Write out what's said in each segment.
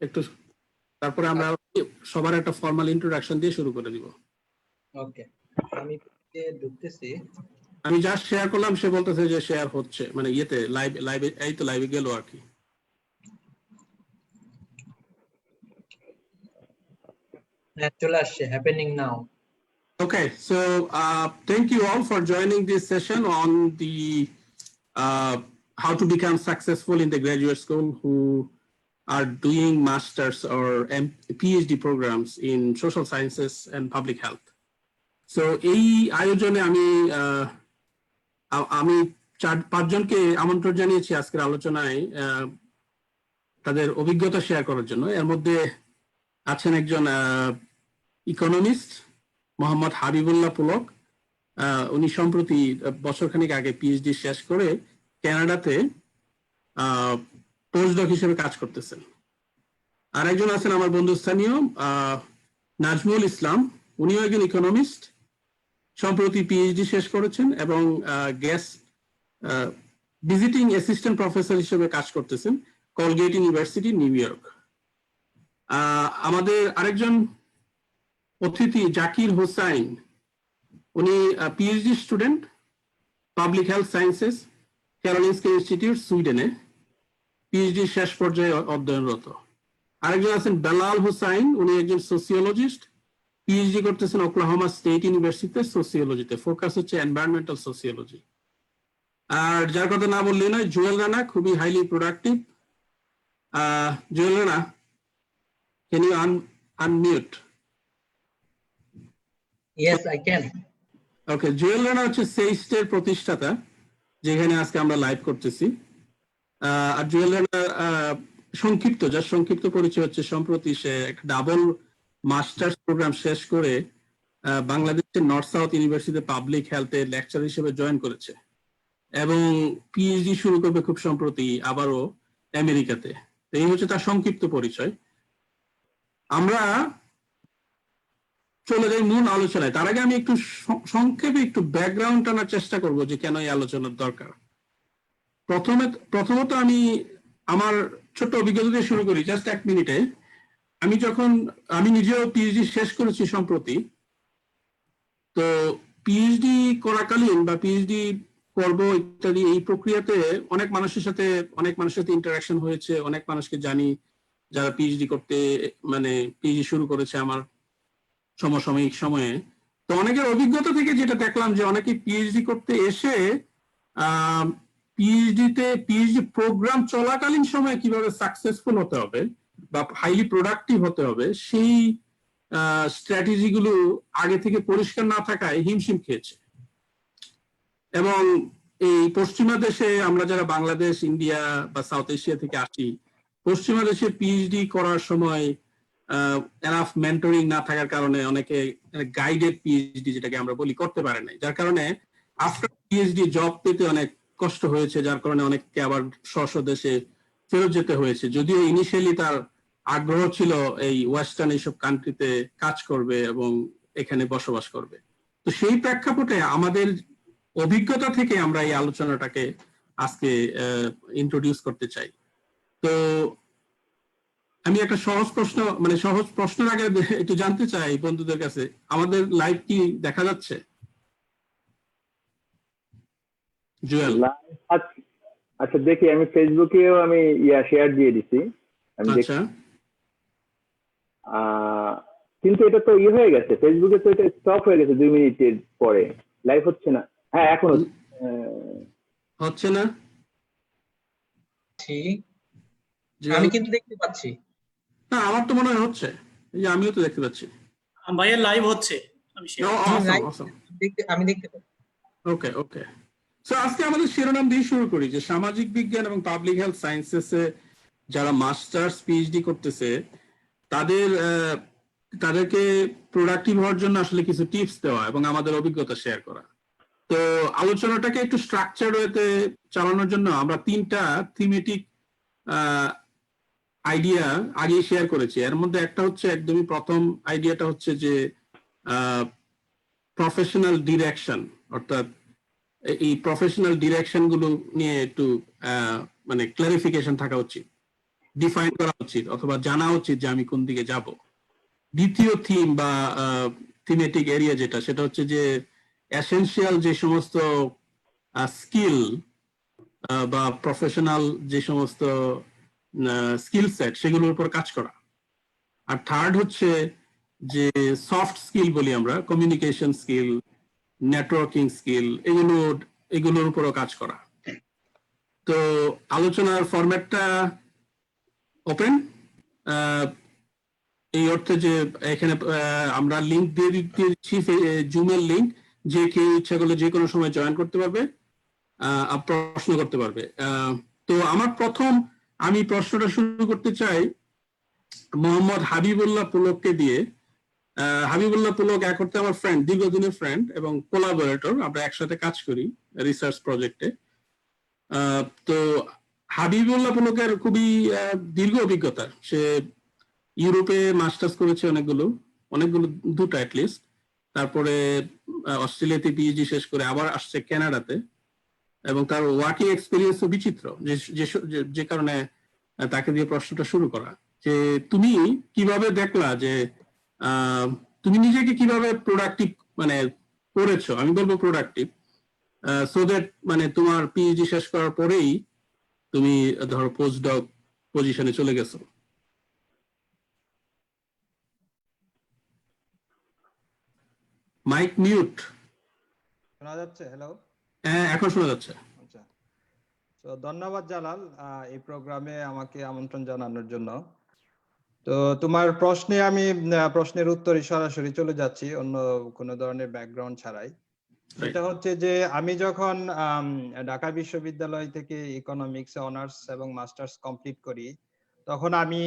একটু তারপরে আমরা সবার একটা ফর্মাল ইন্ট্রোডাকশন দিয়ে শুরু করে দিব। ওকে, আমি ঢুকতেছি। আমি জাস্ট শেয়ার করলাম, সে বলতেছে যে শেয়ার হচ্ছে, মানে ইয়েতে লাইভে এই তো লাইভে গেল আর কি। চলে আসছে, happening now. Okay, so thank you all for joining this session on the how to become successful in the graduate school who are doing masters or PhD programs in social sciences and public health. So এই আয়োজনে আমি 4-5 জনকে আমন্ত্রণ জানিয়েছি আজকের আলোচনায় তাদের অভিজ্ঞতা শেয়ার করার জন্য। এর মধ্যে আছেন একজন ইকোনমিস্ট মোহাম্মদ হাবিবুল্লাহ পুলক। উনি সম্প্রতি বছরখানেক আগে পিএইচডি শেষ করে কানাডাতে পোস্টডক হিসেবে কাজ করতেছেন। আর একজন আছেন আমার বন্ধু স্থানীয় নাজমুল ইসলাম, উনিও একজন ইকোনমিস্ট, সম্প্রতি পিএইচডি শেষ করেছেন এবং গেস্ট ভিজিটিং অ্যাসিস্ট্যান্ট প্রফেসর হিসেবে কাজ করতেছেন কলগেট ইউনিভার্সিটি নিউ ইয়র্ক। আমাদের আরেকজন অতিথি জাকির হোসাইন, উনি PhD student, public health sciences, Karolinska institute, সুইডেনে পিএইচডি শেষ পর্যায়ে অধ্যয়নরত। আরেকজন আছেন বেলাল হোসাইন, উনি একজন সোসিওলজিস্ট, পিএইচডি করতেছেন ওকলাহোমা স্টেট ইউনিভার্সিটিতে সোসিওলজিতে, ফোকাস হচ্ছে এনভায়রনমেন্টাল সোসিওলজি। আর যার কথা না বললেই নয়, জুয়েল রানা, খুবই highly productive. Jewel Rana, can you unmute? Yes, I can. Okay, Jewel Rana হচ্ছে সেইস্টের প্রতিষ্ঠাতা, যেখানে আজকে আমরা লাইভ করতেছি। আর জুয়েল রানা সংক্ষিপ্ত পরিচয় হচ্ছে সম্প্রতি সে একটা ডাবল মাস্টার্স প্রোগ্রাম শেষ করে বাংলাদেশের নর্থ সাউথ ইউনিভার্সিটিতে পাবলিক হেলথে লেকচার হিসেবে জয়েন করেছে এবং পিএইচডি শুরু করবে খুব সম্প্রতি আবারও আমেরিকাতে। এই হচ্ছে তার সংক্ষিপ্ত পরিচয়। আমরা চলে যাই মূল আলোচনায়। তার আগে আমি একটু সংক্ষেপে একটু ব্যাকগ্রাউন্ড টানার চেষ্টা করব যে কেন এই আলোচনার দরকার। প্রথমত আমি আমার ছোট্ট অভিজ্ঞতা দিয়ে শুরু করি, জাস্ট 1 মিনিটে। আমি নিজেও পিএইচডি শেষ করেছি সম্প্রতি। তো পিএইচডি করাকালীন বা পিএইচডি করব ইত্যাদি এই প্রক্রিয়াতে অনেক মানুষের সাথে ইন্টারাকশন হয়েছে, অনেক মানুষকে জানি যারা পিএইচডি করতে মানে পিএইচডি শুরু করেছে আমার সমসাময়িক সময়ে। তো অনেকের অভিজ্ঞতা থেকে যেটা দেখলাম যে অনেকে পিএইচডি করতে এসে পিএইচডি প্রোগ্রাম চলাকালীন সময়ে কিভাবে সাকসেসফুল হতে হবে বা হাইলি প্রোডাক্টিভ হতে হবে সেই স্ট্র্যাটেজি গুলো আগে থেকে পরিষ্কার না থাকায় হিমশিম খেয়েছে। এবং এই পশ্চিমা দেশে আমরা যারা বাংলাদেশ, ইন্ডিয়া বা সাউথ এশিয়া থেকে আসি, পশ্চিমা দেশে পিএইচডি করার সময় এনাফ মেন্টরিং না থাকার কারণে অনেকে গাইডেড পিএইচডি যেটাকে আমরা বলি করতে পারে নাই, যার কারণে আফটার পিএইচডি জব পেতে অনেক কষ্ট হয়েছে, যার কারণে অনেককে আবার স্ব দেশে ফেরত যেতে হয়েছে, যদিও ইনিশিয়ালি তার আগ্রহ ছিল এই ওয়েস্টার্ন এইসব কান্ট্রিতে কাজ করবে এবং এখানে বসবাস করবে। তো সেই প্রেক্ষাপটে আমাদের অভিজ্ঞতা থেকে আমরা এই আলোচনাটাকে আজকে ইন্ট্রোডিউস করতে চাই। তো আমি একটা সহজ প্রশ্নের আগে একটু জানতে চাই বন্ধুদের কাছে, আমাদের লাইভ কি দেখা যাচ্ছে? জুয়েল? আচ্ছা দেখি, আমি ফেসবুকেও আমি শেয়ার দিয়ে দিছি। আচ্ছা, কিন্তু এটা তো হয়ে গেছে, ফেসবুকে তো এটা স্টপ হয়ে গেছে 2 মিনিটের পরে, লাইভ হচ্ছে না। হ্যাঁ, এখন হচ্ছে না। আমি কিন্তু দেখতে পাচ্ছি। না, আমার তো মনে হয় হচ্ছে, এই যে আমিও তো দেখতে পাচ্ছি। ভাইয়া লাইভ হচ্ছে, আমি দেখতে পাচ্ছি। ওকে। সো আজকে আমাদের শিরোনাম দিয়ে শুরু করি যে সামাজিক বিজ্ঞান এবং পাবলিক হেলথ সায়েন্সেসে যারা মাস্টার্স পিএইচডি করতেছে তাদেরকে প্রোডাক্টিভ হওয়ার জন্য আসলে কিছু টিপস দেওয়া এবং আমাদের অভিজ্ঞতা শেয়ার করা। তো আলোচনাটাকে একটু স্ট্রাকচার ওয়েতে চালানোর জন্য আমরা 3টা থিমেটিক আইডিয়া আগে শেয়ার করেছি। এর মধ্যে একটা হচ্ছে একদমই প্রথম আইডিয়াটা হচ্ছে যে প্রফেশনাল ডিরেকশন, অর্থাৎ এই প্রফেশনাল ডিরেকশন গুলো নিয়ে একটু মানে ক্লারিফিকেশন থাকা উচিত। ডিফাইন করা উচিত অথবা জানা উচিত যে আমি কোন দিকে যাব। দ্বিতীয় থিম বা থিমেটিক এরিয়া যেটা, সেটা হচ্ছে যে এসেনশিয়াল যে সমস্ত স্কিল বা প্রফেশনাল যে সমস্ত স্কিল সেট সেগুলোর উপর কাজ করা। আর থার্ড হচ্ছে যে সফট স্কিল বলি আমরা, কমিউনিকেশন স্কিল, নেটওয়ার্কিং স্কিল, এগুলোর উপরও কাজ করা। তো আলোচনার ফরম্যাটটা ওপেন, এই অর্থে যে এখানে আমরা লিংক দিয়ে দিচ্ছি, জুমের লিংক, যে কেউ ইচ্ছা করলে যে কোনো সময় জয়েন করতে পারবে, প্রশ্ন করতে পারবে। তো আমি প্রশ্নটা শুরু করতে চাই মোহাম্মদ হাবিবুল্লাহ পুলককে দিয়ে। হাবিবুল্লাহ পুলক এক অর্থে আমার ফ্রেন্ড, দীর্ঘদিনের ফ্রেন্ড এবং কোলাবোরেটর, আমরা একসাথে কাজ করি রিসার্চ প্রজেক্টে। তো হাবিবুল্লাহ পুলকের খুবই দীর্ঘ অভিজ্ঞতা। সে ইউরোপে মাস্টার্স করেছে অনেকগুলো, দুটো অ্যাটলিস্ট। তারপরে অস্ট্রেলিয়াতে পিএইচডি শেষ করে আবার আসছে কানাডাতে, এবং তার ওয়ার্কিং এক্সপিরিয়েন্সও বিচিত্র, যে কারণে তাকে দিয়ে প্রশ্নটা শুরু করা, যে তুমি কিভাবে দেখলা যে তুমি নিজেকে কিভাবে প্রোডাক্টিভ মানে করেছো, আমি বলবো প্রোডাক্টিভ, সো দ্যাট মানে তোমার পিএইচডি শেষ করার পরেই তুমি ধরো পোস্ট ডক পজিশনে চলে গেছো। Mic mute. শোনা যাচ্ছে? হ্যালো। হ্যাঁ, এখন শোনা যাচ্ছে। আচ্ছা, তো ধন্যবাদ জালাল এই প্রোগ্রামে আমাকে আমন্ত্রণ জানানোর জন্য। তো তোমার প্রশ্নে আমি প্রশ্নের উত্তরে সরাসরি চলে যাচ্ছি, অন্য কোনো ধরনের ব্যাকগ্রাউন্ড ছাড়াই। সেটা হচ্ছে যে আমি যখন ঢাকা বিশ্ববিদ্যালয় থেকে ইকোনমিক্স অনার্স এবং মাস্টার্স কমপ্লিট করি, তখন আমি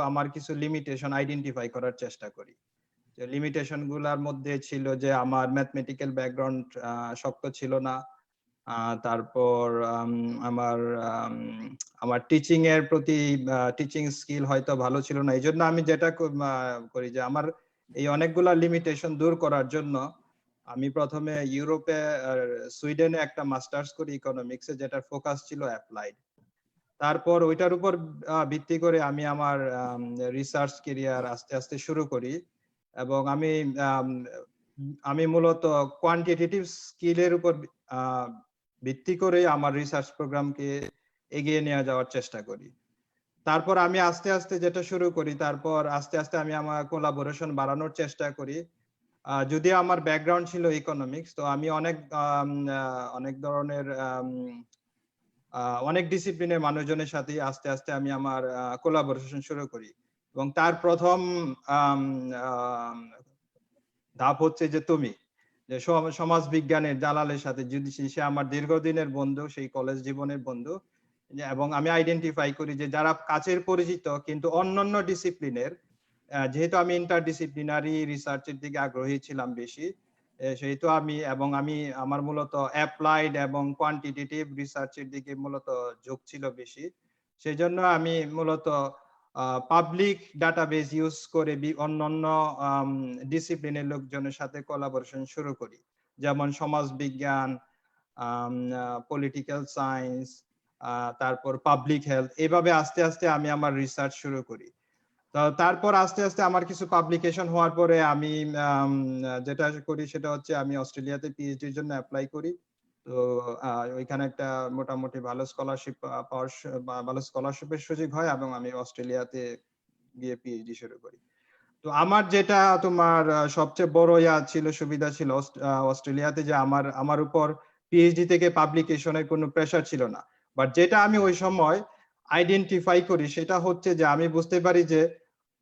আমার কিছু লিমিটেশন আইডেন্টিফাই করার চেষ্টা করি। যে লিমিটেশন গুলার মধ্যে ছিল যে আমার ম্যাথমেটিক্যাল ব্যাকগ্রাউন্ড শক্ত ছিল না, তারপর আমার টিচিং এর প্রতি টিচিং স্কিল হয়তো ভালো ছিল না। এই জন্য আমি যেটা করি যে আমার এই অনেকগুলা লিমিটেশন দূর করার জন্য আমি প্রথমে ইউরোপে সুইডেনে একটা মাস্টার্স করি ইকোনমিক্সে, যেটার ফোকাস ছিল অ্যাপ্লাইড। তারপর ওইটার উপর ভিত্তি করে আমি আমার রিসার্চ ক্যারিয়ার আস্তে আস্তে শুরু করি, এবং আমি মূলত কোয়ান্টিটেটিভ স্কিলের উপর ভিত্তি করে আমার রিসার্চ প্রোগ্রামকে এগিয়ে নিয়ে যাওয়ার চেষ্টা করি। তারপর আমি আস্তে আস্তে যেটা শুরু করি, তারপর আস্তে আস্তে আমি আমার কোলাবোরেশন বাড়ানোর চেষ্টা করি। যদিও আমার ব্যাকগ্রাউন্ড ছিল ইকোনমিক্স, তো আমি অনেক ধরনের অনেক ডিসিপ্লিনের মানুষজনের সাথে আস্তে আস্তে আমি আমার কোলাবোরেশন শুরু করি। এবং তার প্রথম ধাপ হচ্ছে যে তুমি যে সমাজ বিজ্ঞানের জালালের সাথে, যদি সে আমার দীর্ঘদিনের বন্ধু, সেই কলেজ জীবনের বন্ধু, এবং আমি আইডেন্টিফাই করি যে যারা কাছের পরিচিত কিন্তু অন্যান্য ডিসিপ্লিনের, যেহেতু আমি ইন্টারডিসিপ্লিনারি রিসার্চের দিকে আগ্রহী ছিলাম বেশি, সেহেতু আমার মূলত অ্যাপ্লাইড এবং কোয়ান্টিটেটিভ রিসার্চের দিকে মূলত ঝোঁক ছিল বেশি। সেই জন্য আমি মূলত পাবলিক ডাটাবেস ইউজ করে অন্যান্য ডিসিপ্লিনের লোকজনের সাথে কোলাবোরেশন শুরু করি, যেমন সমাজ বিজ্ঞান, পলিটিক্যাল সায়েন্স, তারপর পাবলিক হেলথ। এইভাবে আস্তে আস্তে আমি আমার রিসার্চ শুরু করি। তো তারপর আস্তে আস্তে আমার কিছু পাবলিকেশন হওয়ার পরে আমি যেটা করি সেটা হচ্ছে আমি অস্ট্রেলিয়াতে পিএইচডির জন্য অ্যাপ্লাই করি। তো ওইখানে একটা মোটামুটি ভালো স্কলারশিপের সুযোগ হয়, এবং আমি অস্ট্রেলিয়াতে গিয়ে পিএইচডি শুরু করি। তো আমার যেটা তোমার সবচেয়ে বড় সুবিধা ছিল অস্ট্রেলিয়াতে, যে আমার উপর পিএইচডি থেকে পাবলিকেশনের কোনো প্রেসার ছিল না। বাট যেটা আমি ওই সময় আইডেন্টিফাই করি সেটা হচ্ছে যে আমি বুঝতে পারি যে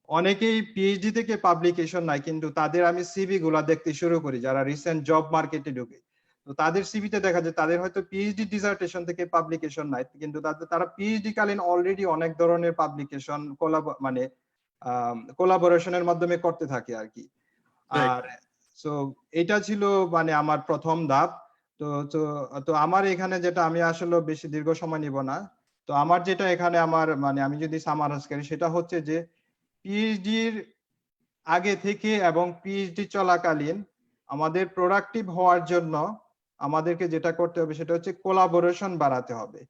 অনেকেই পিএইচডি থেকে পাবলিকেশন নাই, কিন্তু তাদের আমি সিভি গুলা দেখতে শুরু করি যারা রিসেন্ট জব মার্কেটে ঢুকে। তো তাদের সিভিতে দেখা যায় তাদের হয়তো পিএইচডি ডিসার্টেশন থেকে পাবলিকেশন নাই, কিন্তু তারা পিএইচডি কালীন অলরেডি অনেক ধরনের পাবলিকেশন কোলাবোরেশনের মাধ্যমে করতে থাকে আর কি। আর সো এটা ছিল মানে আমার প্রথম ধাপ। তো আমার এখানে যেটা, আমি আসলে বেশি দীর্ঘ সময় নিব না, তো আমার যেটা এখানে আমি যদি সামারাইজ করি সেটা হচ্ছে যে পিএইচডির আগে থেকে এবং পিএইচডি চলাকালীন আমাদের প্রোডাক্টিভ হওয়ার জন্য আমাদেরকে যেটা করতে হবে সেটা হচ্ছে কোলাবোরেশন বাড়াতে হবে।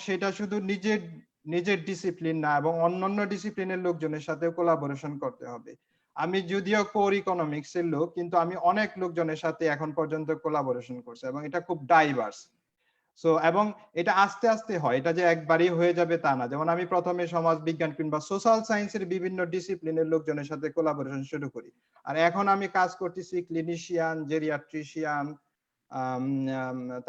সেটা শুধু নিজের নিজের ডিসিপ্লিন না এবং অন্যান্য ডিসিপ্লিনের লোকজনের সাথে কোলাবোরেশন করতে হবে। আমি যদিও কোর ইকোনমিক্স এর লোক, কিন্তু আমি অনেক লোকজনের সাথে এখন পর্যন্ত কোলাবোরেশন করছি এবং এটা খুব ডাইভার্স। সো এবং এটা আস্তে আস্তে হয়, এটা যে একবারই হয়ে যাবে তা না। যেমন আমি প্রথমে সমাজ বিজ্ঞান কিংবা সোশ্যাল সায়েন্সের বিভিন্ন ডিসিপ্লিনের লোকজনের সাথে কোলাবোরেশন শুরু করি, আর এখন আমি কাজ করতেছি ক্লিনিশিয়ান, জেরিয়াট্রিশিয়ান,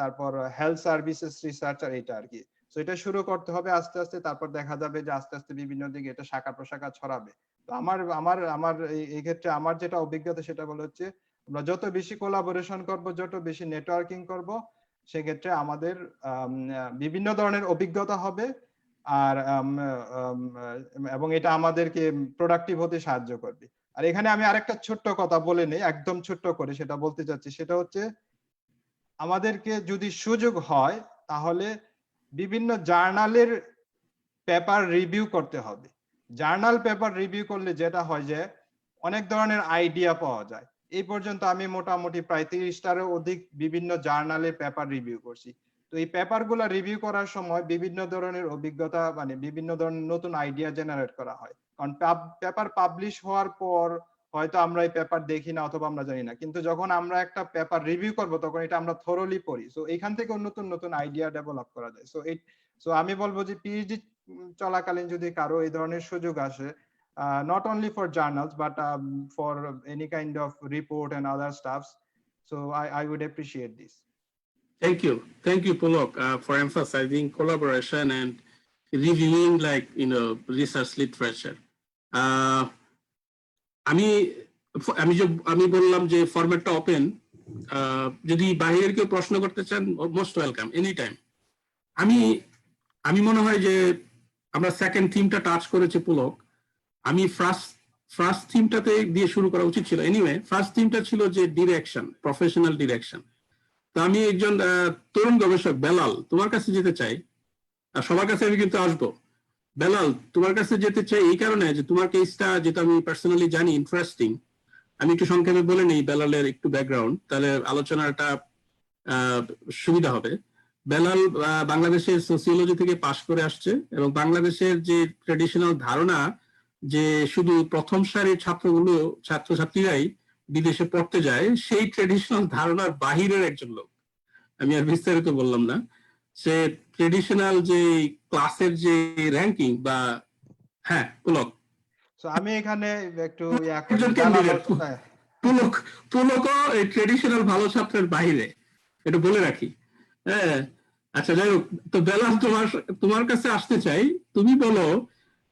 তারপর হেলথ সার্ভিসেস রিসার্চার, এটা আর কি। তো এটা শুরু করতে হবে আস্তে আস্তে, তারপর দেখা যাবে যে আস্তে আস্তে বিভিন্ন দিকে এটা শাখা প্রশাখা ছড়াবে। তো আমার আমার আমার এই ক্ষেত্রে আমার যেটা অভিজ্ঞতা সেটা বলে হচ্ছে, আমরা যত বেশি কোলাবোরেশন করব, যত বেশি নেটওয়ার্কিং করব, সেক্ষেত্রে আমাদের বিভিন্ন ধরনের অভিজ্ঞতা হবে, আর এবং এটা আমাদেরকে প্রোডাক্টিভ হতে সাহায্য করবে। আর এখানে আমি আরেকটা ছোট্ট কথা বলে নেই, একদম ছোট্ট করে সেটা বলতে চাচ্ছি, সেটা হচ্ছে আমাদেরকে যদি সুযোগ হয় তাহলে বিভিন্ন জার্নালের পেপার রিভিউ করতে হবে। জার্নাল পেপার রিভিউ করলে যেটা হয় যে অনেক ধরনের আইডিয়া পাওয়া যায়। এই পর্যন্ত আমি মোটামুটি প্রায় 30টারও অধিক বিভিন্ন জার্নালের পেপার রিভিউ করছি। তো এই পেপারগুলো রিভিউ করার সময় বিভিন্ন ধরনের অভিজ্ঞতা, মানে বিভিন্ন ধরনের নতুন আইডিয়া জেনারেট করা হয়। কারণ পেপার পাবলিশ হওয়ার পর হয়তো আমরা এই পেপার দেখি না অথবা আমরা জানি না, কিন্তু যখন আমরা একটা পেপার রিভিউ করব তখন এটা আমরা থরোলি পড়ি। সো এখান থেকে নতুন নতুন আইডিয়া ডেভেলপ করা যায়। সো আমি বলবো যে পিএইচডি চলাকালীন যদি কারো এই ধরনের সুযোগ আসে, not only for journals but for any kind of report and other stuffs, so I would appreciate this. Thank you, Pulok, for emphasizing collaboration and reviewing, like, research literature. আমি বললাম যে ফরম্যাটটা ওপেন, যদি বাইরের কেউ প্রশ্ন করতে চান, মোস্ট ওয়েলকাম, এনি টাইম। আমি মনে হয় যে আমরা সেকেন্ড থিমটা টাচ করেছে পুলক। আমি ফার্স্ট থিমটাতে দিয়ে শুরু করা উচিত ছিল। এনিওয়ে, ফার্স্ট থিমটা ছিল যে ডিরেকশন, প্রফেশনাল ডিরেকশন। তো আমি একজন তরুণ গবেষক বেলাল, তোমার কাছে যেতে চাই। সবার কাছে আমি কিন্তু আসবো। বেলাল, তোমার কাছে যেতে চাই এই কারণে যে তোমার কেসটা, যেটা আমি পার্সোনালি জানি ইন্টারেস্টিং। আমি একটু সংক্ষেপে বলে নিই বেলালের একটু ব্যাকগ্রাউন্ড, তাহলে আলোচনাটা সুবিধা হবে। বেলাল বাংলাদেশের সোসিওলজি থেকে পাশ করে আসছে এবং বাংলাদেশের যে ট্রেডিশনাল ধারণা যে শুধু প্রথম সারির ছাত্রছাত্রীরাই বিদেশে পড়তে যায়, সেই ট্রেডিশনাল ধারণার বাহিরের একজন লোক। আমি আর বিস্তারিত বললাম না। সে ট্রেডিশনাল যে ক্লাসের যে র্যাঙ্কিং বা, হ্যাঁ পুলক, সো আমি এখানে একটু পুলকও এই ট্রেডিশনাল ভালো ছাত্রের বাইরে, এটা বলে রাখি। হ্যাঁ, আচ্ছা, যাই হোক। তো বেলাল, তোমার কাছে আসতে চাই। তুমি বলো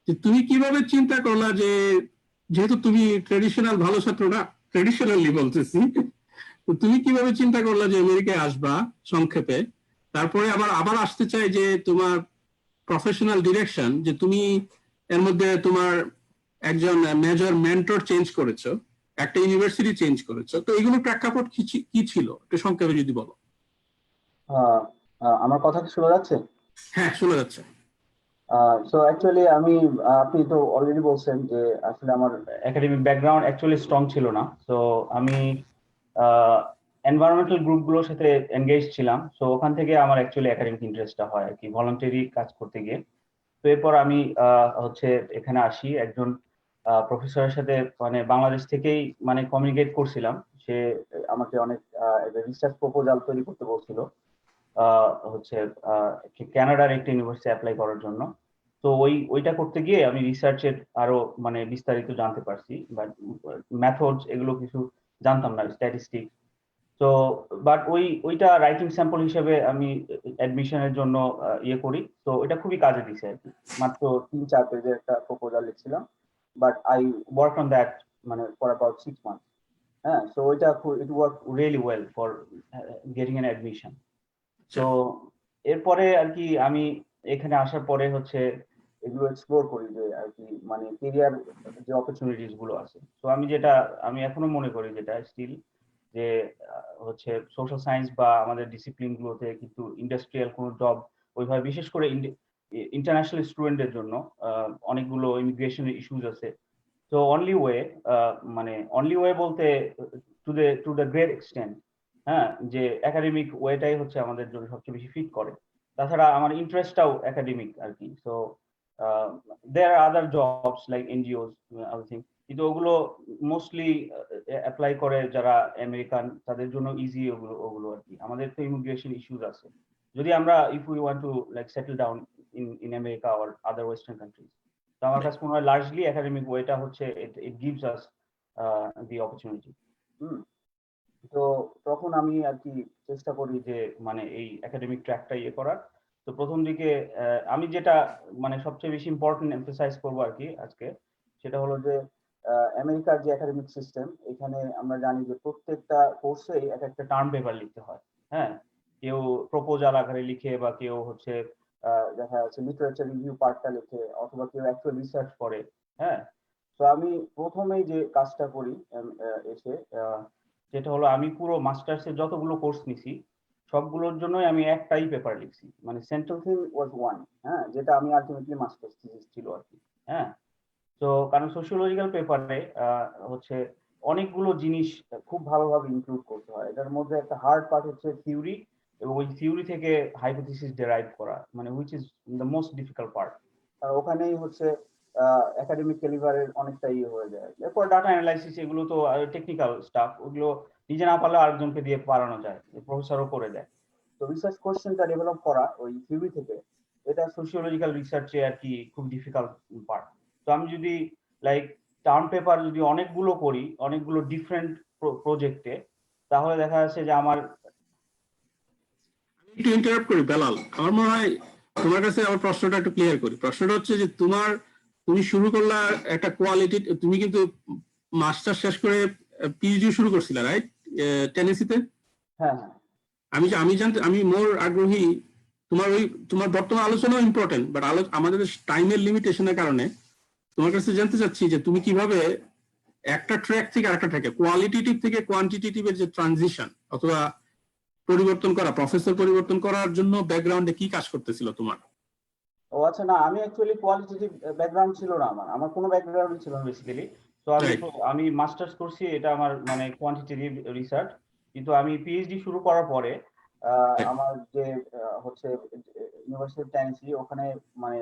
যে তুমি কিভাবে চিন্তা করলা যে, যেহেতু তুমি ট্রেডিশনাল ভালো ছাত্র না, ট্রেডিশনালি বলতেছি, তো তুমি কিভাবে চিন্তা করলা যে আমেরিকায় আসবা, সংক্ষেপে। তারপরে আবার আসতে চাই যে তোমার প্রফেশনাল ডিরেকশন, যে তুমি এর মধ্যে তোমার একজন মেজর মেন্টর চেঞ্জ করেছো, একটা ইউনিভার্সিটি চেঞ্জ করেছো। তো এগুলো প্রেক্ষাপট কি ছিল, একটু সংক্ষেপে যদি বলো। আমার কথা কি শোনা যাচ্ছে? হ্যাঁ, শোনা যাচ্ছে। সো অ্যাকচুয়ালি আপনি তো অলরেডি বলছেন যে আসলে আমার একাডেমিক ব্যাকগ্রাউন্ড অ্যাকচুয়ালি স্ট্রং ছিল না। সো আমি এনভায়রনমেন্টাল গ্রুপগুলোর সাথে এনগেজ ছিলাম। সো ওখান থেকে আমার অ্যাকচুয়ালি একাডেমিক ইন্টারেস্টটা হয় আর কি, ভলান্টারি কাজ করতে গিয়ে। তো এরপর আমি এখানে আসি একজন প্রফেসরের সাথে, মানে বাংলাদেশ থেকেই মানে কমিউনিকেট করছিলাম। সে আমাকে অনেক রিসার্চ প্রপোজাল তৈরি করতে বলছিল কানাডার একটা ইউনিভার্সিটি অ্যাপ্লাই করার জন্য। তো ওইটা করতে গিয়ে আমি রিসার্চের আরো মানে বিস্তারিত জানতে পারছি, বাট মেথডস এগুলো কিছু জানতাম না, স্ট্যাটিস্টিক। তো বাট ওইটা রাইটিং স্যাম্পল হিসেবে আমি অ্যাডমিশনের জন্য ইয়ে করি। তো এটা খুবই কাজে দিছে আর কি। মাত্র 3-4 পেজের একটা প্রপোজাল লিখছিলাম, but I work on that মানে ফর অ্যাবাউট 6 months। হ্যাঁ, সো ওইটা it work really well for getting an admission. তো এরপরে আর কি আমি এখানে আসার পরে এগুলো এক্সপ্লোর করি যে আর কি মানে কেরিয়ার যে অপরচুনিটিস গুলো আছে। তো আমি এখনো মনে করি যেটা স্টিল যে সোশ্যাল সায়েন্স বা আমাদের ডিসিপ্লিন গুলোতে কিন্তু ইন্ডাস্ট্রিয়াল কোনো জব ওইভাবে, বিশেষ করে ইন্টারন্যাশনাল স্টুডেন্টদের জন্য অনেকগুলো ইমিগ্রেশনের ইস্যুস আছে। তো অনলি ওয়ে বলতে টু দ্য গ্রেট এক্সটেন্ট, হ্যাঁ, যে একাডেমিক ওয়েটাই আমাদের জন্য সবচেয়ে বেশি ফিট করে। তাছাড়া আমার ইন্টারেস্টটাও একাডেমিক আর কি। So there are other jobs like NGOs, other thing, কিন্তু ওগুলো মোস্টলি অ্যাপ্লাই করে যারা আমেরিকান, তাদের জন্য ইজি ওগুলো আর কি। আমাদের তো ইমিগ্রেশন ইস্যুস আছে, যদি আমরা if we want to like settle down in America or other western countries, তো আমার কাছে মনে হয় লার্জলি একাডেমিক ওয়েটা হচ্ছে it gives us the opportunity. তো তখন আমি আর কি চেষ্টা করি যে মানে এই একাডেমিক ট্র্যাকটা ইয়ে করার। তো প্রথম দিকে আমি যেটা মানে সবচেয়ে বেশি ইম্পর্টেন্ট এমফাসাইজ করবো আর কি আজকে, সেটা হলো যে আমেরিকার যে একাডেমিক সিস্টেম, এখানে আমরা জানি যে প্রত্যেকটা কোর্সে এক একটা টার্ম পেপার লিখতে হয়। হ্যাঁ, কেউ প্রপোজাল আকারে লিখে, বা কেউ হচ্ছে দেখা যাচ্ছে লিটারেচার রিভিউ পার্টটা লিখে, অথবা কেউ অ্যাকচুয়াল রিসার্চ করে। হ্যাঁ, তো আমি প্রথমেই যে কাজটা করি এসে, যেটা হলো আমি পুরো মাস্টার্সের যতগুলো কোর্স নিছি সবগুলোর জন্যই আমি একটাই পেপার লিখছি, মানে সেন্ট্রাল থিম ওয়াজ ওয়ান। হ্যাঁ, যেটা আমি আলটিমেটলি মাস্টার্স থিসিস ছিল আর কি। হ্যাঁ, তো কারণ সোশিওলজিক্যাল পেপারে হচ্ছে অনেকগুলো জিনিস খুব ভালোভাবে ইনক্লুড করতে হয়। এটার মধ্যে একটা হার্ড পার্ট হচ্ছে থিওরি, এবং ওই থিওরি থেকে হাইপোথিসিস ডেরাইভ করা, মানে which is the most difficult part. আর ওখানেই হচ্ছে একাডেমিক ক্যালিভারের অনেকটা ইয়ে হয়ে যায়। এরপর ডাটা অ্যানালাইসিস, এগুলো তো টেকনিক্যাল স্টাফ, ওগুলো নিজে না পারলে আরেকজনকে দিয়ে পারানো যায়, প্রফেসরও করে দেয়। তো রিসার্চ কোয়েশ্চেনটা ডেভেলপ করা ওই থিওরি থেকে, এটা সোশিওলজিক্যাল রিসার্চে আর কি খুব ডিফিকাল্ট পার্ট। তো আমি যদি লাইক টার্ম পেপার যদি অনেকগুলো করি, অনেকগুলো ডিফারেন্ট প্রজেক্টে, তাহলে দেখা যাচ্ছে যে আমার একটু ইন্টারাপ্ট করি বেলাল, আমার মনে হয় তোমার কাছে আমার প্রশ্নটা একটু ক্লিয়ার করি। প্রশ্নটা হচ্ছে যে তুমি শুরু করলা একটা কোয়ালিটি, তুমি কিন্তু মাস্টার শেষ করে পিএইচডি শুরু করছিলা, রাইট, টেনেসিতে? হ্যাঁ হ্যাঁ, আমি মোর আগ্রহী, তোমার বর্তমান আলোচনাও ইম্পর্টেন্ট, বাট আমাদের টাইমের লিমিটেশনের কারণে তোমার কাছে জানতে চাচ্ছি যে তুমি কিভাবে একটা ট্র্যাক থেকে আরেকটা ট্র্যাকে, কোয়ালিটেটিভ থেকে কোয়ান্টিটেটিভের যে ট্রানজিশন অথবা পরিবর্তন করা, প্রফেসর পরিবর্তন করার জন্য ব্যাকগ্রাউন্ডে কি কাজ করতেছিল তোমার? ও আচ্ছা, না আমি অ্যাকচুয়ালি কোয়ালিটেটিভ ব্যাকগ্রাউন্ড ছিল না, আমার কোনো ব্যাকগ্রাউন্ড ছিল না বেসিক্যালি। তো আমি মাস্টার্স করছি, এটা আমার মানে কোয়ান্টিটেটিভ রিসার্চ। কিন্তু আমি পিএইচডি শুরু করার পরে আমার যে হচ্ছে ইউনিভার্সিটি অফ টেনেসি, ওখানে মানে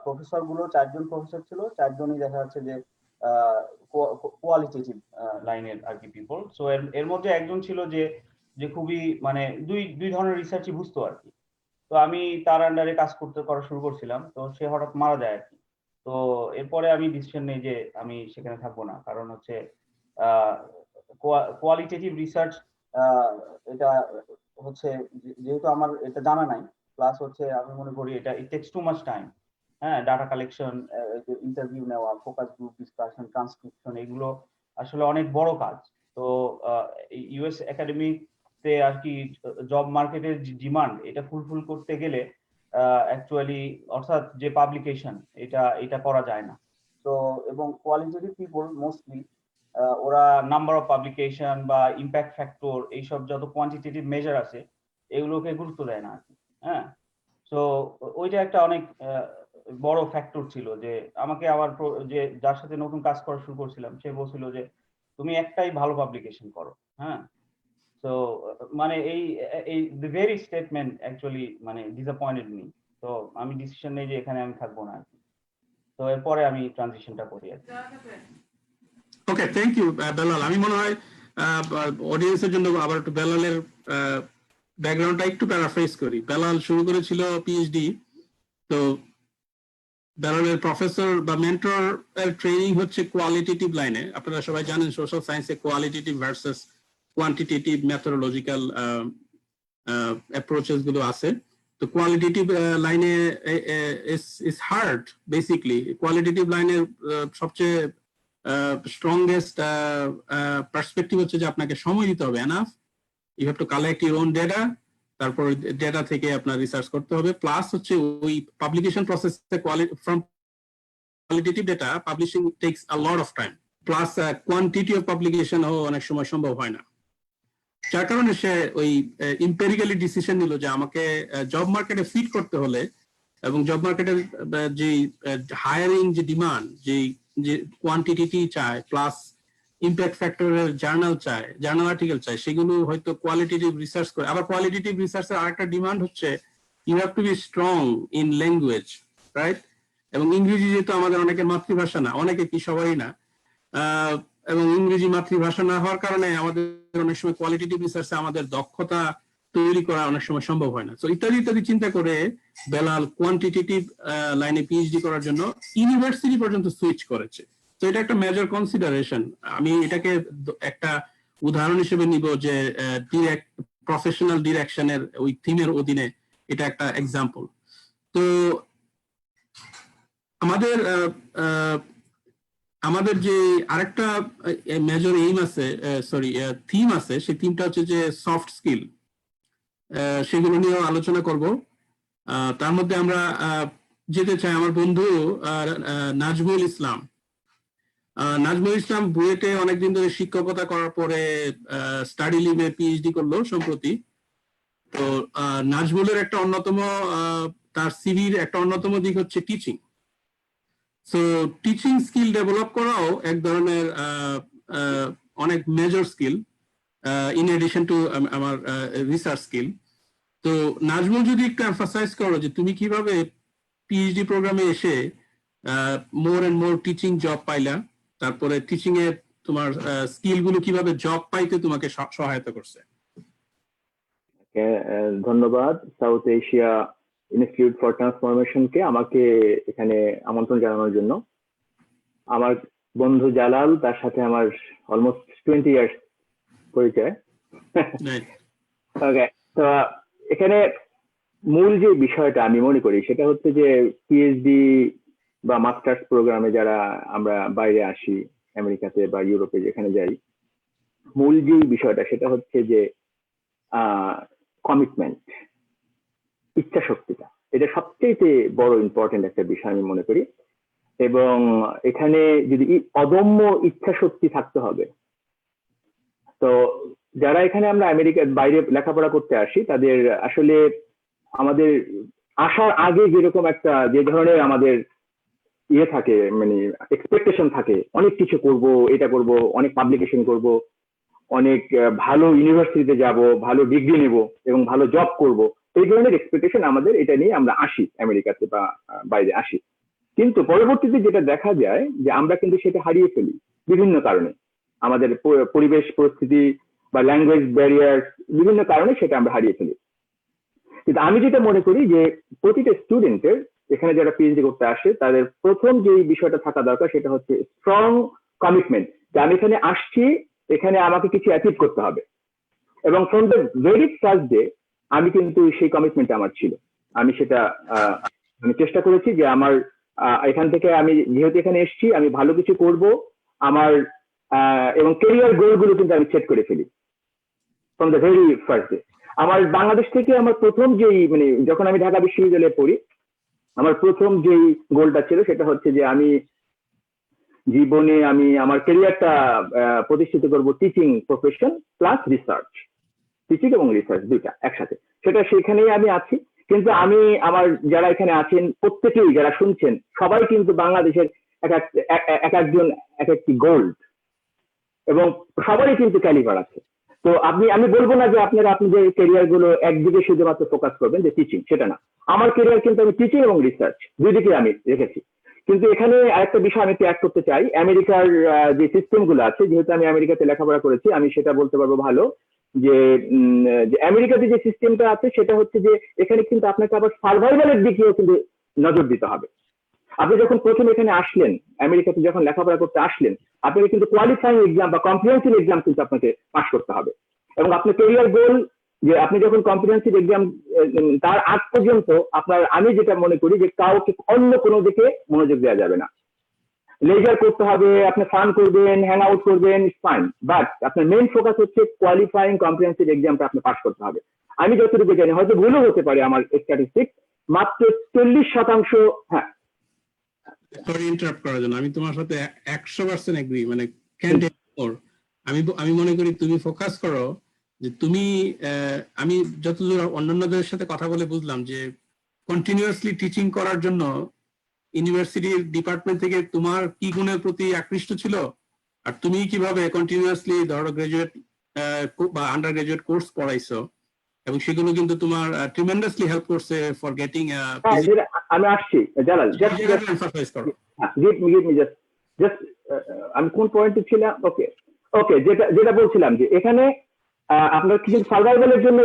প্রফেসর গুলো 4 জন প্রফেসর ছিল, 4 জনই দেখা যাচ্ছে যে কোয়ালিটেটিভ লাইনের আর কি পিপল। সো এর মধ্যে একজন ছিল যে খুবই মানে দুই ধরনের রিসার্চই বুঝতো আর কি। তো আমি তার আন্ডারে কাজ করা শুরু করছিলাম, তো সে হঠাৎ মারা যায় আর কি। তো এরপরে আমি ডিসিশন নেই যে আমি সেখানে থাকবো না, কারণ হচ্ছে কোয়ালিটেটিভ রিসার্চ এটা হচ্ছে যেহেতু আমার এটা জানা নাই, প্লাস হচ্ছে আমি মনে করি এটা ইট টেকস টু মাচ টাইম। হ্যাঁ, ডাটা কালেকশন, ইন্টারভিউ নেওয়া, ফোকাস গ্রুপ ডিসকাশন, ট্রান্সক্রিপশন, এগুলো আসলে অনেক বড় কাজ। তো ইউএস একাডেমিতে আর কি জব মার্কেটের ডিমান্ড, এটা ফুলফিল করতে গেলে অ্যাকচুয়ালি অর্থাৎ যে পাবলিকেশন, এটা করা যায় না। তো এবং কোয়ালিটেটিভ পিপল মোস্টলি ওরা নাম্বার অফ পাবলিকেশন বা ইম্প্যাক্ট ফ্যাক্টর, এইসব যত কোয়ান্টিটেটিভ মেজার আছে এগুলোকে গুরুত্ব দেয় না। হ্যাঁ, তো ওইটা একটা অনেক বড় ফ্যাক্টর ছিল যে আমাকে আবার যে যার সাথে নতুন কাজ করা শুরু করছিলাম, সে বলছিল যে তুমি একটাই ভালো পাবলিকেশন করো। হ্যাঁ, তো মানে এই দ্য ভেরি স্টেটমেন্ট অ্যাকচুয়ালি মানে ডিসঅ্যাপয়েন্টেড মি। তো আমি ডিসিশন নেই যে এখানে আমি থাকবো না। তো এরপরে আমি ট্রানজিশনটা করি আর কি। ওকে, থ্যাংক ইউ বেলাল। আমি মনে হয় অডিয়েন্সের জন্য আবার একটু বেলালের ব্যাকগ্রাউন্ডটা একটু প্যারাফ্রেজ করি। বেলাল শুরু করেছিল পিএইচডি, তো বেলালের প্রফেসর বা মেন্টর ট্রেনিং হচ্ছে কোয়ালিটেটিভ লাইনে। আপনারা সবাই জানেন সোশ্যাল সায়েন্সে qualitative versus quantitative methodological approaches গুলো আছে। তো কোয়ালিটেটিভ লাইনে ইজ হার্ড বেসিকলি। কোয়ালিটেটিভ লাইনের সবচেয়ে স্ট্রংগেস্ট পার্সপেক্টিভ হচ্ছে যে আপনাকে সময় দিতে হবে, enough. You have to collect your own data, তারপর ডেটা থেকে আপনার রিসার্চ করতে হবে। প্লাস হচ্ছে ওই পাবলিকেশন প্রসেসে from qualitative data publishing tax a lot of time, plus quantity of publication অনেক সময় সম্ভব হয় না। যার কারণে সে ওই ইম্পেরিক্যালি ডিসিশন নিল যে আমাকে জব মার্কেটে ফিট করতে হলে, এবং জব মার্কেটের যে হায়ারিং যে ডিমান্ড, যে কোয়ান্টিটি চায়, প্লাস ইম্প্যাক্ট ফ্যাক্টরের জার্নাল আর্টিকেল চায়, সেগুলো হয়তো কোয়ালিটেটিভ রিসার্চ করে। আবার কোয়ালিটেটিভ রিসার্চের আরেকটা ডিমান্ড হচ্ছে you have to be strong in language, right? এবং ইংরেজি যেহেতু আমাদের অনেকের মাতৃভাষা না, অনেকে কি সবাই না, এবং ইংরেজি মাতৃভাষা না হওয়ার কারণে আমাদের অনেক সময় কোয়ালিটেটিভ রিসার্চে আমাদের দক্ষতা তৈরি করা অনেক সময় সম্ভব হয় না। তো ইত্যাদি ইত্যাদি চিন্তা করে বেলাল কোয়ান্টিটেটিভ লাইনে পিএইচডি করার জন্য ইউনিভার্সিটি পর্যন্ত সুইচ করেছে। তো এটা একটা মেজর কনসিডারেশন। আমি এটাকে একটা উদাহরণ হিসেবে নিব যে ডিরেক্ট প্রফেশনাল ডিরেকশনের ওই থিমের অধীনে এটা একটা এক্সাম্পল। তো আমাদের যে আরেকটা মেজর এইম আছে, সরি থিম আছে, সেই থিমটা হচ্ছে যে সফট স্কিল। সেগুলো নিয়েও আলোচনা করব। তার মধ্যে আমরা যেতে চাই আমার বন্ধু নাজমুল ইসলাম। নাজমুল ইসলাম বুয়েটে অনেকদিন ধরে শিক্ষকতা করার পরে স্টাডি লিভে পিএইচডি করলো সম্প্রতি। তো নাজমুলের একটা অন্যতম তার সিভির একটা অন্যতম দিক হচ্ছে teaching. So teaching skill develop করাও এক ধরনের অনেক major skill in addition to আমার রিসার্চ স্কিল। তো নাজমুল যদি একটু এমফাসাইজ করো যে তুমি কিভাবে পিএইচডি প্রোগ্রামে এসে more and more teaching job পাইলা, তারপরে টিচিং এ তোমার স্কিল গুলো কিভাবে জব পাইতে তোমাকে সহায়তা করছে। ধন্যবাদ সাউথ এশিয়া ইনস্টিটিউট ফর ট্রান্সফরমেশনকে আমাকে এখানে আমন্ত্রণ জানানোর জন্য। আমার বন্ধু জালাল, তার সাথে আমার অলমোস্ট 20 ইয়ার্স পরিচয়। ওকে, তো এখানে মূল যে বিষয়টা আমি মনে করি সেটা হচ্ছে যে পিএইচডি বা মাস্টার্স প্রোগ্রামে যারা আমরা বাইরে আসি, আমেরিকাতে বা ইউরোপে যেখানে যাই, মূল যে বিষয়টা সেটা হচ্ছে যে কমিটমেন্ট, ইচ্ছা শক্তিটা, এটা সবচেয়ে বড় ইম্পর্টেন্ট একটা বিষয় আমি মনে করি। এবং এখানে যদি অদম্য ইচ্ছা শক্তি থাকতে হবে। তো যারা এখানে আমরা আমেরিকার বাইরে লেখাপড়া করতে আসি, তাদের আসলে আমাদের আসার আগে যেরকম একটা যে ধরনের আমাদের ইয়ে থাকে, মানে এক্সপেকটেশন থাকে, অনেক কিছু করব, এটা করব, অনেক পাবলিকেশন করব, অনেক ভালো ইউনিভার্সিটিতে যাব, ভালো ডিগ্রি নেব এবং ভালো জব করব, এই ধরনের এক্সপেকটেশন আমাদের, এটা নিয়ে আমরা আসি আমেরিকাতে বা বাইরে আসি। কিন্তু পরবর্তীতে যেটা দেখা যায় যে আমরা কিন্তু সেটা হারিয়ে ফেলি বিভিন্ন কারণে, আমাদের পরিবেশ পরিস্থিতি বা ল্যাঙ্গুয়েজ ব্যারিয়ার, বিভিন্ন কারণে সেটা আমরা হারিয়ে ফেলি। কিন্তু আমি যেটা মনে করি যে প্রতিটা স্টুডেন্টের এখানে যারা পিএইচডি করতে আসে, তাদের প্রথম যে বিষয়টা থাকা দরকার সেটা হচ্ছে স্ট্রং কমিটমেন্ট, যে আমি এখানে আসছি, এখানে আমাকে কিছু অ্যাচিভ করতে হবে। এবং from the very first day আমি কিন্তু সেই কমিটমেন্ট আমার ছিল। আমি সেটা আমি চেষ্টা করেছি যে আমার এখান থেকে আমি যেহেতু এখানে এসেছি, আমি ভালো কিছু করব, আমার এবং ক্যারিয়ার গোলগুলো কিন্তু আমি সেট করে ফেলি from the very first day. আমার বাংলাদেশ থেকে আমার প্রথম যেই, মানে যখন আমি ঢাকা বিশ্ববিদ্যালয়ে পড়ি, আমার প্রথম যেই গোলটা ছিল সেটা হচ্ছে যে আমি জীবনে আমি আমার ক্যারিয়ারটা প্রতিষ্ঠিত করব teaching profession plus research, teaching এবং রিসার্চ দুইটা একসাথে, সেটা সেখানেই আমি আছি। কিন্তু আমি আমার যারা এখানে আছেন প্রত্যেকেই, যারা শুনছেন, সবাই কিন্তু বাংলাদেশের এক একজন এক একটি গোল্ড, এবং সবারই কিন্তু ক্যালিবার আছে। তো আমি বলবো না যে আপনারা আপনাদের ক্যারিয়ার গুলো একদিকে শুধুমাত্র ফোকাস করবেন যে টিচিং, সেটা না। আমার ক্যারিয়ার কিন্তু আমি টিচিং এবং রিসার্চ দুই দিকে আমি রেখেছি। কিন্তু এখানে আরেকটা বিষয় আমি ত্যাগ করতে চাই, আমেরিকার যে সিস্টেম গুলো আছে, যেহেতু আমি আমেরিকাতে লেখাপড়া করেছি, আমি সেটা বলতে পারবো ভালো যে আমেরিকাতে যে সিস্টেমটা আছে সেটা হচ্ছে যে এখানে কিন্তু আপনাকে আবার সার্ভাইভালের দিকেও কিন্তু নজর দিতে হবে। আপনি যখন প্রথম এখানে আসলেন, আমেরিকাতে যখন লেখাপড়া করতে আসলেন, আপনাকে কিন্তু কোয়ালিফাইং এক্সাম বা কম্প্রিহেনসিভ এক্সাম কিন্তু আপনাকে পাস করতে হবে। এবং আপনার ক্যারিয়ার গোল, যে আপনি যখন কম্প্রিহেনসিভ এক্সাম, তার আগ পর্যন্ত আপনার, আমি যেটা মনে করি যে কাউকে অন্য কোনো দিকে মনোযোগ দেওয়া যাবে না। লেজার করতে হবে, আপনি ফান করবেন, হ্যাং আউট করবেন, ফাইন, বাট আপনার মেইন ফোকাস হচ্ছে কোয়ালিফাইং কম্প্রিহেনসিভ এক্সামটা আপনি পাস করতে হবে। আমি যতটুকু জানি, হয়তো ভুলও হতে পারে আমার স্ট্যাটিস্টিক্স, মাত্র 40%, হ্যাঁ সরি ইন্টারাপ্ট করার জন্য, আমি তোমার সাথে 100% এগ্রি, মানে আমি মনে করি তুমি ফোকাস করো যে তুমি, আমি যতদূর অন্যান্যদের সাথে কথা বলে বুঝলাম যে কন্টিনিউয়াসলি টিচিং করার জন্য ইউনিভার্সিটির ডিপার্টমেন্ট থেকে তোমার কি গুণের প্রতি আকৃষ্ট ছিল, আর তুমি কিভাবে কন্টিনিউয়াসলি ধরো গ্রাজুয়েট বা আন্ডার গ্রাজুয়েট কোর্স পড়াইছো, এবং সেগুলো কিন্তু তোমার ট্রিমেন্ডাসলি হেল্প করছে ফর গেটিং হ্যাঁ যেটা আমি আসছি জালাল জাস্ট এমফাসাইজ করো। গিভ মি জাস্ট আমি কোন পয়েন্টে ছিলাম? ওকে ওকে, যেটা বলছিলাম যে এখানে আপনার কিছু সার্ভাইভালের জন্য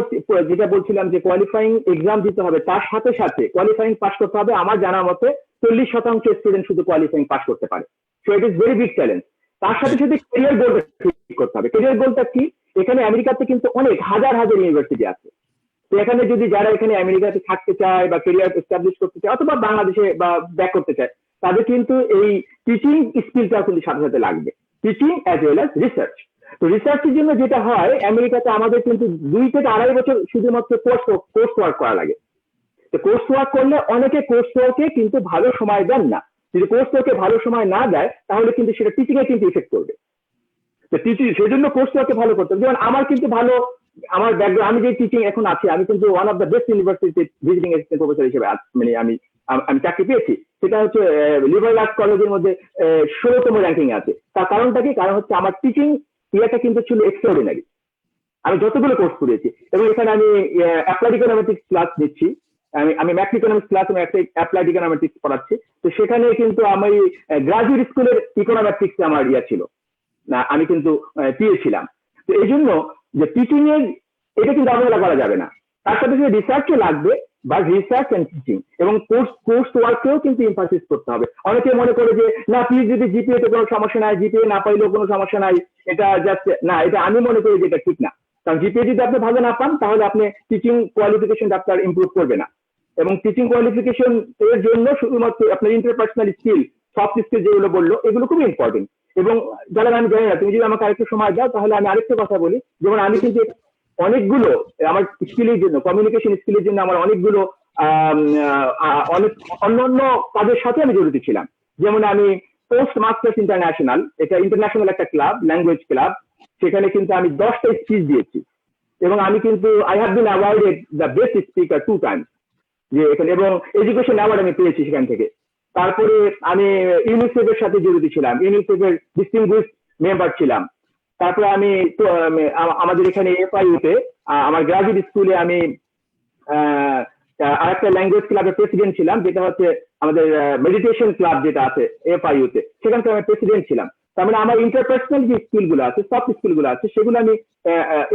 যেটা বলছিলাম যে কোয়ালিফাইং এক্সাম দিতে হবে, তার সাথে সাথে কোয়ালিফাইং পাস করতে হবে। আমার জানা মতে 40% স্টুডেন্ট শুধু কোয়ালিফাইং পাস করতে পারে। So it is very big challenge. তার সাথে সাথে ক্যারিয়ার গোলটা ঠিক করতে হবে। ক্যারিয়ার গোলটা কি? এখানে আমেরিকাতে কিন্তু অনেক হাজার হাজার ইউনিভার্সিটি আছে। তো এখানে যদি যারা এখানে আমেরিকাতে থাকতে চায় বা ক্যারিয়ার এস্টাবলিশ করতে চায় অথবা বাংলাদেশে বা ব্যাক করতে চায়, তাদের কিন্তু এই টিচিং স্কিলটাও কিন্তু সাথে সাথে লাগবে, teaching as well as research. তো রিসার্চের জন্য যেটা হয় আমেরিকাতে আমাদের কিন্তু 2 থেকে 2.5 বছর শুধুমাত্র কোর্স ওয়ার্ক করা লাগে। তো কোর্স ওয়ার্ক করলে অনেকে কোর্স ওয়ার্কে কিন্তু ভালো সময় দেন না। যদি কোর্স ওয়ার্কে ভালো সময় না দেয় তাহলে কিন্তু সেটা টিচিং এ কিন্তু ইফেক্ট করবে। তো টিচিং সেজন্য কোর্স ওয়ার্কে ভালো করতে হবে। যেমন আমার কিন্তু ভালো, আমার ব্যাকগ্রাউন্ড, আমি যে টিচিং এখন আছি, আমি কিন্তু one of the best university visiting assistant professor হিসেবে মানে আমি চাকরি পেয়েছি। সেটা হচ্ছে লিবারেল আর্টস কলেজের মধ্যে 16তম র্যাঙ্কিং আছে। তার কারণটা কি? কারণ হচ্ছে আমার টিচিং ইয়েটা কিন্তু ছিল এক্সট্রাঅর্ডিনারি। আমি যতগুলো কোর্স করেছি এবং এখানে আমি অ্যাপ্লাইড ইকোনমিক্স ক্লাস নিচ্ছি, আমি ম্যাক্রো ইকোনমিক্স ক্লাস এবং একটা অ্যাপ্লাইড ইকোনমিক্স পড়াচ্ছি। তো সেখানে কিন্তু আমি গ্রাজুয়েট স্কুলের ইকোনমিক্স আমার ছিল না, আমি কিন্তু পেয়েছিলাম। তো এই জন্য যে টিচিং এর এটা কিন্তু অবহেলা করা যাবে না, তার সাথে সাথে রিসার্চও লাগবে বা রিসার্চ এন্ড টিচিং এবং কোর্স ওয়ার্কেও কিন্তু এমফাসিস করতে হবে। অনেকে মনে করে যে না পিএইচডি জিপিএ তে কোনো সমস্যা নাই, জিপিএ না পাইলেও কোনো সমস্যা নাই, এটা জাস্ট না, এটা আমি মনে করি যে এটা ঠিক না। কারণ জিপিএ যদি আপনি ভালো না পান তাহলে আপনি টিচিং কোয়ালিফিকেশন আপনার ইমপ্রুভ করবে না। এবং টিচিং কোয়ালিফিকেশন এর জন্য শুধুমাত্র আপনার ইন্টারপার্সোনাল স্কিল, সফট স্কিল যেগুলো বললো এগুলো খুবই ইম্পর্টেন্ট। এবং যারা আমি জানি না, তুমি যদি আমাকে আরেকটু সময় দাও তাহলে আমি আরেকটা কথা বলি। যেমন আমি কিন্তু অনেকগুলো আমার স্কিলের জন্য, কমিউনিকেশন স্কিলের জন্য আমার অনেকগুলো অনেক অন্যান্য কাজের সাথে আমি জড়িত ছিলাম। যেমন আমি পোস্ট মাস্টার্স ইন্টারন্যাশনাল, এটা ইন্টারন্যাশনাল একটা ক্লাব, ল্যাঙ্গুয়েজ ক্লাব, সেখানে কিন্তু আমি 10টা স্পিচ দিয়েছি এবং আমি কিন্তু I have been awarded the best speaker 2 Times যে এখানে, এবং এডুকেশন অ্যাওয়ার্ড আমি পেয়েছি সেখান থেকে। তারপরে আমি ইউনিসেফের সাথে জড়িত ছিলাম, ইউনিসেফের ডিস্টিংগুইশড মেম্বার ছিলাম। তারপরে আমি আমাদের এখানে এফআইইউতে আমার গ্রাজুয়েট স্কুলে আমি আরেকটা ল্যাঙ্গুয়েজ ক্লাবের প্রেসিডেন্ট ছিলাম, যেটা হচ্ছে আমাদের মেডিটেশন ক্লাব যেটা আছে এফআইইউতে, সেখানকার আমি প্রেসিডেন্ট ছিলাম। তার মানে আমার ইন্টারপার্সোনাল যে স্কিলগুলো আছে, সফট স্কিলগুলো আছে, সেগুলো আমি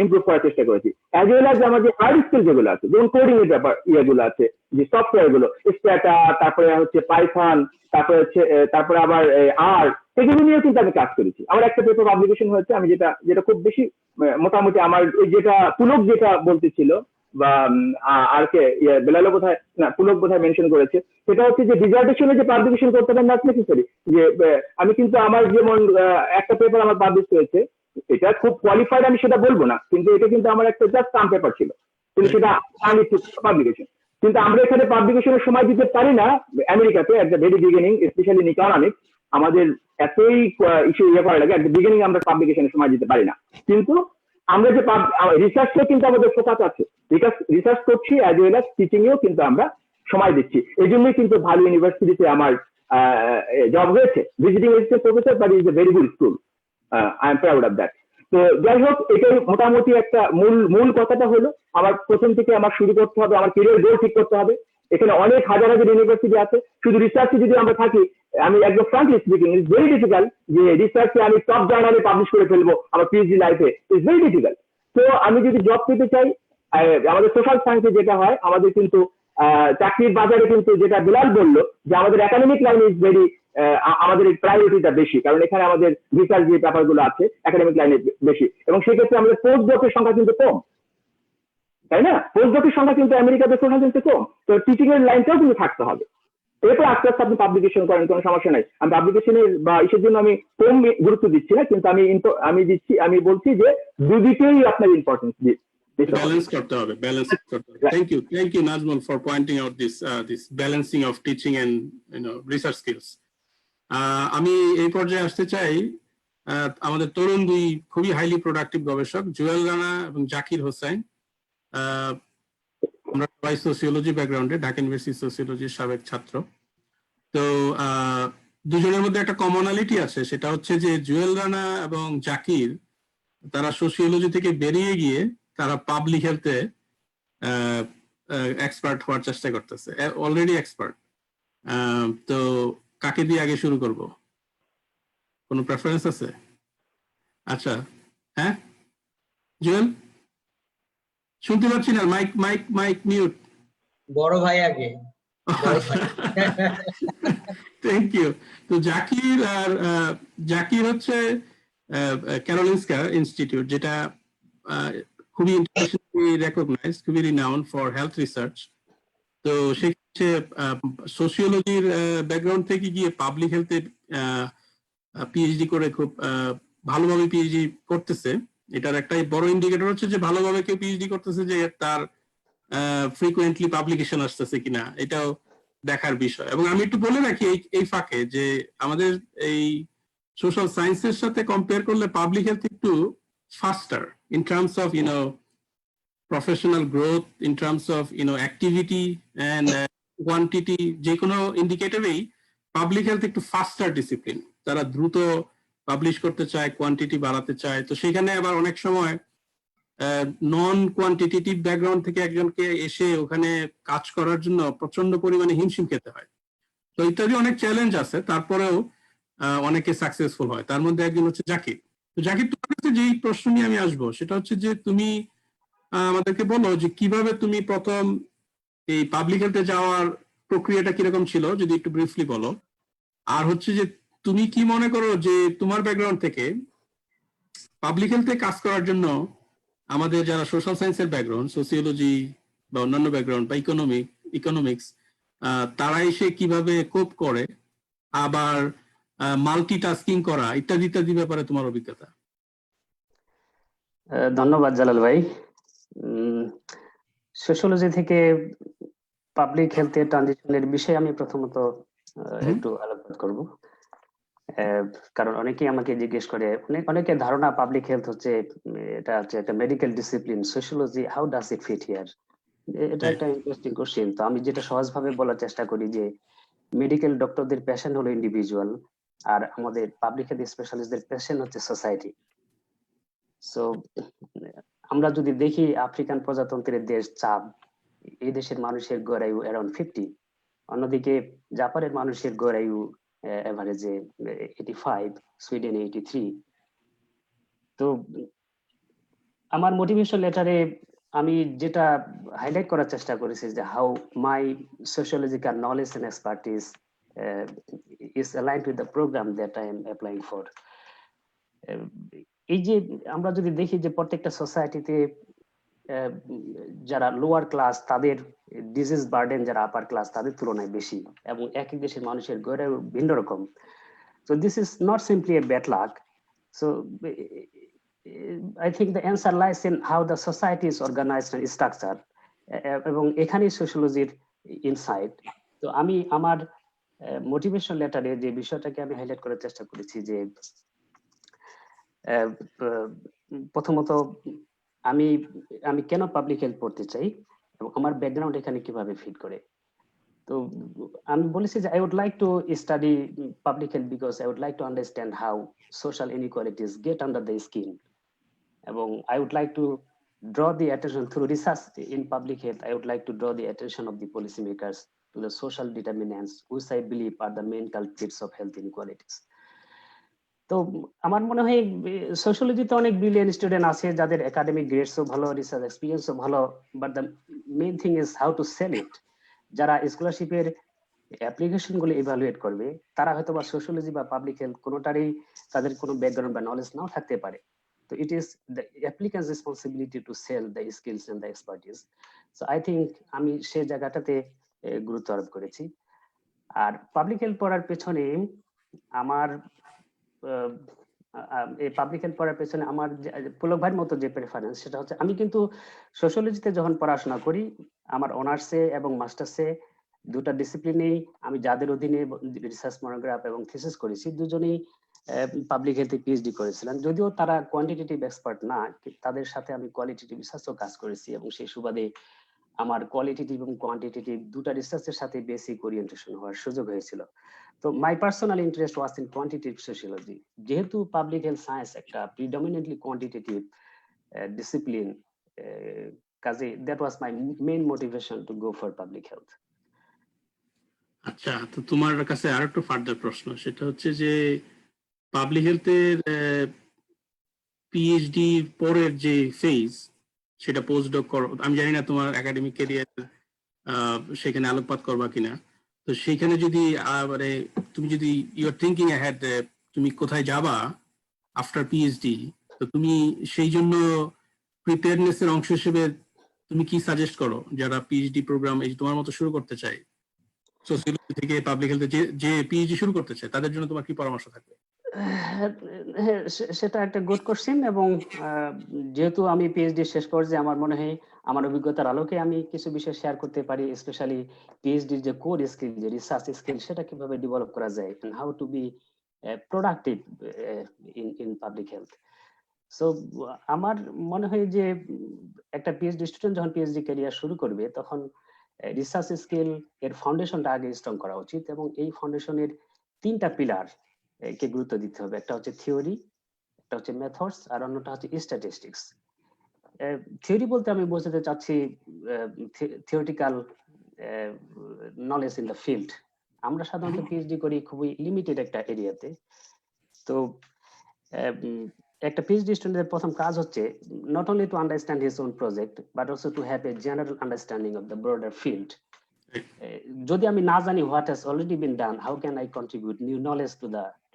ইমপ্রুভ করার চেষ্টা করেছি। অ্যাজ ওয়েল অ্যাজ আমার যে হার্ড স্কিল যেগুলো আছে, যেমন কোডিং এর ব্যাপার ইয়েগুলো আছে, যে সফটওয়্যার গুলো স্ট্যাটা, তারপরে হচ্ছে পাইথন, তারপরে আবার আর এগুলো নিয়েও কিন্তু আমি কাজ করেছি। আমার একটা পেপার পাবলিকেশন হয়েছে, আমি যেটা খুব বেশি মোটামুটি আমার যেটা পুলক যেটা বলতেছিল বা আর কে বেলালো বোধহয় না, পুলক বোধহয় মেনশন করেছে, সেটা হচ্ছে যে ডিজার্টেশনে যে পাবলিকেশন করতে হবে নট নেসেসারি। যে আমি কিন্তু আমার যেমন একটা পেপার আমার পাবলিশ হয়েছে, এটা খুব কোয়ালিফাইড আমি সেটা বলবো না, কিন্তু এটা কিন্তু আমার একটা জাস্ট সাম পেপার ছিল, কিন্তু সেটা আমি পাবলিকেশন। কিন্তু আমরা এখানে পাবলিকেশনের সময় দিতে পারি না আমেরিকাতে at the very beginning, specially in economics আমাদের এতই ইস্যু করা লাগে, এট দ্য বিগিনিং আমরা পাবলিকেশনের সময় দিতে পারি না। কিন্তু আমরা যে রিসার্চে কিন্তু আমাদের ফোকাস আছে, রিসার্চ করছি অ্যাজ ওয়েল অ্যাজ টিচিং এও কিন্তু আমরা সময় দিচ্ছি। এই জন্যই কিন্তু ভালো ইউনিভার্সিটিতে আমার জব হয়েছে, visiting assistant professor, but is a very good school, I am proud of that. তো যাই হোক, এটাই মোটামুটি একটা মূল কথাটা হলো আমার প্রথম থেকে আমার শুরু করতে হবে, আমার ক্যারিয়ার গোল ঠিক করতে হবে। এখানে অনেক হাজার হাজার ইউনিভার্সিটি আছে, শুধু রিসার্চে যদি আমরা থাকি, আমি একদম frankly speaking, it's very difficult যে রিসার্চে আমি টপ জার্নালে পাবলিশ করে ফেলবো আমার পিএইচডি লাইফে, ইটস ভেরি ডিফিকাল্ট। তো আমি যদি জব পেতে চাই, আমাদের সোশ্যাল সায়েন্সে যেটা হয়, আমাদের কিন্তু চাকরির বাজারে কিন্তু যেটা বিলাল বললো যে আমাদের একাডেমিক লাইন ইজ ভেরি, আমাদের প্রায়োরিটিটা বেশি, কারণ এখানে আমাদের রিসার্চ যে ব্যাপারগুলো আছে একাডেমিক লাইনে বেশি, এবং সেক্ষেত্রে আমাদের পোস্ট ডকের সংখ্যা কিন্তু কম, তাই না? পোস্ট ডকের সংখ্যা কিন্তু আমেরিকাতে সোশ্যাল সায়েন্সে কম। তো টিচিং এর লাইনটাও কিন্তু থাকতে হবে। এরপর আস্তে আস্তে আপনি পাবলিকেশন করেন, কোনো সমস্যা নাই। আমি পাবলিকেশনের বা ইসের জন্য আমি কম গুরুত্ব দিচ্ছি না, কিন্তু আমি বলছি যে দুদিকেই আপনার ইম্পর্টেন্স ব্যালেন্স করতে হবে, ব্যালেন্স করতে হবে। Thank you Nazmul for pointing out this balancing of teaching and research skills. আমি এই পর্যায়ে আসতে চাই আমাদের তরুণ দুই খুবই হাইলি প্রোডাক্টিভ গবেষক জুয়েল রানা এবং জাকির হোসেন। আমরা সবাই সোসিওলজি ব্যাকগ্রাউন্ডে, ঢাকা ইউনিভার্সিটি সোসিওলজির সাবেক ছাত্র। তো দুজনের মধ্যে একটা কমনালিটি আছে, সেটা হচ্ছে যে জুয়েল রানা এবং জাকির তারা সোসিওলজি থেকে বেরিয়ে গিয়ে তারা পাবলিক হেলথে এক্সপার্ট হওয়ার চেষ্টা করতেছে, অলরেডি এক্সপার্ট। তো কাকে দিয়ে আগে শুরু করব? কোনো প্রেফারেন্স আছে? আচ্ছা, হ্যাঁ জুয়েল, শুনতে পাচ্ছি না, মাইক মাইক মাইক মিউট। বড় ভাই আগে। বড় ভাই। Thank you. তো জাকির আর জাকির হচ্ছে ক্যারোলিনস্কা ইনস্টিটিউট, যেটা খুবই ইন্টারন্যাশনালি রেকগনাইজড, খুবই রিনাউন্ড ফর হেলথ রিসার্চ। তো সে হচ্ছে সোশিওলজির ব্যাকগ্রাউন্ড থেকে গিয়ে পাবলিক হেলথে পিএইচডি করে খুব ভালোভাবে পিএইচডি করতেছে। এটার একটা বড় ইন্ডিকেটর হচ্ছে যে ভালোভাবে কেউ পিএইচডি করতেছে যে তার ফ্রিকুয়েন্টলি পাবলিকেশন আসতেছে কিনা, এটাও দেখার বিষয়। এবং আমি একটু বলে রাখি এই ফাঁকে যে আমাদের এই সোশ্যাল সায়েন্সের সাথে কম্পেয়ার করলে পাবলিক হেলথ একটু ফাস্টার in terms of professional growth, in terms of activity and quantity. যে কোনো ইন্ডিকেটরেই পাবলিক হেলথ একটু ফাস্টার ডিসিপ্লিন, তারা দ্রুত পাবলিশ করতে চায়, কোয়ান্টিটি বাড়াতে চায়। তো সেখানে আবার অনেক সময় নন কোয়ান্টিটেটিভ ব্যাকগ্রাউন্ড থেকে একজনকে এসে ওখানে কাজ করার জন্য প্রচন্ড পরিমাণে হিমশিম খেতে হয়। তো ইত্যাদি অনেক চ্যালেঞ্জ আছে, তারপরেও অনেকে সাকসেসফুল হয়। তার মধ্যে একজন হচ্ছে জাকির। তো জাকির, তোমার কাছে যেই প্রশ্ন নিয়ে আমি আসবো সেটা হচ্ছে যে তুমি আমাদেরকে বলো যে কিভাবে তুমি প্রথম এই পাবলিক হেলথে যাওয়ার প্রক্রিয়াটা কিরকম ছিল, যদি একটু ব্রিফলি বলো। আর হচ্ছে যে তুমি কি মনে করো যে তোমার ব্যাকগ্রাউন্ড থেকে পাবলিক হেলথে কাজ করার জন্য আমাদের যারা সোশ্যাল সায়েন্সের ব্যাকগ্রাউন্ড, সোসিওলজি বা অন্যান্য ব্যাকগ্রাউন্ড বা ইকোনমিক্স, তারা এসে কিভাবে কোপ করে, আবার মাল্টিটাস্কিং করা ইত্যাদি ইত্যাদি ব্যাপারে তোমার অভিজ্ঞতা। ধন্যবাদ জালাল ভাই। সোশ্যোলজি থেকে পাবলিক হেলথে ট্রানজিশনের বিষয়ে আমি প্রথমত একটু আলোচনা করব। কারণ অনেকেই আমাকে জিজ্ঞেস করে, অনেকে ধারণা পাবলিক হেলথ হচ্ছে এটা হচ্ছে একটা medical discipline, sociology how does it fit here. এটা একটা ইন্টারেস্টিং কোশ্চেন। তো আমি যেটা সহজভাবে বলার চেষ্টা করি যে মেডিকেল ডক্টরদের পেশেন্ট হলো ইন্ডিভিজুয়াল, আর আমাদের পাবলিক হেলথ স্পেশালিস্টদের পেশেন্ট হচ্ছে সোসাইটি। সো আমরা যদি দেখি আফ্রিকান প্রজাতন্ত্রের দেশ চাদ, এই দেশের মানুষের গড় আয়ু অ্যারাউন্ড 50, অন্যদিকে জাপানের মানুষের গড় আয়ু এভারেজে 85, সুইডেনে 83। তো আমার মোটিভেশন লেটারে আমি যেটা হাইলাইট করার চেষ্টা করেছি যে how my sociological knowledge and expertise is aligned with the program that I am applying for. এই যে আমরা যদি দেখি যে প্রত্যেকটা সোসাইটিতে যারা লোয়ার ক্লাস তাদের ডিজিজ বার্ডেন যারা আপার ক্লাস তাদের তুলনায় বেশি, এবং এক এক দেশের মানুষের গড়ে ভিন্ন রকম। So this is not simply a bad luck. So I think the answer lies in how the society is organized and structured. এবং এখানেই সোশ্যোলজির ইনসাইট। তো আমি আমার মোটিভেশন লেটারে যে বিষয়টাকে আমি হাইলাইট করার চেষ্টা করেছি যে প্রথমত আমি কেন পাবলিক হেলথ পড়তে চাই এবং আমার ব্যাকগ্রাউন্ড এখানে কিভাবে ফিট করে। তো আমি বলেছি যে I would like to study public health because I would like to understand how social inequalities get under the skin, এবং I would like to draw the attention through research in public health. I would like to draw the attention of the policymakers to the social determinants which I believe are the main culprits of health inequalities. তো আমার মনে হয় সোশ্যোলজিতে অনেক brilliant student আছে যাদের academic গ্রেডসও ভালো, research এক্সপিরিয়েন্সও ভালো, but the main thing is how to sell it. যারা স্কলারশিপের অ্যাপ্লিকেশন গুলো ইভালুয়েট করবে তারা হয়তো বা সোশ্যোলজি বা পাবলিক হেলথ কোনোটারই তাদের কোনো ব্যাকগ্রাউন্ড বা নলেজ নাও থাকতে পারে। তো it is the applicant's responsibility to sell the skills and the expertise. So I think আমি সেই জায়গাটাতে গুরুত্ব আরোপ করেছি। আর পাবলিক হেলথ পড়ার পেছনে আমার এই পাবলিক হেলথ পড়ার পেছনে আমার পুলক ভাইয়ের মতো যে প্রেফারেন্স সেটা হচ্ছে আমি কিন্তু সোশ্যোলজিতে যখন পড়াশোনা করি আমার অনার্সে এবং মাস্টার্সে দুটা ডিসিপ্লিনেই আমি যাদের অধীনে রিসার্চ মনোগ্রাফ এবং থিসিস করেছি দুজনেই পাবলিক হেলথে পিএইচডি করেছিলেন। যদিও তারা কোয়ান্টিটেটিভ এক্সপার্ট না, তাদের সাথে আমি কোয়ালিটেটিভ রিসার্চও কাজ করেছি এবং সেই সুবাদে আমার কোয়ালিটেটিভ এবং কোয়ান্টিটেটিভ দুটা রিসার্চের সাথে বেসিক ওরিয়েন্টেশন হওয়ার সুযোগ হয়েছিল। তো my personal interest was in quantitative sociology. যেহেতু পাবলিক হেলথ সায়েন্স একটা প্রিডমিনেন্টলি কোয়ান্টিটেটিভ ডিসিপ্লিন কাজে that was my main motivation to go for public health. আচ্ছা, তো তোমার কাছে আরেকটা ফার্দার প্রশ্ন, সেটা হচ্ছে যে পাবলিক হেলথের পিএইচডি পরের যে ফেজ, সেটা পোস্টডক করো, আমি জানি না তোমার একাডেমিক ক্যারিয়ার সেখানে আলোকপাত করবা কিনা। তো সেখানে যদি মানে তুমি যদি ইউ আর থিঙ্কিং অ্যাহেড তুমি কোথায় যাবা আফটার পিএইচডি, তো তুমি সেই জন্য প্রিপেয়ারনেস এর অংশ হিসেবে তুমি কি সাজেস্ট করো যারা পিএইচডি প্রোগ্রাম এই তোমার মতো শুরু করতে চায়, সোসিওলজি থেকে পাবলিক হেলথে যে পিএইচডি শুরু করতে চায়, তাদের জন্য তোমার কি পরামর্শ থাকবে? হ্যাঁ, সেটা একটা গুড কোশ্চেন, এবং যেহেতু আমি পিএইচডি শেষ পর্যায়ে, আমার মনে হয় আমার অভিজ্ঞতার আলোকে আমি কিছু বিষয় শেয়ার করতে পারি, স্পেশালি পিএইচডির যে কোর স্কিল, যে রিসার্চ স্কিল, সেটা কিভাবে ডেভেলপ করা যায়, and how to be productive in public health. So আমার মনে হয় যে একটা পিএইচডি স্টুডেন্ট যখন পিএইচডি ক্যারিয়ার শুরু করবে, তখন রিসার্চ স্কিল এর ফাউন্ডেশনটা আগে স্ট্রং করা উচিত, এবং এই ফাউন্ডেশনের 3টা পিলার কে গুরুত্ব দিতে হবে। একটা হচ্ছে থিওরি, একটা হচ্ছে মেথডস, আর অন্যটা হচ্ছে স্ট্যাটিস্টিক্স। থিওরি বলতে আমি বোঝাতে চাচ্ছি theoretical knowledge in the field. আমরা সাধারণত পিএইচডি করি খুবই লিমিটেড একটা এরিয়াতে। তো একটা পিএইচডি স্টুডেন্টের প্রথম কাজ হচ্ছে not only to understand his own project, but also to have a general understanding of the broader field. যদি আমি না জানি what has already been done, how can I contribute new knowledge to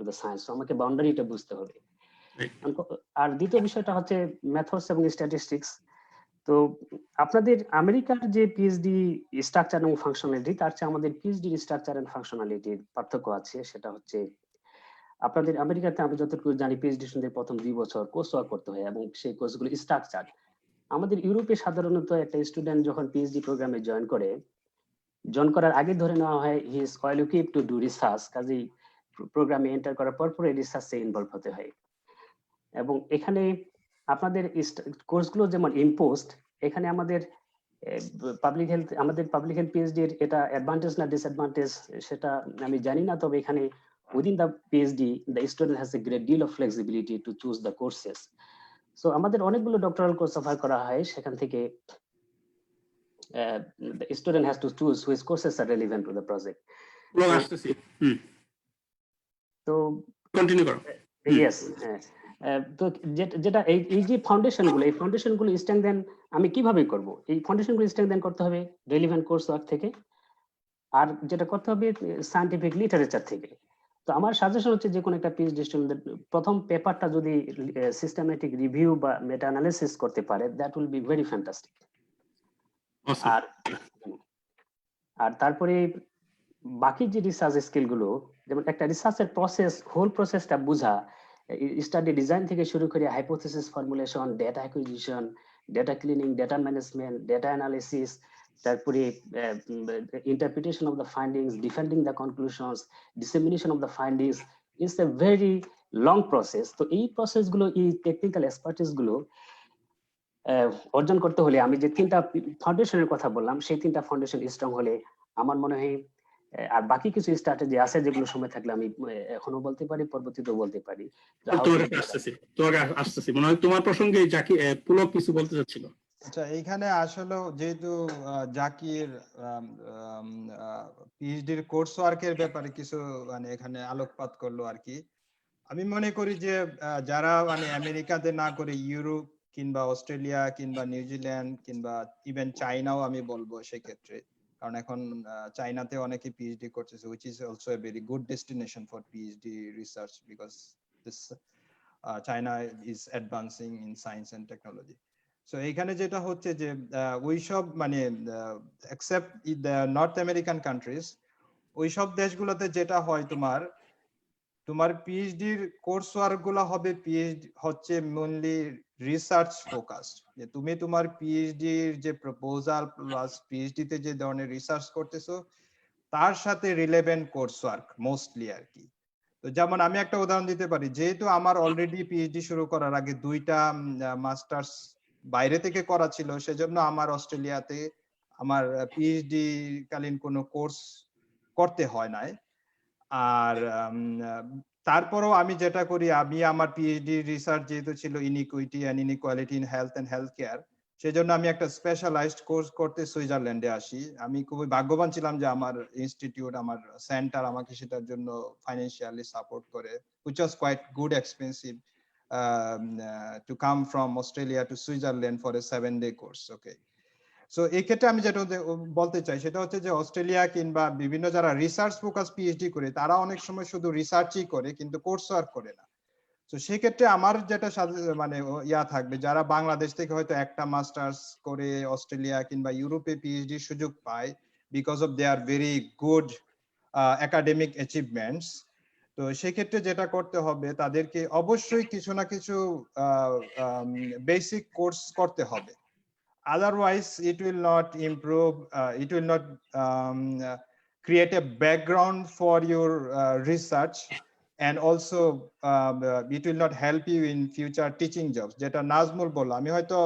the science? আমাকে বাউন্ডারিটা বুঝতে হবে। আর দ্বিতীয় বিষয়টা হচ্ছে মেথডস এবং স্ট্যাটিস্টিক্স। তো আপনাদের আমেরিকার যে পিএইচডি স্ট্রাকচার এবং ফাংশনালিটি, তার চেয়ে আমাদের পিএইচডি স্ট্রাকচার এন্ড ফাংশনালিটির পার্থক্য আছে। সেটা হচ্ছে আপনাদের আমেরিকাতে আমি যতটুকু জানি পিএইচডি স্টুডেন্টদের প্রথম 2 বছর কোর্স ওয়ার্ক করতে হয়, এবং সেই কোর্সগুলো স্ট্রাকচার। আমাদের ইউরোপে সাধারণত একটা স্টুডেন্ট যখন পিএইচডি প্রোগ্রামে জয়েন করার আগে ধরে নেওয়া হয় he is well equipped to do research, কাজেই প্রোগ্রামে এন্টার করার পরে রিসার্চে ইনভলভ হতে হয়। এবং এখানে আপনাদের কোর্সগুলো যেমন ইম্পোজড, এখানে আমাদের পাবলিক হেলথ পিএইচডি এর এটা অ্যাডভান্টেজ না ডিসঅ্যাডভান্টেজ সেটা আমি জানি না, তবে এখানে within the PhD the student has a great deal of flexibility to choose the courses. So আমাদের অনেকগুলো ডক্টরাল কোর্স অফার করা হয়, সেখান থেকে the student has to choose which courses are relevant to the project. তো continue করো। Yes, তো যেটা এই যে ফাউন্ডেশনগুলো স্ট্রেংথেন আমি কিভাবে করব? এই ফাউন্ডেশনগুলো স্ট্রেংথেন করতে হবে রেলিভেন্ট কোর্স ওয়ার্ক থেকে, আর যেটা করতে হবে সায়েন্টিফিক লিটারেচার থেকে। তো আমার সাজেশন হচ্ছে যে কোনো একটা পিএইচডি স্টুডেন্ট প্রথম পেপারটা যদি সিস্টেমেটিক রিভিউ বা মেটা অ্যানালিসিস করতে পারে, that will be very fantastic. আর তারপরে বাকি যে রিসার্চ স্কিলগুলো, যেমন একটা রিসার্চের হোল প্রসেসটা বোঝা, স্টাডি ডিজাইন থেকে শুরু করে hypothesis formulation, data acquisition, data cleaning, data management, data analysis, তারপরে interpretation of the findings, defending the conclusions, dissemination of the findings, it's a very long process. তো এই প্রসেসগুলো, এই টেকনিক্যাল এক্সপার্টিস গুলো অর্জন করতে হলে আমি যে 3টা ফাউন্ডেশনের কথা বললাম, সেই 3টা ফাউন্ডেশন স্ট্রং হলে আমার মনে হয়, আর বাকি কিছু স্ট্র্যাটেজি আছে যেগুলো সময় থাকলে আমি এখনো বলতে পারি, পরবর্তীতেও বলতে পারি। আসতেছি মনে হয় তোমার প্রসঙ্গে জাকি পুলক কিছু বলতে চাচ্ছিল। আচ্ছা, এইখানে আসলে যেহেতু জাকির পিএইচডির কোর্স ওয়ার্কের ব্যাপারে কিছু মানে এখানে আলোকপাত করলো আর কি, আমি মনে করি যে যারা মানে আমেরিকাতে না করে ইউরোপ কিংবা অস্ট্রেলিয়া কিংবা নিউজিল্যান্ড কিংবা ইভেন চাইনাও আমি বলবো সেক্ষেত্রে, কারণ এখন চাইনাতে অনেকে পিএইচডি করতেছে, which is also a very good destination for PhD research because this China is advancing in science and technology. So এখানে যেটা হচ্ছে যে ওইসব মানে except the North American countries, ওইসব দেশগুলোতে যেটা হয় তোমার পিএইচডির কোর্স ওয়ার্ক গুলো হবে হচ্ছে মেইনলি রিসার্চ ফোকাসড, যে তুমি তোমার পিএইচডির যে প্রপোজাল প্লাস পিএইচডি তে যে ধরনের রিসার্চ করতেছো তার সাথে রিলেভেন্ট কোর্স ওয়ার্ক মোস্টলি আর কি। তো যেমন আমি একটা উদাহরণ দিতে পারি, যেহেতু আমার অলরেডি পিএইচডি শুরু করার আগে 2টা মাস্টার্স বাইরে থেকে করা ছিল, সেজন্য আমার অস্ট্রেলিয়াতে আমার পিএইচডি কালীন কোনো কোর্স করতে হয় নাই। আর তারপরেও আমি যেটা করি, আমি আমার পিএইচডি রিসার্চ যেহেতু ছিল inequity and inequality in health and health care, সেই জন্য আমি একটা স্পেশালাইজড কোর্স করতে সুইজারল্যান্ডে আসি। আমি খুবই ভাগ্যবান ছিলাম যে আমার ইনস্টিটিউট, আমার সেন্টার আমাকে সেটার জন্য ফাইন্যান্সিয়ালি সাপোর্ট করে, which was quite good expensive to come from Australia to Switzerland for a 7-day course. Okay. So এই ক্ষেত্রে আমি যেটা বলতে চাই সেটা হচ্ছে যে অস্ট্রেলিয়া কিংবা বিভিন্ন যারা রিসার্চ ফোকাস পিএইচডি করে তারা অনেক সময় শুধু রিসার্চই করে কিন্তু কোর্স ওয়ার্ক করে না। তো সেক্ষেত্রে আমার যেটা মানে ইয়া থাকবে, যারা বাংলাদেশ থেকে হয়তো একটা মাস্টার্স করে অস্ট্রেলিয়া কিংবা ইউরোপে পিএইচডি সুযোগ পায় because of there very good academic achievements, তো সেক্ষেত্রে যেটা করতে হবে তাদেরকে অবশ্যই কিছু না কিছু বেসিক কোর্স করতে হবে। Otherwise, it will not improve, it will not create a background for your research, and also it will not help you in future teaching jobs. যেটা নাজমুল বলল, আমি হয়তো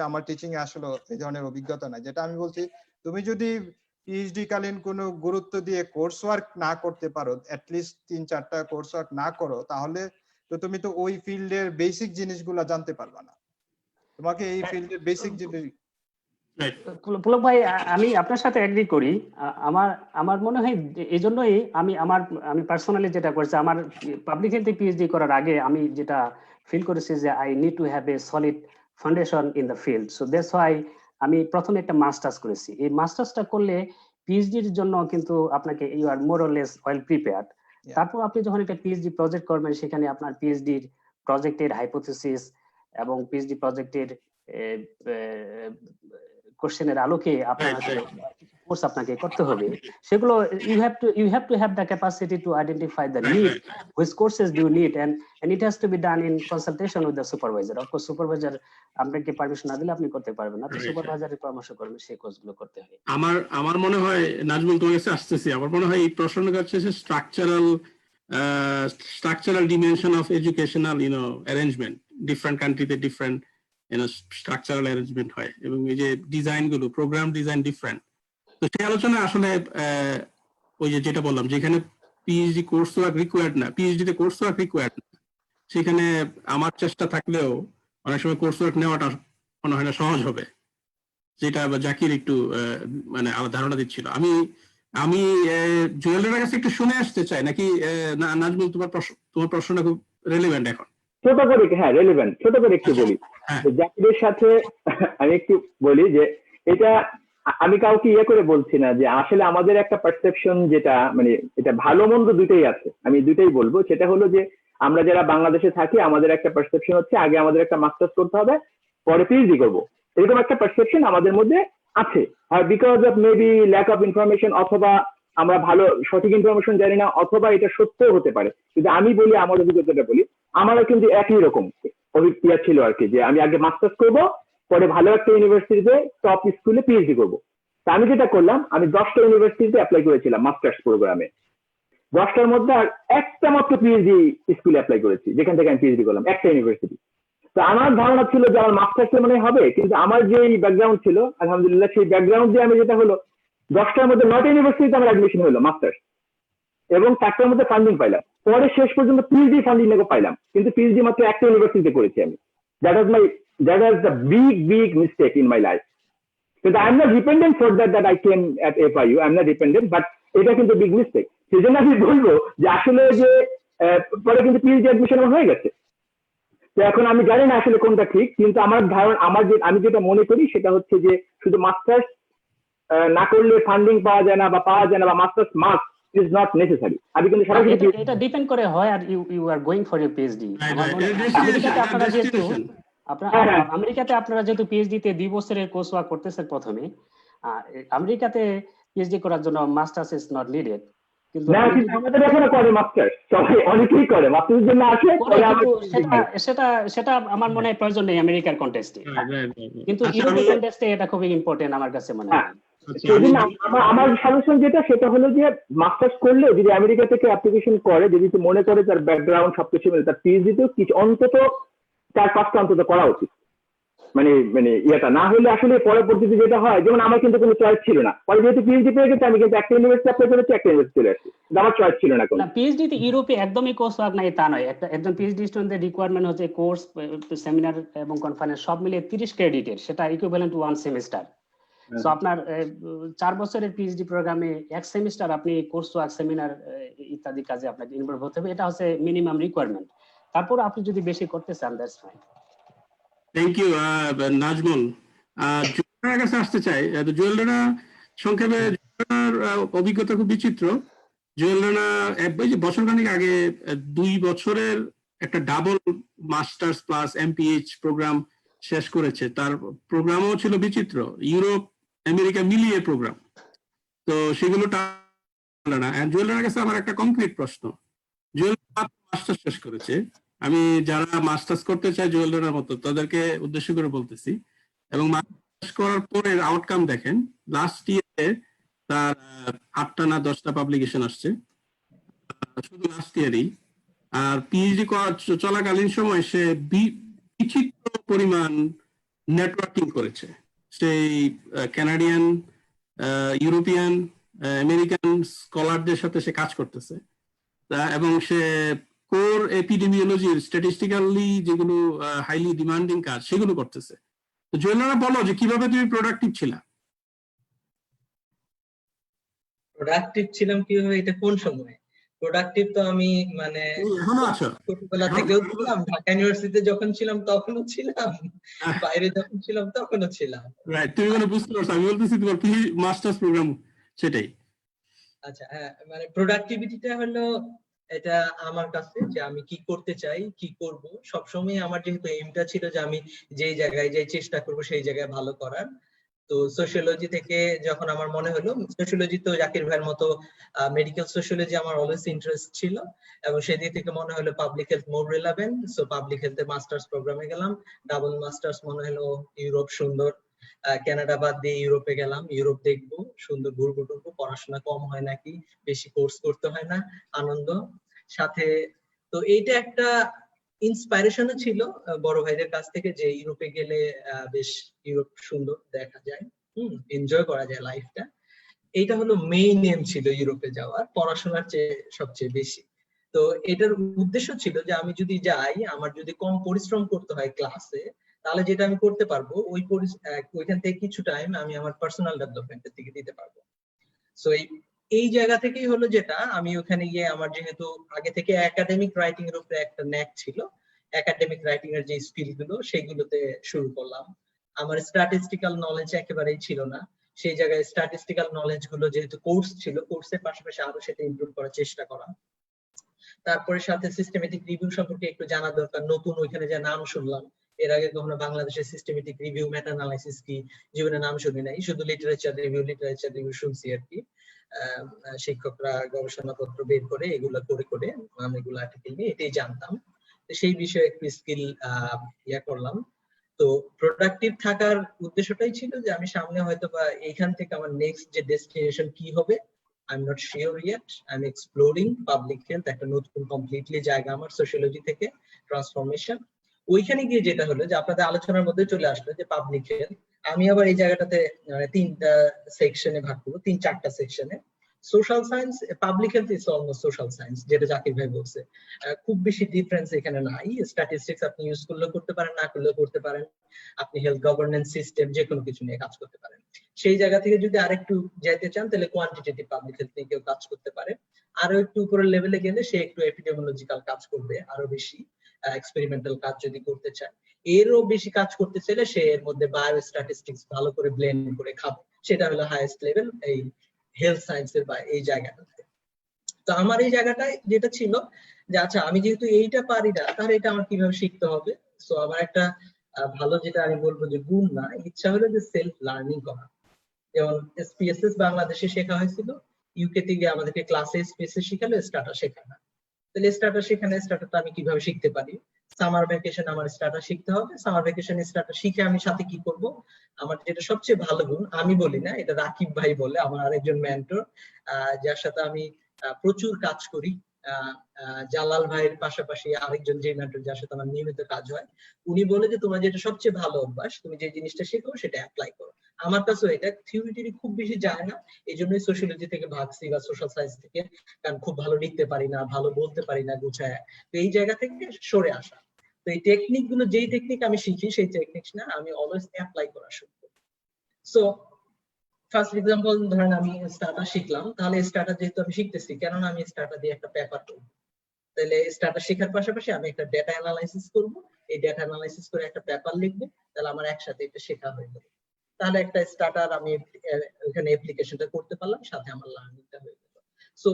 আমার টিচিং এ আসলে এই ধরনের অভিজ্ঞতা নাই, যেটা আমি বলছি তুমি যদি পিএইচডি কালীন কোনো গুরুত্ব দিয়ে কোর্স ওয়ার্ক না করতে পারো, অ্যাটলিস্ট 3-4টা কোর্স ওয়ার্ক না করো, তাহলে তো তুমি তো ওই ফিল্ডের বেসিক জিনিসগুলো জানতে পারবা না। তোমাকে এই ফিল্ডের বেসিক জিনিস। পুলক ভাই, আমি আপনার সাথে এগ্রি করি। আমার মনে হয় এই জন্যই আমি পার্সোনালি যেটা করেছি, আমার পাবলিক হেলথে পিএইচডি করার আগে আমি যেটা ফিল করেছি যে I need to have a solid foundation in the field. So that's why আমি প্রথমে একটা মাস্টার্স করেছি। এই মাস্টার্সটা করলে পিএইচডির জন্য কিন্তু আপনাকে you are more or less well prepared. তারপর আপনি যখন একটা পিএইচডি প্রজেক্ট করবেন, সেখানে আপনার পিএইচডির প্রজেক্টের হাইপোথিসিস এবং পিএইচডি প্রজেক্টের কোশ্চেনের আলোকে আপনার কোর্স আপনাকে করতে হবে। সেগুলো you have to have the capacity to identify the need, which courses do you need, and it has to be done in consultation with the supervisor. Of course, supervisor আপনাকে permission না দিলে আপনি করতে পারবেন না, তো সুপারভাইজারের পরামর্শ করবেন সেই কোর্সগুলো করতে হয়। আমার মনে হয় নাজমুল তোমার কাছে আসতেছি, আমার মনে হয় এই প্রশ্নটা হচ্ছে structural dimension of educational arrangement. Different countryতে different structural arrangement হয়, এবং এই যে ডিজাইন গুলো, প্রোগ্রাম ডিজাইন ডিফারেন্ট। তো সেই আলোচনা আসলে ওই যে যেটা বললাম, যেখানে পিএইচডি কোর্স ওয়ার্ক রিকোয়ার্ড না, পিএইচডি তে কোর্স ওয়ার্ক রিকোয়ার্ড না, সেখানে আমার চেষ্টা থাকলেও অনেক সময় কোর্স ওয়ার্ক নেওয়াটা মনে হয় না সহজ হবে, যেটা জাকির একটু মানে আমার ধারণা দিচ্ছিল। আমি জুয়েলের কাছে একটু শুনে আসতে চাই, নাকি নাজমুল তোমার প্রশ্নটা খুব রেলেভেন্ট এখন? ছোট করে, হ্যাঁ রেলেভেন্ট, ছোট করে একটু বলি। জাকিরের সাথে আমি একটু বলি যে এটা আমি কাউকে করে বলছি না, যে আসলে আমাদের একটা পারসেপশন, যেটা মানে এটা ভালো মন্দ দুইটাই আছে, আমি দুইটাই বলবো। সেটা হলো যে আমরা যারা বাংলাদেশে থাকি, আমাদের একটা পারসেপশন হচ্ছে আগে আমাদের একটা মাস্টার্স করতে হবে, পরে পিএইচডি করবো, এরকম একটা পারসেপশন আমাদের মধ্যে আছে। আর because of maybe lack of information, অথবা আমরা ভালো সঠিক ইনফরমেশন জানি না, অথবা এটা সত্যও হতে পারে। কিন্তু আমি বলি, আমার অভিজ্ঞতাটা বলি, আমারও কিন্তু একই রকম অভিজ্ঞতা ছিল আর কি, যে আমি আগে মাস্টার্স করবো, পরে ভালো একটা ইউনিভার্সিটিতে টপ স্কুলে পিএইচডি করবো। তা আমি যেটা করলাম, আমি 10টা ইউনিভার্সিটিতে অ্যাপ্লাই করেছিলাম মাস্টার্স প্রোগ্রামে। 10টার মধ্যে আর একটা মাত্র পিএইচডি স্কুলে অ্যাপ্লাই করেছি, যেখান থেকে আমি পিএইচডি করলাম, একটা ইউনিভার্সিটি। তো আমার ধারণা ছিল যে আমার মাস্টার্সে মনে হবে, কিন্তু আমার যে ব্যাকগ্রাউন্ড ছিল আলহামদুলিল্লাহ, সেই ব্যাকগ্রাউন্ড দিয়ে আমি যেটা হলো 10টার মধ্যে 9টা ইউনিভার্সিটিতে আমার অ্যাডমিশন হলো মাস্টার্স, এবং 4টার মধ্যে ফান্ডিং পাইলাম। পরে শেষ পর্যন্ত পিএইচডি ফান্ডিং পাইলাম, কিন্তু পিএইচডি মাত্র একটা ইউনিভার্সিটিতে করেছি আমি। That was the big mistake in my life. কিন্তু I am not dependent for that I came at FIU, I am not dependent, but এটা কিন্তু বিগ মিস্টেক। সেই জন্য আমি বলবো যে আসলে যে পরে কিন্তু পিএইচডি অ্যাডমিশন আমার হয়ে গেছে। তো এখন আমি জানি না আসলে কোনটা ঠিক, কিন্তু আমার ধারণা, আমি যেটা মনে করি সেটা হচ্ছে যে শুধু মাস্টার্স না করলে ফান্ডিং পাওয়া যায় না, বা masters must is not necessary. আমি কিন্তু সরাসরি এটা ডিপেন্ড করে হয়, আর you are going for your PhD. আমেরিকাতে আপনারা যেহেতু পিএইচডি তে 2 বছরের কোর্স ওয়ার্ক করতেছেন প্রথমে, আমেরিকাতে পিএইচডি করার জন্য মাস্টার্স ইজ নট নিডেড। কিন্তু আমাদের এখানে করে মাস্টার্স, সবাই অনেকেই করে মাস্টার্সের জন্য আসে, সেটা আমার মনে হয় প্রয়োজন নেই আমেরিকার কনটেক্সটে, কিন্তু ইউরোপের কনটেক্সটে এটা খুবই ইম্পর্টেন্ট আমার কাছে মনে হয়। আমার সাজেশন সেটা হলো যে মাস্টার্স করলে যদি আমেরিকা থেকে অ্যাপ্লিকেশন করে, যদি মনে করে তার ব্যাকগ্রাউন্ড সবকিছু মিলে, তার পিএইচডি তেও কিছু অন্তত 4-5টা অন্তত করা উচিত। মানে মানে ইয়েটা না হলে আসলে পরবর্তীতে যেটা হয়, যেমন আমার কিন্তু কোনো চয়েস ছিল না, পরে যেহেতু পিএইচডি পেয়ে গেছি আমি কিন্তু একটা ইউনিভার্সিটি অ্যাপ্লাই করেছি, একটা ইউনিভার্সিটি চলে আসছি, আমার চয়েস ছিল না কোনো। না, পিএইচডি তে ইউরোপে একদমই কোর্স ওয়ার্ক নাই তা নয়। একজন পিএইচডি স্টুডেন্টের রিকোয়ারমেন্ট হচ্ছে কোর্স, সেমিনার এবং কনফারেন্স সব মিলিয়ে 30 ক্রেডিটের, সেটা ইকুইভ্যালেন্ট টু 1 সেমিস্টার। সো আপনার 4 বছরের পিএইচডি প্রোগ্রামে 1 সেমিস্টার আপনি কোর্স ওয়ার্ক, সেমিনার ইত্যাদি কাজে আপনাকে ইনভলভ হতে হবে, এটা হচ্ছে মিনিমাম রিকোয়ারমেন্ট। তারপর আপনি যদি বেশি করতে চান, that's fine. Thank you Nazmul. Jewel কাছে আসতে চাই। জুয়েল রানা সংক্ষেপে, জুয়েল অভিজ্ঞতা খুব বিচিত্র। জুয়েল রানা বছরখানেক আগে 2 বছরের একটা double masters plus MPH programme শেষ করেছে। তার প্রোগ্রামও ছিল বিচিত্র, ইউরোপ আমেরিকা মিলিয়ে প্রোগ্রাম। তো সেগুলো না। জুয়েল রানার কাছে আমার একটা কংক্রিট প্রশ্ন। জুয়েল মাস্টার্স শেষ করেছে, আমি যারা মাস্টার্স করতে চাই জুয়েল রানার মতো তাদেরকে উদ্দেশ্য করে বলতেছি, এবং মাস্টার্স করার পরে আউটকাম দেখেন, লাস্ট ইয়ারে তার 8টা না 10টা পাবলিকেশন আসছে শুধু লাস্ট ইয়ারই। আর পিএইচডি চলাকালীন সময় সে বিচিত্র পরিমাণ নেটওয়ার্কিং করেছে। সেই কানাডিয়ান, ইউরোপিয়ান, আমেরিকান স্কলারদের সাথে সে কাজ করতেছে, এবং সে কোর এপিডেমিওলজির স্ট্যাটিস্টিক্যালি যেগুলো হাইলি ডিমান্ডিং কাজ সেগুলো করতেছে। তো জুয়েল রানা, বলো যে কিভাবে তুমি প্রোডাক্টিভ ছিলা? প্রোডাক্টিভ ছিলাম কিভাবে, এটা কোন সময়? প্রোডাক্টিভ তো আমি মানে এখনো আছো? ছোটবেলা থেকেও ছিলাম, ঢাকা ইউনিভার্সিটিতে যখন ছিলাম তখনও ছিলাম, বাইরে যখন ছিলাম তখনও ছিলাম। রাইট, তুমি মানে বুঝতে পারছো আমি বলতেছি তোমার মাস্টার্স প্রোগ্রাম সেটাই। আচ্ছা, হ্যাঁ, মানে প্রোডাক্টিভিটিটা হলো এটা আমার কাছে, যে আমি কি করতে চাই, কি করব, সবসময় আমার যেহেতু এইমটা ছিল যে আমি যেই জায়গায় যাই চেষ্টা করব সেই জায়গায় ভালো করার। তো সোশিওলজি থেকে যখন আমার মনে হলো, সোশিওলজি তো জাকির ভাইয়ের মতো মেডিকেল সোশিওলজি আমার অলওয়েজ ইন্টারেস্ট ছিল, এবং সেদিক থেকে মনে হলো পাবলিক হেলথ মোর রিলেভেন্ট। সো পাবলিক হেলথে মাস্টার্স প্রোগ্রামে গেলাম, ডাবল মাস্টার্স মনে হলো ইউরোপ সুন্দর, কানাডা বাদ দিয়ে ইউরোপে গেলাম, ইউরোপ দেখবো, সুন্দর ঘুরবো টুরবো, পড়াশোনা কম হয় নাকি, বেশি কোর্স করতে হয় না, আনন্দ সাথে। তো এইটা একটা ইন্সপাইরেশনও ছিল বড় ভাইদের কাছ থেকে, যে ইউরোপে গেলে বেশ ইউরোপ সুন্দর দেখা যায়, এনজয় করা যায় লাইফটা। এইটা হলো মেইন এম ছিল ইউরোপে যাওয়ার, পড়াশোনার চেয়ে সবচেয়ে বেশি। তো এটার উদ্দেশ্য ছিল যে আমি যদি যাই, আমার যদি কম পরিশ্রম করতে হয় ক্লাসে, তাহলে যেটা আমি করতে পারবো ওইখান থেকে কিছু টাইম আমি আমার পার্সোনাল ডেভেলপমেন্টের দিকে দিতে পারবো। সো এই জায়গা থেকেই হলো যেটা আমি ওখানে গিয়ে, আমার যেহেতু আগে থেকে একাডেমিক রাইটিং এর উপরে একটা ন্যাক ছিল, একাডেমিক রাইটিং এর যে স্কিল গুলো সেগুলোতে শুরু করলাম। আমার স্ট্যাটিস্টিক্যাল নলেজ একেবারেই ছিল না, সেই জায়গায় স্ট্যাটিস্টিক্যাল নলেজ গুলো যেহেতু কোর্স ছিল, কোর্সের পাশাপাশি আরো সেটা ইমপ্রুভ করার চেষ্টা করা। তারপরে সাথে সিস্টেমেটিক রিভিউ সম্পর্কে একটু জানা দরকার, নতুন ওইখানে যে নাম শুনলাম, এর আগে কখনো বাংলাদেশের সিস্টেমেটিক রিভিউ, মেটা অ্যানালাইসিস কি জীবনে নাম শুনি নাই, শুধু লিটারেচার রিভিউ শুনছি আর কি। শিক্ষকরা গবেষণাপত্র বের করে এগুলো করে আমি এগুলো আর্টিকেল নিয়ে এটাই জানতাম। তো সেই বিষয়ে একটু স্কিল করলাম। তো প্রোডাক্টিভ থাকার উদ্দেশ্যটাই ছিল যে আমি সামনে হয়তো বা এইখান থেকে আমার নেক্সট যে ডেস্টিনেশন কি হবে, I am not sure yet, I am exploring public health, একটা নতুন কমপ্লিটলি জায়গা আমার সোশিওলজি থেকে ট্রান্সফরমেশন। ওইখানে গিয়ে যেটা হলো যে আপনাদের আলোচনার মধ্যে চলে আসলো যে পাবলিক হেলথ, আমি আবার এই জায়গাটাতে 3টা সেকশনে ভাগ করবো, 3-4টা সেকশনে। Social science, public health is almost social science, যেটা জাকির ভাই বলছে, খুব বেশি ডিফারেন্স এখানে নাই। স্ট্যাটিস্টিক্স আপনি ইউজ করলেও করতে পারেন, না করলেও করতে পারেন, আপনি হেলথ গভর্নেন্স সিস্টেম যে কোনো কিছু নিয়ে কাজ করতে পারেন। সেই জায়গা থেকে যদি আরেকটু যেতে চান তাহলে কোয়ান্টিটেটিভ পাবলিক হেলথ নিয়ে কেউ কাজ করতে পারে। আরো একটু উপরের লেভেলে গেলে সে একটু এপিডেমিওলজিক্যাল কাজ করবে, আরো বেশি এক্সপেরিমেন্টাল কাজ যদি করতে চায়। এরও বেশি কাজ করতে চাইলে সে এর মধ্যে বায়ো স্ট্যাটিস্টিক্স ভালো করে ব্লেন্ড করে খাবে, সেটা হলো হাইয়েস্ট লেভেল এই হেলথ সায়েন্সের বা এই জায়গাটাতে। তো আমার এই জায়গাটায় যেটা ছিল যে আচ্ছা আমি যেহেতু এইটা পারি না, তাহলে এটা আমার কিভাবে শিখতে হবে। সো আমার একটা ভালো, যেটা আমি বলবো যে গুণ না, ইচ্ছা হলো যে সেলফ লার্নিং করা। যেমন এসপিএসএস বাংলাদেশে শেখা হয়েছিল, ইউকে থেকে আমাদেরকে ক্লাসে এসপিএসএস শিখালো, স্টার্টার শেখা না। তাহলে স্টার্টার শেখানো, স্টার্টারটা আমি কিভাবে শিখতে পারি? সামার ভ্যাকেশন আমার স্টার্টার শিখতে হবে, সামার ভ্যাকেশন স্টার্টার শিখে আমি সাথে কি করব? আমার যেটা সবচেয়ে ভালো গুণ, আমি বলি না, এটা রাকিব ভাই বলে, আমার আরেকজন মেন্টর, যার সাথে আমি প্রচুর কাজ করি, জালাল ভাইয়ের পাশাপাশি আরেকজন যে মেন্টর যার সাথে আমার নিয়মিত কাজ হয়, উনি বলে যে তোমার যেটা সবচেয়ে ভালো অভ্যাস, তুমি যে জিনিসটা শেখো সেটা অ্যাপ্লাই করো। আমার কাছেও এটা থিওরি খুব বেশি যায় না, এই জন্যই সোশিয়োলজি থেকে ভাগছি বা সোশ্যাল সায়েন্স থেকে, কারণ খুব ভালো লিখতে পারি না, ভালো বলতে পারি না গুছায়, তো এই জায়গা থেকে সরে আসা। তো এই টেকনিক গুলো, যেই টেকনিক আমি শিখি সেই টেকনিক না আমি অলওয়েজ অ্যাপ্লাই করা শুরু করি। সো ফার্স্ট এক্সাম্পল ধরেন আমি স্টার্টার শিখলাম, তাহলে স্টার্টার যেহেতু আমি শিখতেছি, কেননা আমি স্টার্টার দিয়ে একটা পেপার করবো, তাহলে স্টার্টার শেখার পাশাপাশি আমি একটা ডেটা অ্যানালাইসিস করব, এই ডেটা অ্যানালাইসিস করে একটা পেপার লিখবো, তাহলে আমার একসাথে এটা শেখা হয়ে গেল। তাহলে একটা স্টার্টার আমি ওখানে অ্যাপ্লিকেশনটা করতে পারলাম, সাথে আমার লার্নিংটা হয়ে গেল। সো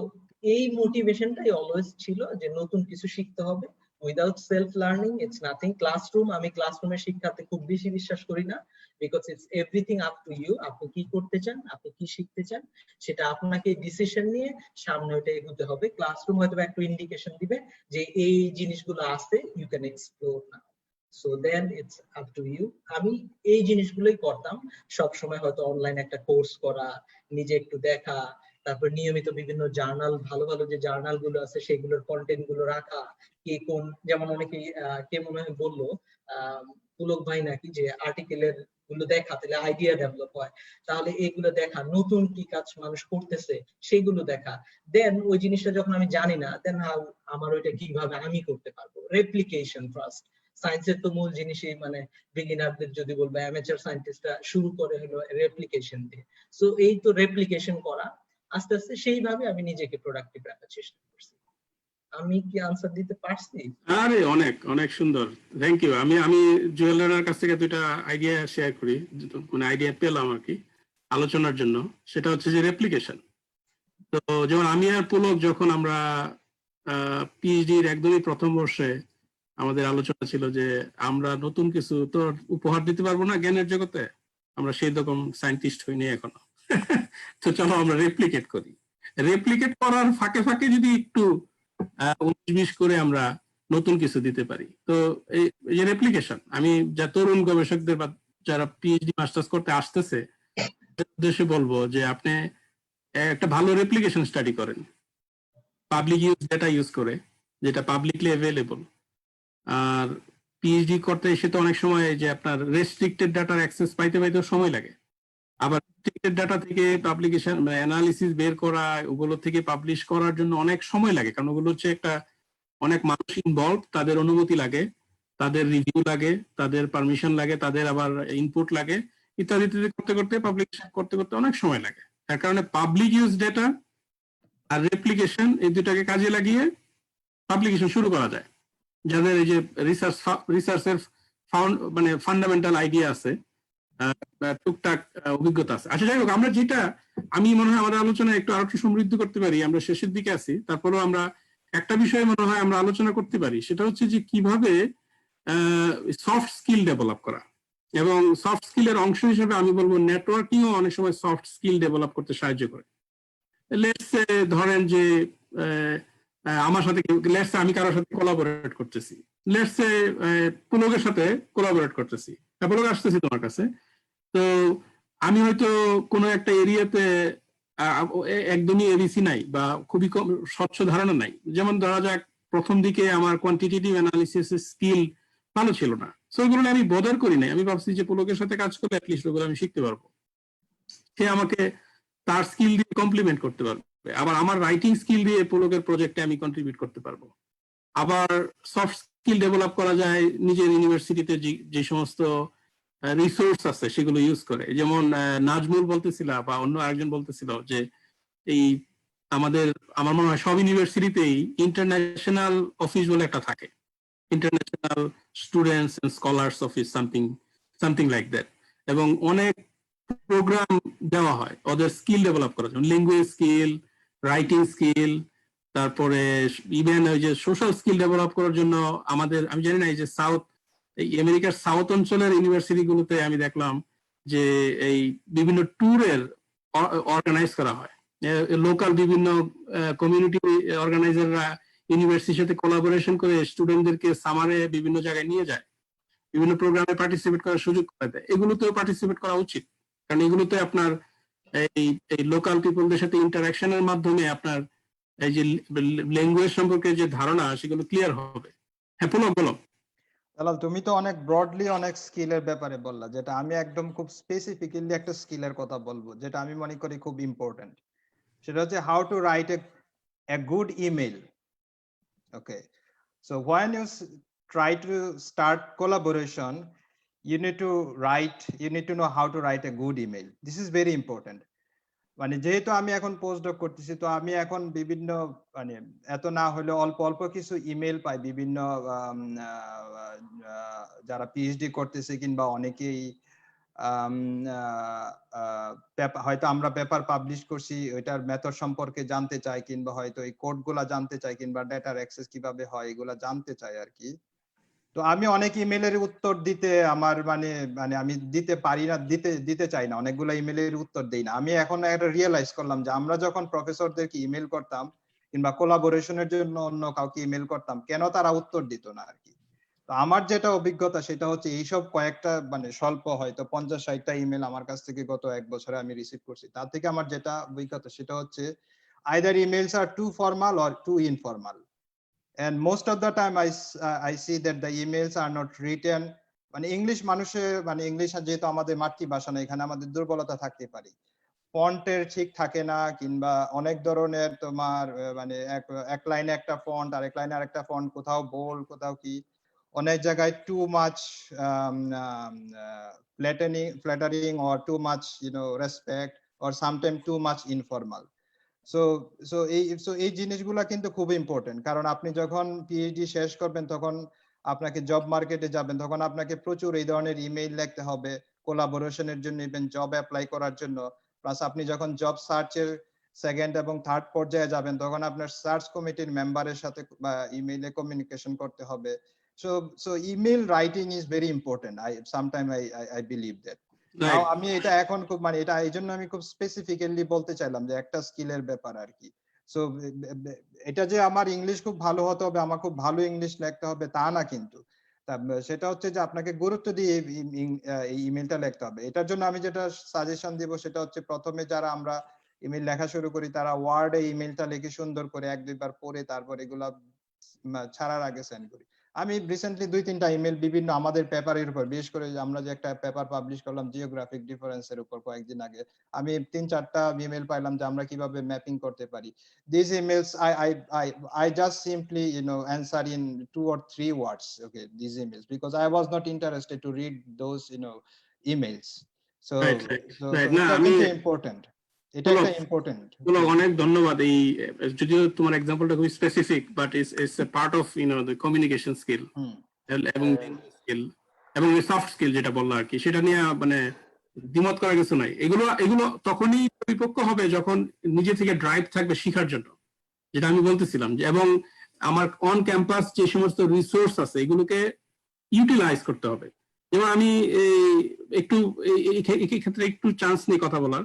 এই মোটিভেশনটাই অলওয়েজ ছিল যে নতুন কিছু শিখতে হবে। Without self learning it's nothing. Classroom, আমি ক্লাসরুমের শিক্ষাতে খুব বেশি বিশ্বাস করি না, because it's everything up to you. আপনি কি করতে চান, আপনি কি শিখতে চান, সেটা আপনাকে ডিসিশন নিয়ে সামনে ওটা এগোতে হবে। ক্লাসরুম হয়তো একটা ইন্ডিকেশন দিবে যে এই জিনিসগুলো আছে, you can explore now, so then it's up to you. আমি এই জিনিসগুলোই করতাম সব সময়, হয়তো অনলাইন একটা কোর্স করা, নিজে একটু দেখা, তারপর নিয়মিত বিভিন্ন জার্নাল, ভালো ভালো যে জার্নাল গুলো আছে সেগুলোর কন্টেন্ট গুলো রাখা। কে কোন, যেমন অনেকে কে মনে হয় বললো পুলক ভাই নাকি, যে আর্টিকেলের গুলো দেখা, তাহলে আইডিয়া ডেভেলপ হয়, তাহলে এগুলো দেখা, নতুন কি কাজ মানুষ করতেছে সেগুলো দেখা। দেন ওই জিনিসটা যখন আমি জানি না, দেন হাউ আমার ওইটা কিভাবে আমি করতে পারবো। Replication first. সায়েন্সের তো মূল জিনিসই মানে বিগিনারদের যদি বলবো, অ্যামেচার সায়েন্টিস্টরা শুরু করে হলো রেপ্লিকেশন দিয়ে। সো এই তো রেপ্লিকেশন করা, আস্তে আস্তে সেইভাবে আমি নিজেকে প্রোডাক্টিভ রাখার চেষ্টা করছি। আমি কি আনসার দিতে পারছি? আরে অনেক অনেক সুন্দর, থ্যাংক ইউ। আমি জুয়েলারের কাছ থেকে দুইটা আইডিয়া শেয়ার করি, মানে আইডিয়া পেলাম আর কি আলোচনার জন্য। সেটা হচ্ছে যে রেপ্লিকেশন। তো যেমন আমি আর পুলক যখন আমরা পিএইচডির একদমই প্রথম বর্ষে আমাদের আলোচনা ছিল যে আমরা নতুন কিছু তো উপহার দিতে পারবো না জ্ঞানের জগতে, আমরা সেই রকম সায়েন্টিস্ট হইনি এখনো। তো চলো আমরা রেপ্লিকেট করি। রেপ্লিকেট করার ফাঁকে ফাঁকে যদি একটু 19-20 করে আমরা নতুন কিছু দিতে পারি, তো এই যে রেপ্লিকেশন, আমি যা তরুণ গবেষকদের বা যারা পিএইচডি মাস্টার্স করতে আসতেছে উদ্দেশ্যে বলবো যে আপনি একটা ভালো রেপ্লিকেশন স্টাডি করেন, পাবলিক ইউজ ডেটা ইউজ করে, যেটা পাবলিকলি অ্যাভেলেবল। আর পিএইচডি করতে এসে তো অনেক সময় যে আপনার রেস্ট্রিক্টেড ডাটার অ্যাক্সেস পাইতে সময় লাগে, আবার রেস্ট্রিক্টেড ডাটা থেকে পাবলিকেশন মানে অ্যানালিসিস বের করা, ওগুলো থেকে পাবলিশ করার জন্য অনেক সময় লাগে, কারণ ওগুলো হচ্ছে একটা অনেক মানুষ ইনভলভ, তাদের অনুমতি লাগে, তাদের রিভিউ লাগে, তাদের পারমিশন লাগে, তাদের আবার ইনপুট লাগে, ইত্যাদি ইত্যাদি করতে করতে পাবলিকেশন করতে করতে অনেক সময় লাগে। তার কারণে পাবলিক ইউজ ডেটা আর রেপ্লিকেশন এই দুটাকে কাজে লাগিয়ে পাবলিকেশন শুরু করা যায়। যাদের এই যে রিসার্চের মানে ফান্ডামেন্টাল আইডিয়া আছে, টুকটাক অভিজ্ঞতা আছে। আচ্ছা যাই হোক, আমরা যেটা আমি মনে হয় আমাদের আলোচনা একটু আরো সমৃদ্ধ করতে পারি, আমরা শেষের দিকে আছি, তারপরেও আমরা একটা বিষয়ে মনে হয় আমরা আলোচনা করতে পারি, সেটা হচ্ছে যে কিভাবে সফট স্কিল ডেভেলপ করা। এবং সফট স্কিলের অংশ হিসেবে আমি বলবো নেটওয়ার্কিংও অনেক সময় সফট স্কিল ডেভেলপ করতে সাহায্য করে। লেটস ধরেন যে আমার সাথে লেটস আমি কারোর সাথে কোলাবোরেট করতেছি, লেটস পুলকের সাথে কোলাবোরেট করতেছি, পুলক আসতেছি তোমার কাছে, তো আমি হয়তো কোনো একটা এরিয়াতে একদমই এবিসি নাই বা খুবই কম স্বচ্ছ ধারণা নাই। যেমন ধরা যাক প্রথম দিকে আমার কোয়ান্টিটেটিভ অ্যানালিসিস স্কিল ভালো ছিল না, সো ওগুলো আমি বদার করি নাই। আমি ভাবছি যে পুলকের সাথে কাজ করলে অ্যাটলিস্ট ওগুলো আমি শিখতে পারবো, সে আমাকে তার স্কিল দিয়ে কমপ্লিমেন্ট করতে পারবে, আবার আমার রাইটিং স্কিল দিয়ে পুলকের প্রজেক্টে আমি কন্ট্রিবিউট করতে পারবো। আবার সফট স্কিল ডেভেলপ করা যায় নিজের ইউনিভার্সিটিতে যে সমস্ত রিসোর্স আছে সেগুলো ইউজ করে। যেমন নাজমুল বলতেছিল বা অন্য আরেকজন বলতেছিল যে এই আমার মনে হয় সব ইউনিভার্সিটিতেই ইন্টারন্যাশনাল অফিস বলে একটা থাকে, international students and scholars office, something like that, এবং অনেক প্রোগ্রাম দেওয়া হয় ওদের স্কিল ডেভেলপ করার জন্য, ল্যাঙ্গুয়েজ স্কিল, রাইটিং স্কিল, তারপরে ইভেন ওই যে সোশ্যাল স্কিল ডেভেলপ করার জন্য আমাদের, আমি জানি না এই যে আমেরিকার সাউথ অঞ্চলের ইউনিভার্সিটি গুলোতে আমি দেখলাম যে এই বিভিন্ন ট্যুরের অর্গানাইজ করা হয়, লোকাল বিভিন্ন কমিউনিটি অর্গানাইজাররা ইউনিভার্সিটির সাথে কোলাবোরেশন করে স্টুডেন্টদেরকে সামারে বিভিন্ন জায়গায় নিয়ে যায়, বিভিন্ন প্রোগ্রামে পার্টিসিপেট করার সুযোগ করে দেয়। এগুলোতেও পার্টিসিপেট করা উচিত, কারণ এগুলোতে আপনার এই লোকাল পিপলদের সাথে ইন্টারাকশনের মাধ্যমে আপনার এই যে ল্যাঙ্গুয়েজ সম্পর্কে যে ধারণা সেগুলো ক্লিয়ার হবে। হ্যাঁ পুনঃ বলো। দালাল, তুমি তো অনেক ব্রডলি অনেক স্কিলের ব্যাপারে বললা, যেটা আমি একদম খুব স্পেসিফিক্যালি একটা স্কিলের কথা বলবো, যেটা আমি মনে করি খুব ইম্পর্টেন্ট। সেটা হচ্ছে how to write a good email. Okay, so when you try to start collaboration, you need to know how to write a good email. This is very important. মানে যেহেতু আমি এখন পোস্ট ডক করতেছি, তো আমি এখন বিভিন্ন মানে এত না হলে অল্প অল্প কিছু ইমেল পাই বিভিন্ন যারা পিএইচডি করতেছে, কিংবা অনেকেই হয়তো আমরা পেপার পাবলিশ করছি ওইটার মেথড সম্পর্কে জানতে চাই, কিংবা হয়তো এই কোড গুলা জানতে চাই, কিংবা ডেটার অ্যাক্সেস কিভাবে হয় এগুলা জানতে চাই আর কি। তো আমি অনেক ইমেলের উত্তর দিতে আমার মানে মানে আমি দিতে পারি না, দিতে চাই না, অনেকগুলো ইমেলের উত্তর দেই না। আমি এখন একটা রিয়েলাইজ করলাম যে আমরা যখন প্রফেসরদেরকে ইমেল করতাম কিংবা কোলাবোরেশনের জন্য অন্য কাউকে ইমেল করতাম, কেন তারা উত্তর দিত না আর কি। তো আমার যেটা অভিজ্ঞতা সেটা হচ্ছে এইসব কয়েকটা মানে স্বল্প হয়তো 50-60টা ইমেল আমার কাছ থেকে গত 1 বছরে আমি রিসিভ করছি, তার থেকে আমার যেটা অভিজ্ঞতা সেটা হচ্ছে either emails are too formal or too informal. And most of the time I see that the emails are not written, মানে ইংলিশ মানুষে মানে ইংলিশ যেহেতু আমাদের মাতৃভাষা না, এখানে আমাদের দুর্বলতা থাকতে পারে, ফন্টের ঠিক থাকে না, কিংবা অনেক ধরনের তোমার মানে এক লাইনে একটা ফন্ট, আরেক লাইনে আরেকটা ফন্ট, কোথাও বোল্ড কোথাও কি, অনেক জায়গায় too much flattering or too much respect, or sometimes too much informal. So এই জিনিসগুলা কিন্তু খুব ইম্পর্টেন্ট, কারণ আপনি যখন পিএইচডি শেষ করবেন তখন আপনাকে জব মার্কেটে যাবেন, তখন আপনাকে প্রচুর এই ধরনের ইমেইল লিখতে হবে কোলাবোরেশনের জন্য, ইভেন জব অ্যাপ্লাই করার জন্য। প্লাস আপনি যখন জব সার্চের সেকেন্ড এবং থার্ড পর্যায়ে যাবেন তখন আপনার সার্চ কমিটির মেম্বারের সাথে বা ইমেইলে কমিউনিকেশন করতে হবে। So email writing is very important. I believe that. নাও আমি এটা এখন খুব মানে এটা এই জন্য আমি খুব স্পেসিফিক্যালি বলতে চাইলাম যে একটা স্কিলের ব্যাপার আর কি। সো এটা যে আমার ইংলিশ খুব ভালো হতে হবে, আমার খুব ভালো ইংলিশ লিখতে হবে তা না, কিন্তু সেটা হচ্ছে যে আপনাকে গুরুত্ব দিয়ে এই ইমেলটা লিখতে হবে। এটার জন্য আমি যেটা সাজেশন দিব সেটা হচ্ছে প্রথমে যারা আমরা ইমেল লেখা শুরু করি তারা ওয়ার্ডে ইমেলটা লিখে সুন্দর করে 1-2 বার পড়ে তারপর এগুলা ছাড়ার আগে সেন্ড করি। আমি রিসেন্টলি 2-3টা ইমেল বিভিন্ন আমাদের পেপারের উপর, বিশেষ করে আমরা যে একটা পেপার পাবলিশ করলাম জিওগ্রাফিক ডিফারেন্সের উপর কয়েকদিন আগে, আমি 3-4টা ইমেল পাইলাম যে আমরা কিভাবে ম্যাপিং করতে পারি। These emails I just simply answer in 2 or 3 words, okay, these emails, because I was not interested to read those emails. So না আমি ইম্পর্টেন্ট, এটা একটা ইম্পর্টেন্ট। বলো, অনেক ধন্যবাদ। এই যদিও তোমার এক্সাম্পলটা খুব specific, but it's a part of the communication skill এবং স্কিল এবং সফট স্কিল যেটা বললো আর কি, সেটা নিয়ে মানে দ্বিমত করার কিছু নাই। এগুলো তখনই পরিপক্ক হবে যখন নিজে থেকে ড্রাইভ থাকবে শিখার জন্য, যেটা আমি বলতেছিলাম যে, এবং আমার অন ক্যাম্পাস যে সমস্ত রিসোর্স আছে এগুলোকে ইউটিলাইজ করতে হবে। যেমন আমি একটু এই ক্ষেত্রে একটু চান্স নিয়ে কথা বলার,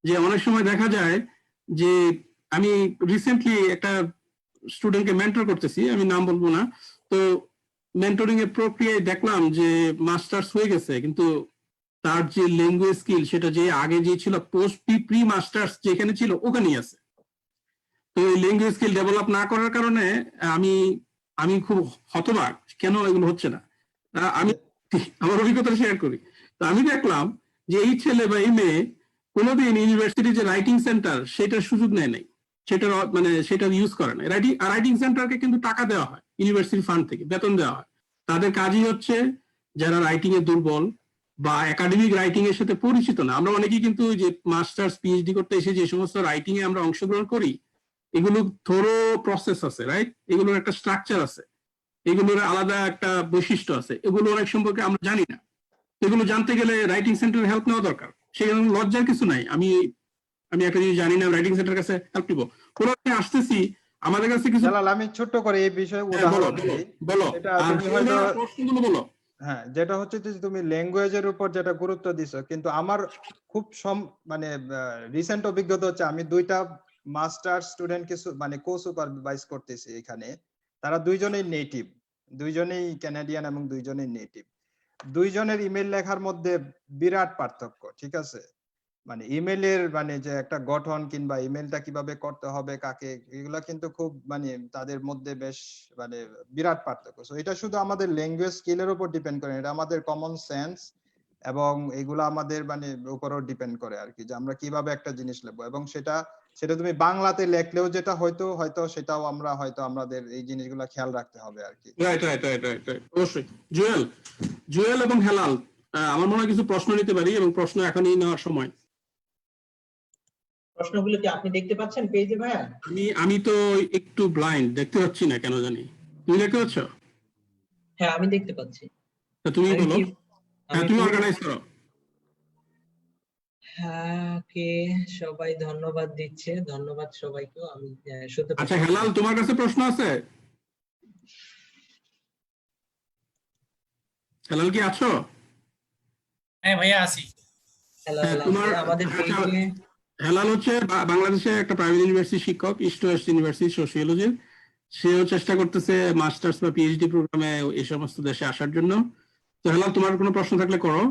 যে অনেক সময় দেখা যায় যে আমি রিসেন্টলি একটা স্টুডেন্টকে মেন্টর করতেছি, আমি নাম বলবো না, তো মেন্টরিং এর প্রক্রিয়ায় দেখলাম যে মাস্টার্স হয়ে গেছে, কিন্তু তার যে ল্যাঙ্গুয়েজ স্কিল সেটা যে আগে যে ছিল পোস্ট প্রি মাস্টার্স যেখানে ছিল ওখানেই আছে। তো এই ল্যাঙ্গুয়েজ স্কিল ডেভেলপ না করার কারণে আমি খুব হতবাক কেন এগুলো হচ্ছে না। আমি আমার অভিজ্ঞতা শেয়ার করি। তো আমি দেখলাম যে এই ছেলে বা এই মেয়ে কোনোদিন ইউনিভার্সিটি যে রাইটিং সেন্টার সেটার সুযোগ নেয় নাই, সেটা ইউজ করে না। রাইটিং সেন্টারকে কিন্তু টাকা দেওয়া হয় ইউনিভার্সিটি ফান্ড থেকে, বেতন দেওয়া হয়। তাদের কাজই হচ্ছে যারা রাইটিং এ দুর্বল বা একাডেমিক রাইটিং এর সাথে পরিচিত না। আমরা অনেকেই কিন্তু যে মাস্টার্স পিএইচডি করতে এসে যে সমস্ত রাইটিং এ আমরা অংশগ্রহণ করি, এগুলো থরো প্রসেস আছে, রাইট? এগুলোর একটা স্ট্রাকচার আছে, এগুলোর আলাদা একটা বৈশিষ্ট্য আছে, এগুলো অনেক সম্পর্কে আমরা জানি না। এগুলো জানতে গেলে রাইটিং সেন্টারের হেল্প নেওয়া দরকার। সেখানে লজ্জার কিছু নাই। আমি একটা জিনিস জানি না, রাইটিং সেন্টারের কাছে হেল্প নিব। কোনোদিন আসতেছি আমাদের কাছে কিছু। আমি ছোট্ট করে এই বিষয়ে উদাহরণ দিই। বলো, প্রশ্নগুলো বলো। হ্যাঁ, যেটা হচ্ছে যে তুমি ল্যাঙ্গুয়েজের উপর যেটা গুরুত্ব দিছো, কিন্তু আমার খুব মানে রিসেন্ট অভিজ্ঞতা হচ্ছে আমি 2টা মাস্টার স্টুডেন্টকে মানে কো সুপারভাইজ করতেছি এখানে। তারা দুইজনেই নেটিভ, দুইজনেই কানাডিয়ান এবং দুইজনেই নেটিভ। দুইজনের ইমেল লেখার মধ্যে বিরাট পার্থক্য, ঠিক আছে? মানে ইমেলের মানে যে একটা গঠন কিংবা ইমেলটা কিভাবে করতে হবে কাকে, এগুলা কিন্তু খুব মানে তাদের মধ্যে বেশ মানে বিরাট পার্থক্য। সো এটা শুধু আমাদের ল্যাঙ্গুয়েজ স্কিলের উপর ডিপেন্ড করে না, এটা আমাদের কমন সেন্স এবং এগুলো আমাদের মানে উপরও ডিপেন্ড করে আর কি, যে আমরা কিভাবে একটা জিনিস লিখবো। এবং সেটা সেটা তুমি বাংলাতে লেখলেও যেটা হয়তো হয়তো সেটাও আমরা হয়তো আমাদের এই জিনিসগুলো খেয়াল রাখতে হবে আর কি। Right right right right right অবশ্যই। জুয়েল, জুয়েল এবং হেলাল, আমার মনে হয় কিছু প্রশ্ন নিতে পারি এবং প্রশ্ন এখনই নেওয়ার সময়। প্রশ্নগুলো কি আপনি দেখতে পাচ্ছেন পেজে ভাইয়া? আমি তো একটু ব্লাইন্ড, দেখতে পাচ্ছি না কেন জানি। তুমি দেখতে পাচ্ছ? হ্যাঁ আমি দেখতে পাচ্ছি। তা তুমি আমি বলো। কি হ্যাঁ, আমি তুমি পুরো অর্গানাইজ করো। হ্যাঁ কে সবাই ধন্যবাদ দিচ্ছে, ধন্যবাদ সবাইকেও। আমি শুনতে আচ্ছা পাচ্ছি। হেলাল, তোমার কাছে প্রশ্ন আছে? হেলাল কি আছো? হ্যাঁ ভাইয়া আছি। হ্যালো হ্যাঁ, তোমার আমাদের আচ্ছা, পেজে হেলাল হচ্ছে বাংলাদেশে একটা প্রাইভেট ইউনিভার্সিটি শিক্ষক, ইস্ট ওয়েস্ট ইউনিভার্সিটি সোশিওলজির। সেও চেষ্টা করতেছে মাস্টার্স বা পিএইচডি প্রোগ্রামে এই সমস্ত দেশে আসার জন্য। তো হেলাল, তোমার কোনো প্রশ্ন থাকলে করো।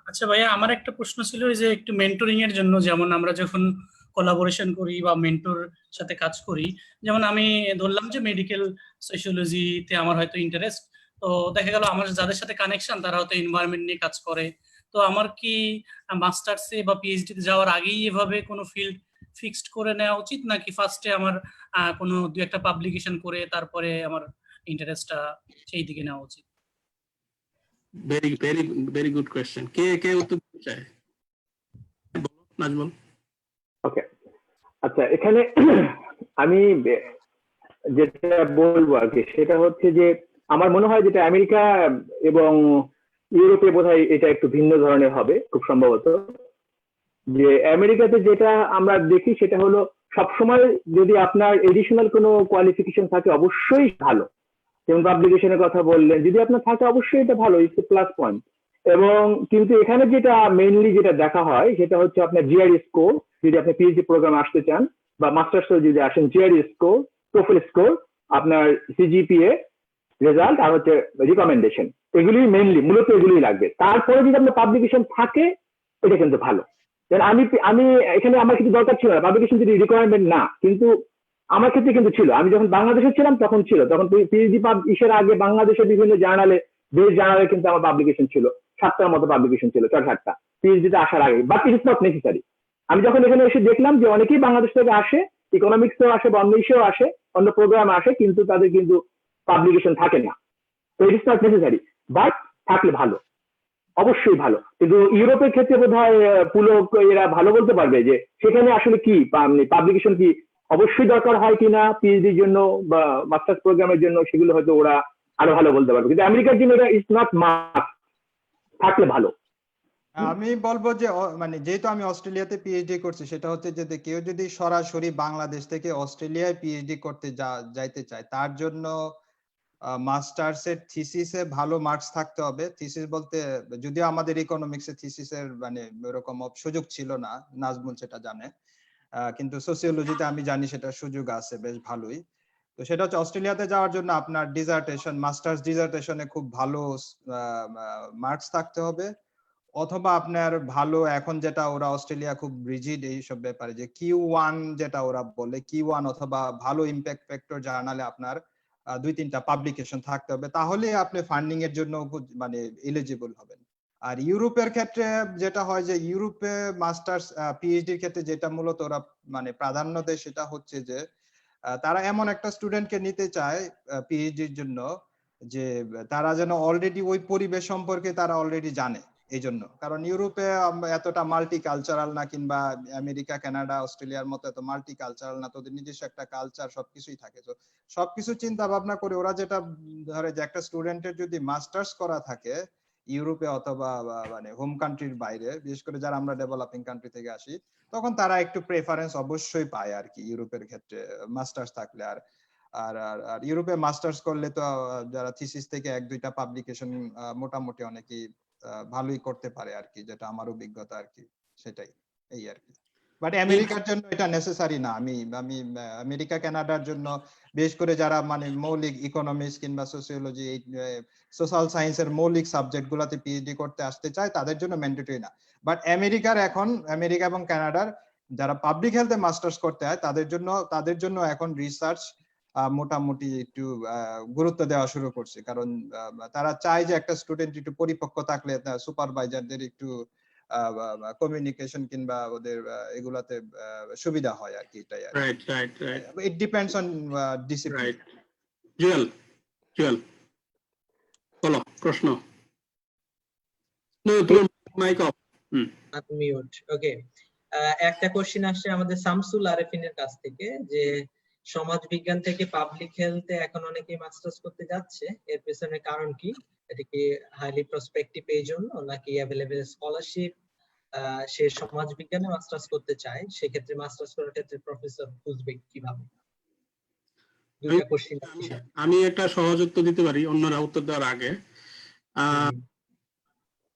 আচ্ছা ভাইয়া, আমার একটা প্রশ্ন ছিল এই যে একটু মেন্টরিং এর জন্য, যেমন আমরা যখন কোলাবোরেশন করি বা মেন্টর সাথে কাজ করি, যেমন আমি ধরলাম যে মেডিকেল সোশিওলজিতে আমার হয়তো ইন্টারেস্ট, তো দেখা গেল আমার যাদের সাথে কানেকশন তারা হয়তো এনভায়রনমেন্ট নিয়ে কাজ করে। তো আমার কি মাস্টার্সে বা পিএইচডি তে যাওয়ার আগেই এভাবে কোনো ফিল্ড ফিক্সড করে নেওয়া উচিত, নাকি ফার্স্টে আমার কোনো দু একটা পাবলিকেশন করে তারপরে আমার ইন্টারেস্টটা সেই দিকে নেওয়া উচিত? Very very very good question. কে কে উত্তর দিতে চায়? বলো নাজমুল। ওকে, আচ্ছা এখানে আমি যেটা বলবো আর কি সেটা হচ্ছে যে আমার মনে হয় যেটা আমেরিকা এবং ইউরোপে বোধহয় এটা একটু ভিন্ন ধরনের হবে খুব সম্ভবত। যে আমেরিকাতে যেটা আমরা দেখি সেটা হলো সবসময় যদি আপনার এডিশনাল কোনো কোয়ালিফিকেশন থাকে অবশ্যই ভালো, যেমন পাবলিকেশনের কথা বললেন, যদি আপনার থাকে অবশ্যই এটা ভালো, ইটস প্লাস পয়েন্ট। এবং কিন্তু এখানে যেটা মেইনলি যেটা দেখা হয় সেটা হচ্ছে আপনার জিআরই স্কোর, যদি আপনি পিএইচডি প্রোগ্রামে আসতে চান বা মাস্টার্স যদি আসেন, জিআরই স্কোর, টোফেল স্কোর, আপনার সিজিপিএ রেজাল্ট আর হচ্ছে রিকমেন্ডেশন, এগুলি মেইনলি মূলত এগুলোই লাগবে। তারপরে যদি আপনার পাবলিকেশন থাকে এটা কিন্তু ভালো। আমি আমি এখানে আমার কিছু দরকার ছিল না, পাবলিকেশন যদি রিকোয়ারমেন্ট না, কিন্তু আমার ক্ষেত্রে কিন্তু ছিল। আমি যখন বাংলাদেশে ছিলাম তখন ছিল, তখন পিএইচডি ইসের আগে বাংলাদেশের বিভিন্ন জার্নালে, বেশ জার্নালে কিন্তু আমার পাবলিকেশন ছিল, 7টার মতো পাবলিকেশন ছিল, 6-7টা পিএইচডিতে আসার আগে। But it is not necessary. আমি যখন এখানে এসে দেখলাম যে অনেকেই বাংলাদেশ থেকে আসে, ইকোনমিক্সেও আসে বা অন্য ইসেও আসে, অন্য প্রোগ্রাম আসে, কিন্তু তাদের কিন্তু পাবলিকেশন থাকে না। তো it is not necessary, but থাকলে ভালো, অবশ্যই ভালো। কিন্তু ইউরোপের ক্ষেত্রে বোধহয় পুলক এরা ভালো বলতে পারবে যে সেখানে আসলে কি পাবলিকেশন কি অবশ্যই দরকার হয় কিনা পিএইচডির জন্য বা মাস্টার্স প্রোগ্রামের জন্য, সেগুলো হয়তো ওরা আরো ভালো বলতে পারবে। কিন্তু আমেরিকার জন্য এটা ইজ নট মাস্ট, থাকলে ভালো। আমি বলবো যে মানে যেহেতু আমি অস্ট্রেলিয়াতে পিএইচডি করছি, সেটা হচ্ছে যে কেউ যদি সরাসরি বাংলাদেশ থেকে অস্ট্রেলিয়ায় পিএইচডি করতে যাইতে চায়, তার জন্য মাস্টার্স এর থিসিসে ভালো মার্কস থাকতে হবে। থিসিস বলতে যদিও আমাদের ইকোনমিক্সে থিসিসের মানে এরকম সুযোগ ছিল না, নাজমুল সেটা জানে, কিন্তু সোসিওলজিতে আমি জানি সেটা সুযোগ আছে বেশ ভালোই। তো সেটা হচ্ছে অস্ট্রেলিয়াতে যাওয়ার জন্য আপনার ডিজার্টেশন, মাস্টার্স ডিজার্টেশনে খুব ভালো মার্কস থাকতে হবে, অথবা আপনার ভালো, এখন যেটা ওরা অস্ট্রেলিয়া খুব রিজিড এইসব ব্যাপারে, যে Q1 যেটা ওরা বলে, Q1 অথবা ভালো ইম্প্যাক্ট ফ্যাক্টর জার্নালে আপনার 2-3টা পাবলিকেশন থাকতে হবে, তাহলে আপনি ফান্ডিং এর জন্য মানে এলিজিবল হবেন। আর ইউরোপের ক্ষেত্রে যেটা হয় যে ইউরোপে মাস্টার্স পিএইচডির ক্ষেত্রে যেটা মূলত ওরা মানে প্রাধান্য দেয় সেটা হচ্ছে যে তারা এমন একটা স্টুডেন্টকে নিতে চায় পিএইচডির জন্য যে তারা যেন অলরেডি ওই পরিবেশ সম্পর্কে তারা অলরেডি জানে। এই জন্য, কারণ ইউরোপে এতটা মাল্টি কালচারাল না, কিংবা আমেরিকা, কানাডা, অস্ট্রেলিয়ার মতো এত মাল্টি কালচারাল না, তোদের নিজস্ব একটা কালচার সবকিছুই থাকে। তো সবকিছু চিন্তা ভাবনা করে ওরা যেটা ধরে যে একটা স্টুডেন্টের যদি মাস্টার্স করা থাকে ইউরোপে অথবা মানে হোম কান্ট্রির বাইরে, বিশেষ করে যারা আমরা ডেভেলপিং কান্ট্রি থেকে আসি, তখন তারা একটু প্রেফারেন্স অবশ্যই পায় আর কি ইউরোপের ক্ষেত্রে মাস্টার্স থাকলে। আর আর আর ইউরোপে মাস্টার্স করলে তো যারা থিসিস থেকে 1-2টা পাবলিকেশন মোটামুটি অনেকেই ভালোই করতে পারে আর কি, যেটা আমার অভিজ্ঞতা আর কি, সেটাই এই আর কি। বাট আমেরিকার জন্য এটা নেসেসারি না। আমি আমি আমেরিকা কানাডার জন্য বিশেষ করে যারা মানে মৌলিক ইকোনমিক্স কিংবা সোসিওলজি এই সোশ্যাল সায়েন্সের মৌলিক সাবজেক্ট গুলাতে পিএইচডি করতে আসতে চায় তাদের জন্য ম্যান্ডেটরি না। বাট আমেরিকা এবং কানাডার যারা পাবলিক হেলথে মাস্টার্স করতে হয় তাদের জন্য এখন রিসার্চ মোটামুটি একটু গুরুত্ব দেওয়া শুরু করছে, কারণ তারা চায় যে একটা স্টুডেন্ট একটু পরিপক্ক থাকলে সুপারভাইজারদের একটু কমিউনিকেশন কিংবা ওদের এগুলাতে সুবিধা হয় আর কি। এটাই right right right it depends on discipline. Right. Jewel বলো প্রশ্ন। Mic of. মিউট। ওকে, একটা কোশ্চেন আসছে আমাদের শামসুল আরেফিনের কাছ থেকে যে সমাজ বিজ্ঞান থেকে পাবলিক হেলথে এখন অনেকেই মাস্টার্স করতে যাচ্ছে, এর পেছনে কারণ কি? এটা কি হাইলি প্রসপেক্টিভ এই জন্য, নাকি অ্যাভেলেবল স্কলারশিপ? সে সমাজ বিজ্ঞানে মাস্টার্স করতে চায়, সেক্ষেত্রে মাস্টার্স করার ক্ষেত্রে প্রফেসর খুঁজবে কিভাবে? দুইটা কোশ্চেন। আমি একটা সহজ উত্তর দিতে পারি অন্যরা উত্তর দেওয়ার আগে।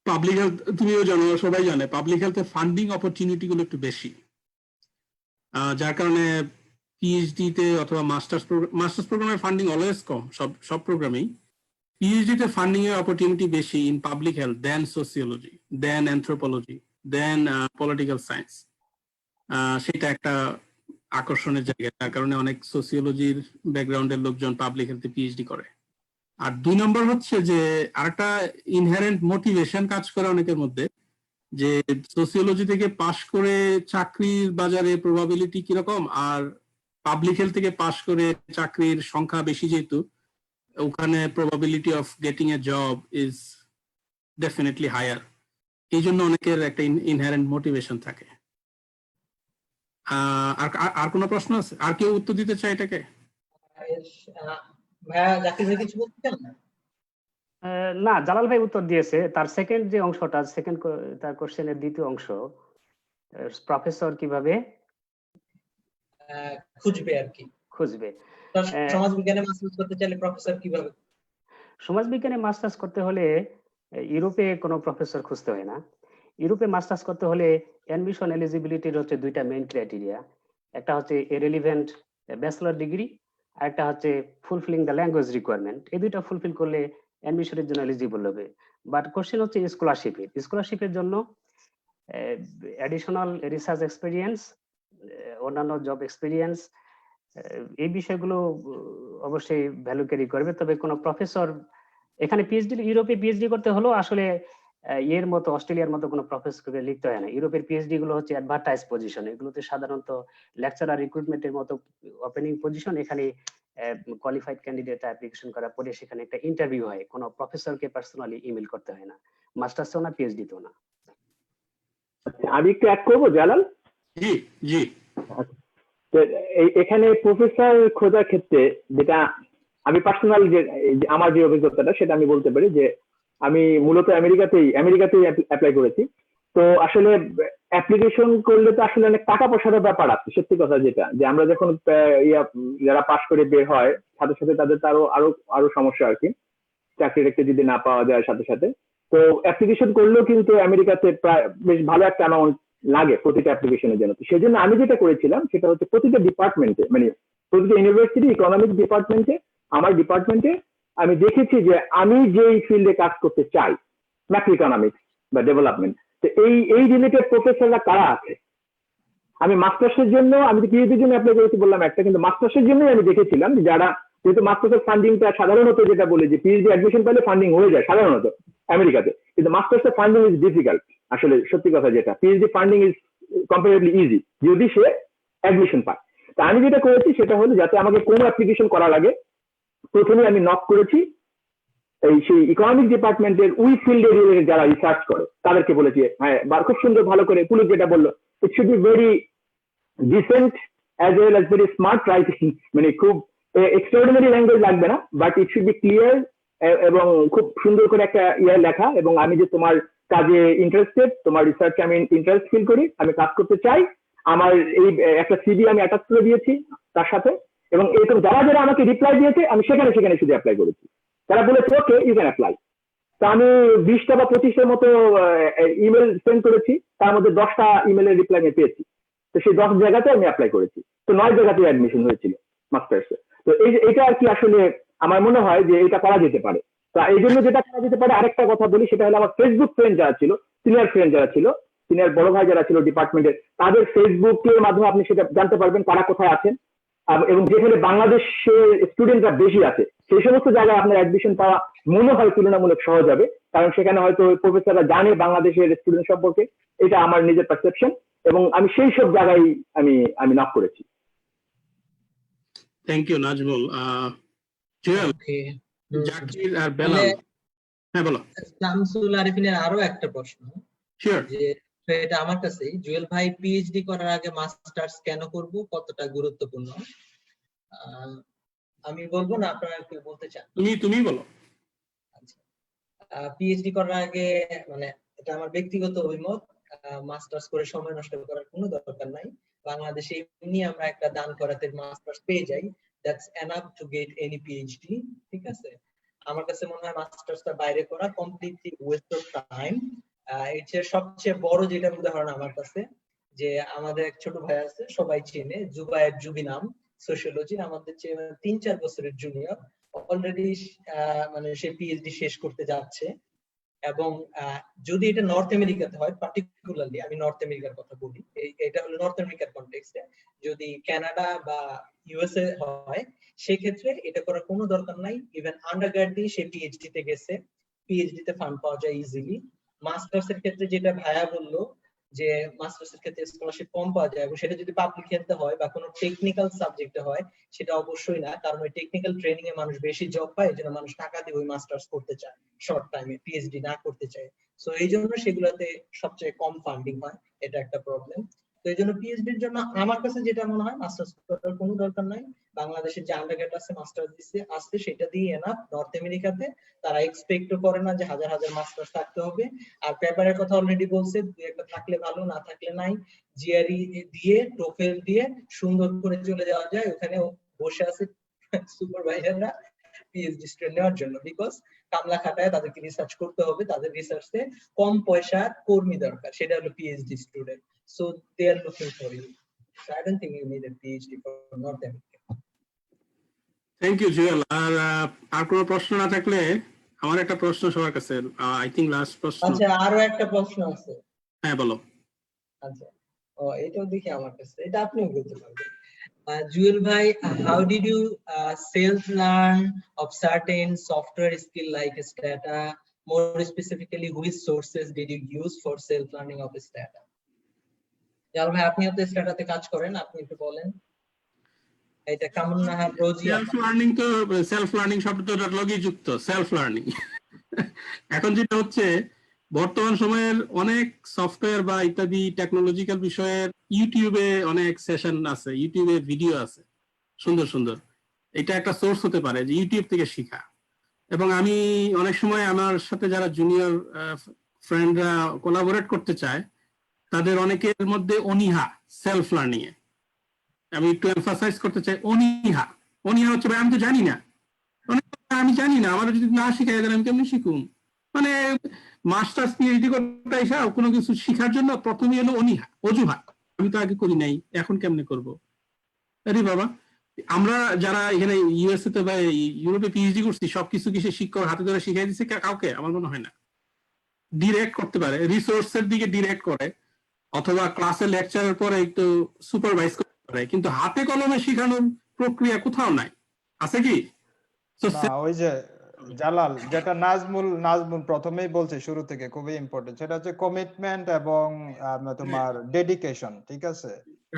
পাবলিক হেলথ তুমিও জানো, সবাই জানে, পাবলিক হেলথে ফান্ডিং অপরচুনিটি গুলো একটু বেশি, যার কারণে পিএইচডি তে অথবা মাস্টার্স প্রোগ্রামের ফান্ডিং অলওয়েজ কম, সব প্রোগ্রামেই। পিএইচডি তে ফান্ডিং এর অপরচুনিটি বেশি in public health then sociology, then anthropology, then political science. সেটা একটা আকর্ষণের জায়গা, তার কারণে অনেক সোসিওলজির ব্যাকগ্রাউন্ডের লোকজন পাবলিক হেলথে পিএইচডি করে। আর 2 নম্বর হচ্ছে যে আরেকটা ইনহেরেন্ট মোটিভেশন কাজ করে অনেকের মধ্যে, যে সোসিওলজি থেকে পাশ করে চাকরির বাজারে প্রবাবিলিটি কিরকম, আর পাবলিক হেলথ থেকে পাশ করে চাকরির সংখ্যা বেশি, যেহেতু ওখানে probability of getting a job is definitely higher. এই জন্য অনেকের একটা ইনহেরেন্ট মোটিভেশন থাকে। আর কোনো প্রশ্ন আছে? আর কেউ উত্তর দিতে চায় এটাকে? ভাইয়া জাকির ভাই কিছু বলতে চান না? না, জালাল ভাই উত্তর দিয়েছে। তার সেকেন্ড যে অংশটা, তার কোশ্চেনের দ্বিতীয় অংশ, প্রফেসর কিভাবে খুঁজবে আর কি। সমাজ বিজ্ঞানে মাস্টার্স করতে চাইলে প্রফেসর কিভাবে? সমাজ বিজ্ঞানে মাস্টার্স করতে হলে ইউরোপে কোনো প্রফেসর খুঁজতে হয় না। ইউরোপে মাস্টার্স করতে হলে অ্যাডমিশন এলিজিবিলিটির হচ্ছে 2টা মেইন ক্রাইটেরিয়া। একটা হচ্ছে এ রেলিভেন্ট ব্যাচেলর ডিগ্রি, আর একটা হচ্ছে ফুলফিলিং দ্য ল্যাঙ্গুয়েজ রিকোয়ারমেন্ট। এই দুইটা ফুলফিল করলে অ্যাডমিশনের জন্য এলিজিবল হবে। বাট কোশ্চেন হচ্ছে স্কলারশিপের জন্য অ্যাডিশনাল রিসার্চ এক্সপেরিয়েন্স, অন্যান্য জব এক্সপেরিয়েন্স, এই বিষয়গুলো অবশ্যই ভ্যালু ক্যারি করবে। তবে কোনো প্রফেসর এখানে ইউরোপে পিএইচডি করতে হলেও আসলে এর মতো অস্ট্রেলিয়ার মতো কোনো প্রফেসরকে লিখতে হয় না। ইউরোপের পিএইচডি গুলো হচ্ছে অ্যাডভার্টাইজ পজিশন, এগুলোতে সাধারণত লেকচারার রিক্রুটমেন্টের মতো ওপেনিং পজিশন। এখানে কোয়ালিফাইড ক্যান্ডিডেট অ্যাপ্লিকেশন করার পরে সেখানে একটা ইন্টারভিউ হয়, কোনো প্রফেসরকে পার্সোনালি ইমেল করতে হয় না, মাস্টার্সও না পিএইচডিতেও না। আমি একটু অ্যাড করবো জালাল। জি জি। এখানে প্রফেসর খোঁজার ক্ষেত্রে যেটা আমি পার্সোনাল যে আমার যে অভিজ্ঞতাটা সেটা আমি বলতে পারি, যে আমি মূলত আমেরিকাতেই অ্যাপ্লাই করেছি। তো আসলে অ্যাপ্লিকেশন করলে তো আসলে অনেক টাকা পয়সার ব্যাপার আছে, সত্যি কথা যেটা, যে আমরা যখন যারা পাশ করে বের হয় সাথে সাথে তাদের তো আরো সমস্যা আর কি, চাকরির একটা যদি না পাওয়া যায় সাথে সাথে। তো অ্যাপ্লিকেশন করলেও কিন্তু আমেরিকাতে প্রায় বেশ ভালো একটা অ্যামাউন্ট লাগে প্রতিটা অ্যাপ্লিকেশনের জন্য। তো সেজন্য আমি যেটা করেছিলাম সেটা হচ্ছে প্রতিটা ডিপার্টমেন্টে, মানে প্রতিটা ইউনিভার্সিটি ইকোনমিক ডিপার্টমেন্টে, আমার ডিপার্টমেন্টে আমি দেখেছি যে আমি যেই ফিল্ডে কাজ করতে চাই, ম্যাক্রো ইকোনমিক্স বা ডেভেলপমেন্ট, তো এই রিলেটেড প্রফেসররা কারা আছে। আমি মাস্টার্সের জন্য, আমি তো পিএইচডির জন্য অ্যাপ্লাই করেছি বললাম একটা, কিন্তু মাস্টার্সের জন্যই আমি দেখেছিলাম যে যারা, যেহেতু মাস্টার্সের ফান্ডিংটা সাধারণত যেটা বলে যে পিএইচডি অ্যাডমিশন পেলে ফান্ডিং হয়ে যায় সাধারণত আমেরিকাতে, কিন্তু মাস্টার্সের ফান্ডিং ইজ ডিফিকাল্ট। আসলে সত্যি কথা যেটা, PhD funding is comparatively easy যদি সে অ্যাডমিশন পায়। তা আমি যেটা করেছি সেটা হলো, যাতে আমাকে কোনো অ্যাপ্লিকেশন করা লাগে, প্রথমে আমি নক করেছি সেই ইকোনমিক ডিপার্টমেন্টের ওই ফিল্ডে রিলেটেড যারা রিসার্চ করে তাদেরকে বলেছি, হ্যাঁ খুব সুন্দর ভালো করে পুলিশ যেটা বললো, it should be very dissent as well as very smart writing, মানে খুব এক্সট্রাঅর্ডিনারি ল্যাঙ্গুয়েজ লাগবে না, but it should be clear এবং খুব সুন্দর করে একটা লেখা, এবং আমি যে তোমার কাজে ইন্টারেস্টেড, তোমার রিসার্চে আমি ইন্টারেস্ট ফিল করি, আমি কাজ করতে চাই, আমার এই একটা সিভি আমি অ্যাটাচ করে দিয়েছি তার সাথে। এবং এরকম যারা যারা আমাকে রিপ্লাই দিয়েছে আমি সেখানে শুধু অ্যাপ্লাই করেছি, তারা বলেছে ওকে ইউ ক্যান অ্যাপ্লাই। তা আমি 20টা বা 25টার মতো ইমেল সেন্ড করেছি, তার মধ্যে 10টা ইমেলের রিপ্লাই আমি পেয়েছি। তো সেই 10 জায়গাতে আমি অ্যাপ্লাই করেছি, তো 9 জায়গাতে অ্যাডমিশন হয়েছিল মাস্টার্সে। তো এটা আর কি আসলে আমার মনে হয় যে এটা করা যেতে পারে। তো এই জন্য যেটা করা যেতে পারে, আরেকটা কথা বলি, সেটা হলো আমার ফেসবুক ফ্রেন্ড যারা ছিল, সিনিয়র ফ্রেন্ড যারা ছিল, সিনিয়র বড় ভাই যারা ছিল ডিপার্টমেন্টের, তাদের ফেসবুকের মাধ্যমে আপনি সেটা জানতে পারবেন কারা কোথায় আছেন, এবং যেখানে বাংলাদেশের স্টুডেন্টরা বেশি আছে সেই সমস্ত জায়গায় আপনার অ্যাডমিশন পাওয়া মনে হয় তুলনামূলক সহজ হবে, কারণ সেখানে হয়তো প্রফেসররা জানে বাংলাদেশের স্টুডেন্ট সম্পর্কে। এটা আমার নিজের পারসেপশন, এবং আমি সেই সব জায়গায় আমি নক করেছি। Thank you Nazmul. Jewel, okay, Zakir আর বেলাল, হ্যাঁ বলো। শামসুল আরিফিনের আরো একটা প্রশ্ন, শিওর। যে এটা আমার কাছেই, জুয়েল ভাই পিএইচডি করার আগে মাস্টার্স কেন করব, কতটা গুরুত্বপূর্ণ? আমি বলবো না, আপনারা কেউ বলতে চান? তুমি বলো। আচ্ছা, পিএইচডি করার আগে, মানে এটা আমার ব্যক্তিগত অভিমত, মাস্টার্স করে সময় নষ্ট করার কোনো দরকার নাই। বাংলাদেশে এমনি আমরা একটা দান করাতে মাস্টার্স পেয়ে যাই, that's enough to get any PhD. ঠিক আছে, আমার কাছে মনে হয় মাস্টার্সটা বাইরে করা কমপ্লিটলি ওয়েস্ট অফ টাইম। এর সবচেয়ে বড় যেটা উদাহরণ আমার কাছে, যে আমাদের এক ছোট ভাই আছে, সবাই চেনে, জুবায়ের জুবি নাম, সোশিওলজি, আমাদের চেয়ে 3-4 বছরের জুনিয়র, অলরেডি মানে সে পিএইচডি শেষ করতে যাচ্ছে। এবং যদি এটা নর্থ আমেরিকাতে হয়, পার্টিকুলারলি আমি নর্থ আমেরিকার কথা বলি, এটা হলো নর্থ আমেরিকার কনটেক্সটে। যদি কানাডা বা ইউএসএ হয়, সেক্ষেত্রে এটা করার কোনো দরকার নাই। ইভেন আন্ডারগ্র্যাড দিয়ে সে পিএইচডি তে গেছে, পিএইচডি তে ফান্ড পাওয়া যায় ইজিলি। মাস্টার্স এর ক্ষেত্রে যেটা ভাইয়া বললো, যে মাস্টার্স এর ক্ষেত্রে স্কলারশিপ কম পাওয়া যায়, এবং সেটা যদি পাবলিক হেলথে হয় বা কোনো টেকনিক্যাল সাবজেক্টে হয়, সেটা অবশ্যই না, কারণ ওই টেকনিক্যাল ট্রেনিং এ মানুষ বেশি জব পায়, এজন্য মানুষ টাকা দিয়ে ওই মাস্টার্স করতে চায়, শর্ট টাইমে পিএইচডি না করতে চায়। সো এই জন্য সেগুলোতে সবচেয়ে কম ফান্ডিং হয়, এটা একটা প্রবলেম। তো এই জন্য পিএইচডির জন্য আমার কাছে যেটা মনে হয়, মাস্টার্স করার কোনো দরকার নাই। বাংলাদেশে যে আন্ডারগ্রেড আছে, মাস্টার্স দিচ্ছে আসছে, সেটা দিয়ে এনাফ। নর্থ আমেরিকাতে তারা এক্সপেক্টও করে না যে হাজার হাজার মাস্টার্স থাকতে হবে। আর পেপারের কথা অলরেডি বলছে, দুই একটা থাকলে ভালো, না থাকলে নাই। জিআরই দিয়ে, টোফেল দিয়ে সুন্দর করে চলে যাওয়া যায়, ওখানে বসে আছে সুপারভাইজাররা পিএইচডি স্টুডেন্ট নেওয়ার জন্য, বিকজ কামলা খাটায় তাদেরকে রিসার্চ করতে হবে, তাদের রিসার্চে কম পয়সার কর্মী দরকার, সেটা হলো PhD student. So they are looking for you. So I don't think you need a PhD for North America. Thank you Jewel. আর কোনো প্রশ্ন না থাকলে আমার একটা প্রশ্ন সবার কাছে, আই থিংক লাস্ট প্রশ্ন। আচ্ছা, আরো একটা প্রশ্ন আছে। হ্যাঁ বলো। আচ্ছা, এটাও দেখি আমার কাছে, এটা আপনিও বলতে পারবেন। Jewel bhai, how did you self-learn of certain software skill like Stata? More specifically, which sources did you use for self-learning of Stata? জাল ভাই, আপনিও তো স্ট্যাটাতে কাজ করেন, আপনি একটু বলেন। এটা কেমন না হয় রোজই সেলফ লার্নিং, তো সেলফ লার্নিং শব্দটার লগেই যুক্ত সেলফ লার্নিং। এখন যেটা হচ্ছে, বর্তমান সময়ের অনেক সফটওয়্যার বা ইত্যাদি টেকনোলজিক্যাল বিষয়ের ইউটিউবে অনেক সেশন আছে, ইউটিউবে ভিডিও আছে সুন্দর সুন্দর। এটা একটা সোর্স হতে পারে যে ইউটিউব থেকে শেখা। এবং আমি অনেক সময় আমার সাথে যারা জুনিয়র ফ্রেন্ডরা কোলাবোরেট করতে চায়, তাদের অনেকের মধ্যে অনীহা সেলফ লার্নিং এ। আমি একটু এমফাসাইজ করতে চাই, অনীহা। অনীহা হচ্ছে ভাই আমি তো জানি না, আমি জানি না, আমার যদি না শিখাই তাহলে আমি কেমনি শিখুম। মানে মাস্টার্স পিএইচডি করতে এসে কোনো কিছু শিখার জন্য প্রথমে এলো অনীহা, অজুহাত, আমি তো আগে করি নাই, এখন কেমনে করব। আরে বাবা, আমরা যারা এখানে ইউএসএ তে বা ইউরোপে পিএইচডি করছি, সবকিছু কি সে শিক্ষক হাতে ধরে শিখাই দিচ্ছে কাউকে? আমার মনে হয় না। ডিরেক্ট করতে পারে, রিসোর্সের দিকে ডিরেক্ট করে, অথবা ক্লাসে লেকচারের পরে একটু সুপারভাইজ করতে পারে, কিন্তু হাতে কলমে শেখানোর প্রক্রিয়া কোথাও নাই। আছে কি? না, ওই যে জালাল, যেটা নাজমুল প্রথমেই বলছে শুরু থেকে, খুবই ইম্পর্টেন্ট, সেটা হচ্ছে কমিটমেন্ট এবং তোমার ডেডিকেশন। ঠিক আছে,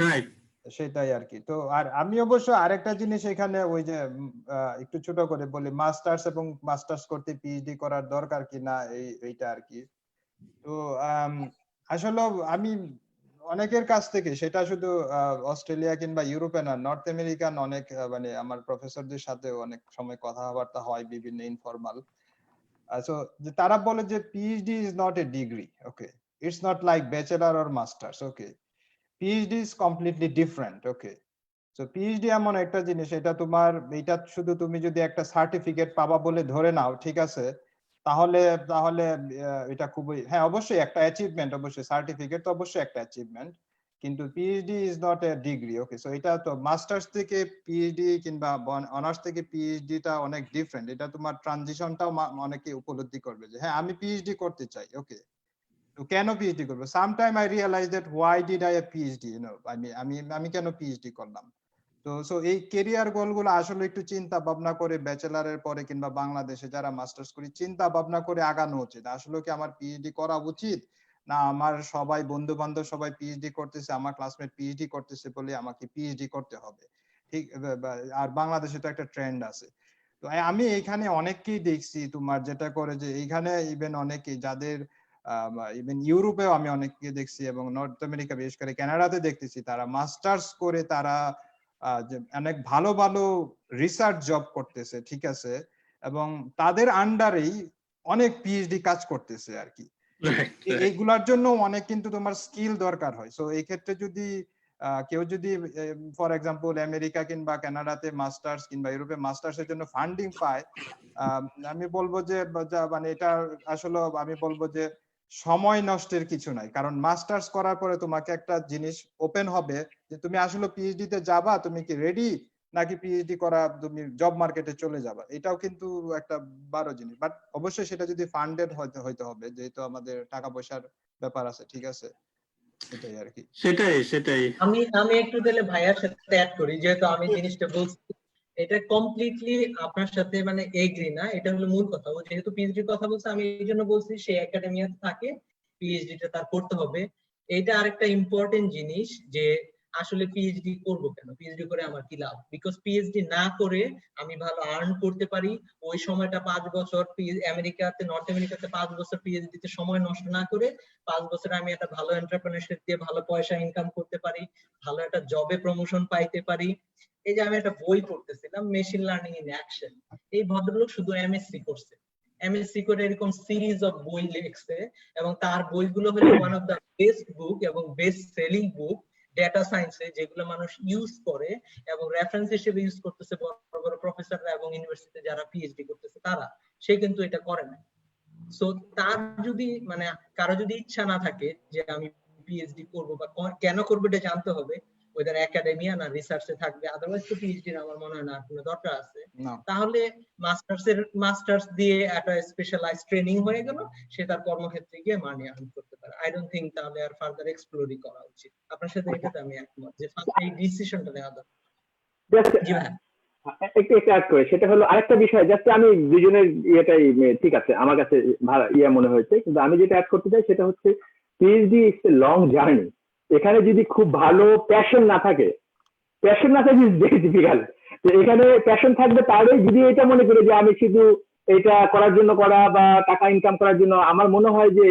রাইট, সেটাই আর কি। তো আর আমি অবশ্য আরেকটা জিনিস এখানে ওই যে একটু ছোট করে বলি, মাস্টার্স এবং মাস্টার্স করতে পিএইচডি করার দরকার কিনা, এইটা আর কি। তো আসলে আমি অনেকের কাছ থেকে, সেটা শুধু অস্ট্রেলিয়া কিংবা ইউরোপে না, নর্থ আমেরিকান অনেক মানে আমার প্রফেসরদের সাথে অনেক সময় কথাবার্তা হয় বিভিন্ন ইনফরমাল। সো তারা বলে যে PhD is not a degree, okay, it's not like bachelor or masters, okay, PhD is completely different, okay. So PhD এমন একটা জিনিস, এটা তোমার, এটা শুধু তুমি যদি একটা সার্টিফিকেট পাবা বলে ধরে নাও, ঠিক আছে, তাহলে এটা খুবই, হ্যাঁ অবশ্যই একটা অ্যাচিভমেন্ট, অবশ্যই সার্টিফিকেট তো অবশ্যই একটা অ্যাচিভমেন্ট, কিন্তু PhD is not a degree. Okay, so এটা তো মাস্টার্স থেকে পিএইচডি কিংবা অনার্স থেকে পিএইচডি টা অনেক ডিফারেন্ট। এটা তোমার ট্রানজিশনটাও অনেকে উপলব্ধি করবে যে হ্যাঁ আমি পিএইচডি করতে চাই। ওকে, তো কেন পিএইচডি করবো? Sometime I realise that why did I PhD, you know, আমি কেন পিএইচডি করলাম। তো সো এই কেরিয়ার গোলগুলো আসলে একটু চিন্তা ভাবনা করে ব্যাচেলারের পরে কিংবা বাংলাদেশে যারা মাস্টার্স করি চিন্তা ভাবনা করে আগানো উচিত। আসলে কি আমার পিএইচডি করা উচিত, না আমার সবাই বন্ধু বান্ধব সবাই পিএইচডি করতেছে, আমার ক্লাসমেট পিএইচডি করতেছে বলে আমাকে পিএইচডি করতে হবে, ঠিক? আর বাংলাদেশে তো একটা ট্রেন্ড আছে। তো আমি এখানে অনেককেই দেখছি তোমার যেটা করে যে এইখানে ইভেন অনেকে যাদের ইভেন ইউরোপেও আমি অনেককে দেখছি এবং নর্থ আমেরিকা বিশেষ করে কানাডাতে দেখতেছি, তারা মাস্টার্স করে তারা অনেক ভালো ভালো রিসার্চ জব করতেছে, ঠিক আছে, এবং তাদের আন্ডারেই অনেক পিএইচডি কাজ করতেছে আর কি। এইগুলার জন্য অনেক কিন্তু তোমার স্কিল দরকার হয়। সো এই ক্ষেত্রে যদি কেউ যদি ফর এক্সাম্পল আমেরিকা কিংবা কানাডাতে মাস্টার্স কিংবা ইউরোপে মাস্টার্স এর জন্য ফান্ডিং পায়, আমি বলবো যে মানে এটা আসলে আমি বলবো যে সময় নষ্টের কিছু নাই। কারণ মাস্টার্স করার পরে তোমাকে একটা জিনিস ওপেন হবে যে তুমি আসলে পিএইচডি তে যাবা, তুমি কি রেডি নাকি পিএইচডি করা তুমি জব মার্কেটে চলে যাবা। এটাও কিন্তু একটা বড় জিনিস, বাট অবশ্যই সেটা যদি ফান্ডেড হইতে হবে, যেহেতু আমাদের টাকা পয়সার ব্যাপার আছে, ঠিক আছে, এটাই আর কি। সেটাই আমি একটু তাহলে ভাইয়ার সাথে অ্যাড করি, যেহেতু আমি জিনিসটা বলছি এটা কমপ্লিটলি আপনার সাথে মানে এগ্রি না, এটা হলো মূল কথা। ও যেহেতু পিএইচডির কথা বলছে আমি এই জন্য বলছি সে একাডেমিয়াতে থাকে, পিএইচডিটা তার করতে হবে। এটা আরেকটা ইম্পর্টেন্ট জিনিস যে আসলে পিএইচডি করবো কেন, পিএইচডি করে আমার কি লাভ। বিকজ পিএইচডি না করে আমি ভালো আর্ন করতে পারি, ওই সময়টা 5 বছর আমেরিকাতে নর্থ আমেরিকাতে 5 বছর পিএইচডি তে সময় নষ্ট না করে 5 বছরে আমি একটা ভালো এন্টারপ্রেনারশিপ দিয়ে ভালো পয়সা ইনকাম করতে পারি, ভালো একটা জবে প্রমোশন পাইতে পারি। এই যে আমি একটা বই পড়তেছিলাম মেশিন লার্নিং ইন অ্যাকশন, এই ভদ্রলোক শুধু এমএসসি করছে, এমএসসি করে এরকম সিরিজ অফ বই লিখছে এবং তার বইগুলো হলো one of the best book এবং বেস্ট সেলিং বুক ডেটা সায়েন্সে, যেগুলো মানুষ ইউজ করে এবং রেফারেন্স হিসেবে ইউজ করতেছে বড় বড় প্রফেসররা এবং ইউনিভার্সিটিতে যারা পিএইচডি করতেছে তারা। সে কিন্তু এটা করে না। সো তার যদি মানে কারো যদি ইচ্ছা না থাকে যে আমি পিএইচডি করব বা কেন করব এটা জানতে হবে, ওদের একাডেমিয়া না রিসার্চে থাকবে, আদারওয়াইজ তো পিএইচডি আমার মনে হয় না কোনো দরকার আছে। তাহলে মাস্টার্স দিয়ে একটা স্পেশালাইজ ট্রেনিং হয়ে গেল, সে তার কর্মক্ষেত্রে গিয়ে মানি আর্ন করতে পারে। আই ডোন্ট থিংক তাহলে আর ফার্দার এক্সপ্লোরই করা উচিত। আপনার সাথে এটাতে আমি একমত যে এই ডিসিশনটা নেওয়া দরকার। জি ভাই একটু অ্যাড করে সেটা হলো আরেকটা বিষয়, জাস্ট আমি দুজনের ইয়েটাই ঠিক আছে আমার কাছে মনে হয়েছে, কিন্তু আমি যেটা অ্যাড করতে চাই সেটা হচ্ছে PhD is a long journey. এখানে যদি খুব ভালো প্যাশন না থাকে ইজ ভেরি ডিফিকাল্ট। তো এখানে প্যাশন থাকবে তাহলে, যদি এটা মনে করে যে আমি শুধু এটা করার জন্য করা বা টাকা ইনকাম করার জন্য, আমার মনে হয় যে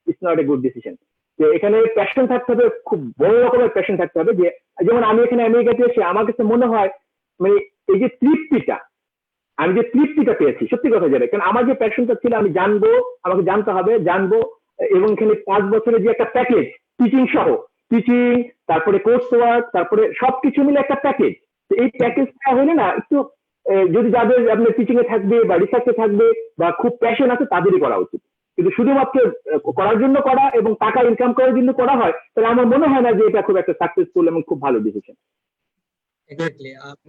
it's not a good decision. তো এখানে প্যাশন থাকতে হবে, খুব বড় রকমের প্যাশন থাকতে হবে। যে যেমন আমি এখানে আমেরিকাতে এসে আমার কাছে মনে হয় মানে এই যে আমি যে তৃপ্তিটা পেয়েছি সত্যি কথা যাবে, কারণ আমার যে প্যাশনটা ছিল আমি জানবো, আমাকে জানতে হবে, জানবো, এবং এখানে 5 বছরের যে একটা প্যাকেজ টিচিং সহ, টিচিং তারপরে কোর্স ওয়ার্ক তারপরে সবকিছু মিলে একটা প্যাকেজ। তো এই প্যাকেজটা হলে না একটু যদি যাদের আপনার টিচিং এ থাকবে বা রিসার্চে থাকবে বা খুব প্যাশন আছে তাদেরই করা উচিত। কিন্তু শুধুমাত্র করার জন্য করা এবং টাকা ইনকাম করার জন্য করা হয় তাহলে আমার মনে হয় না যে এটা খুব একটা সাকসেসফুল এবং খুব ভালো ডিসিশন।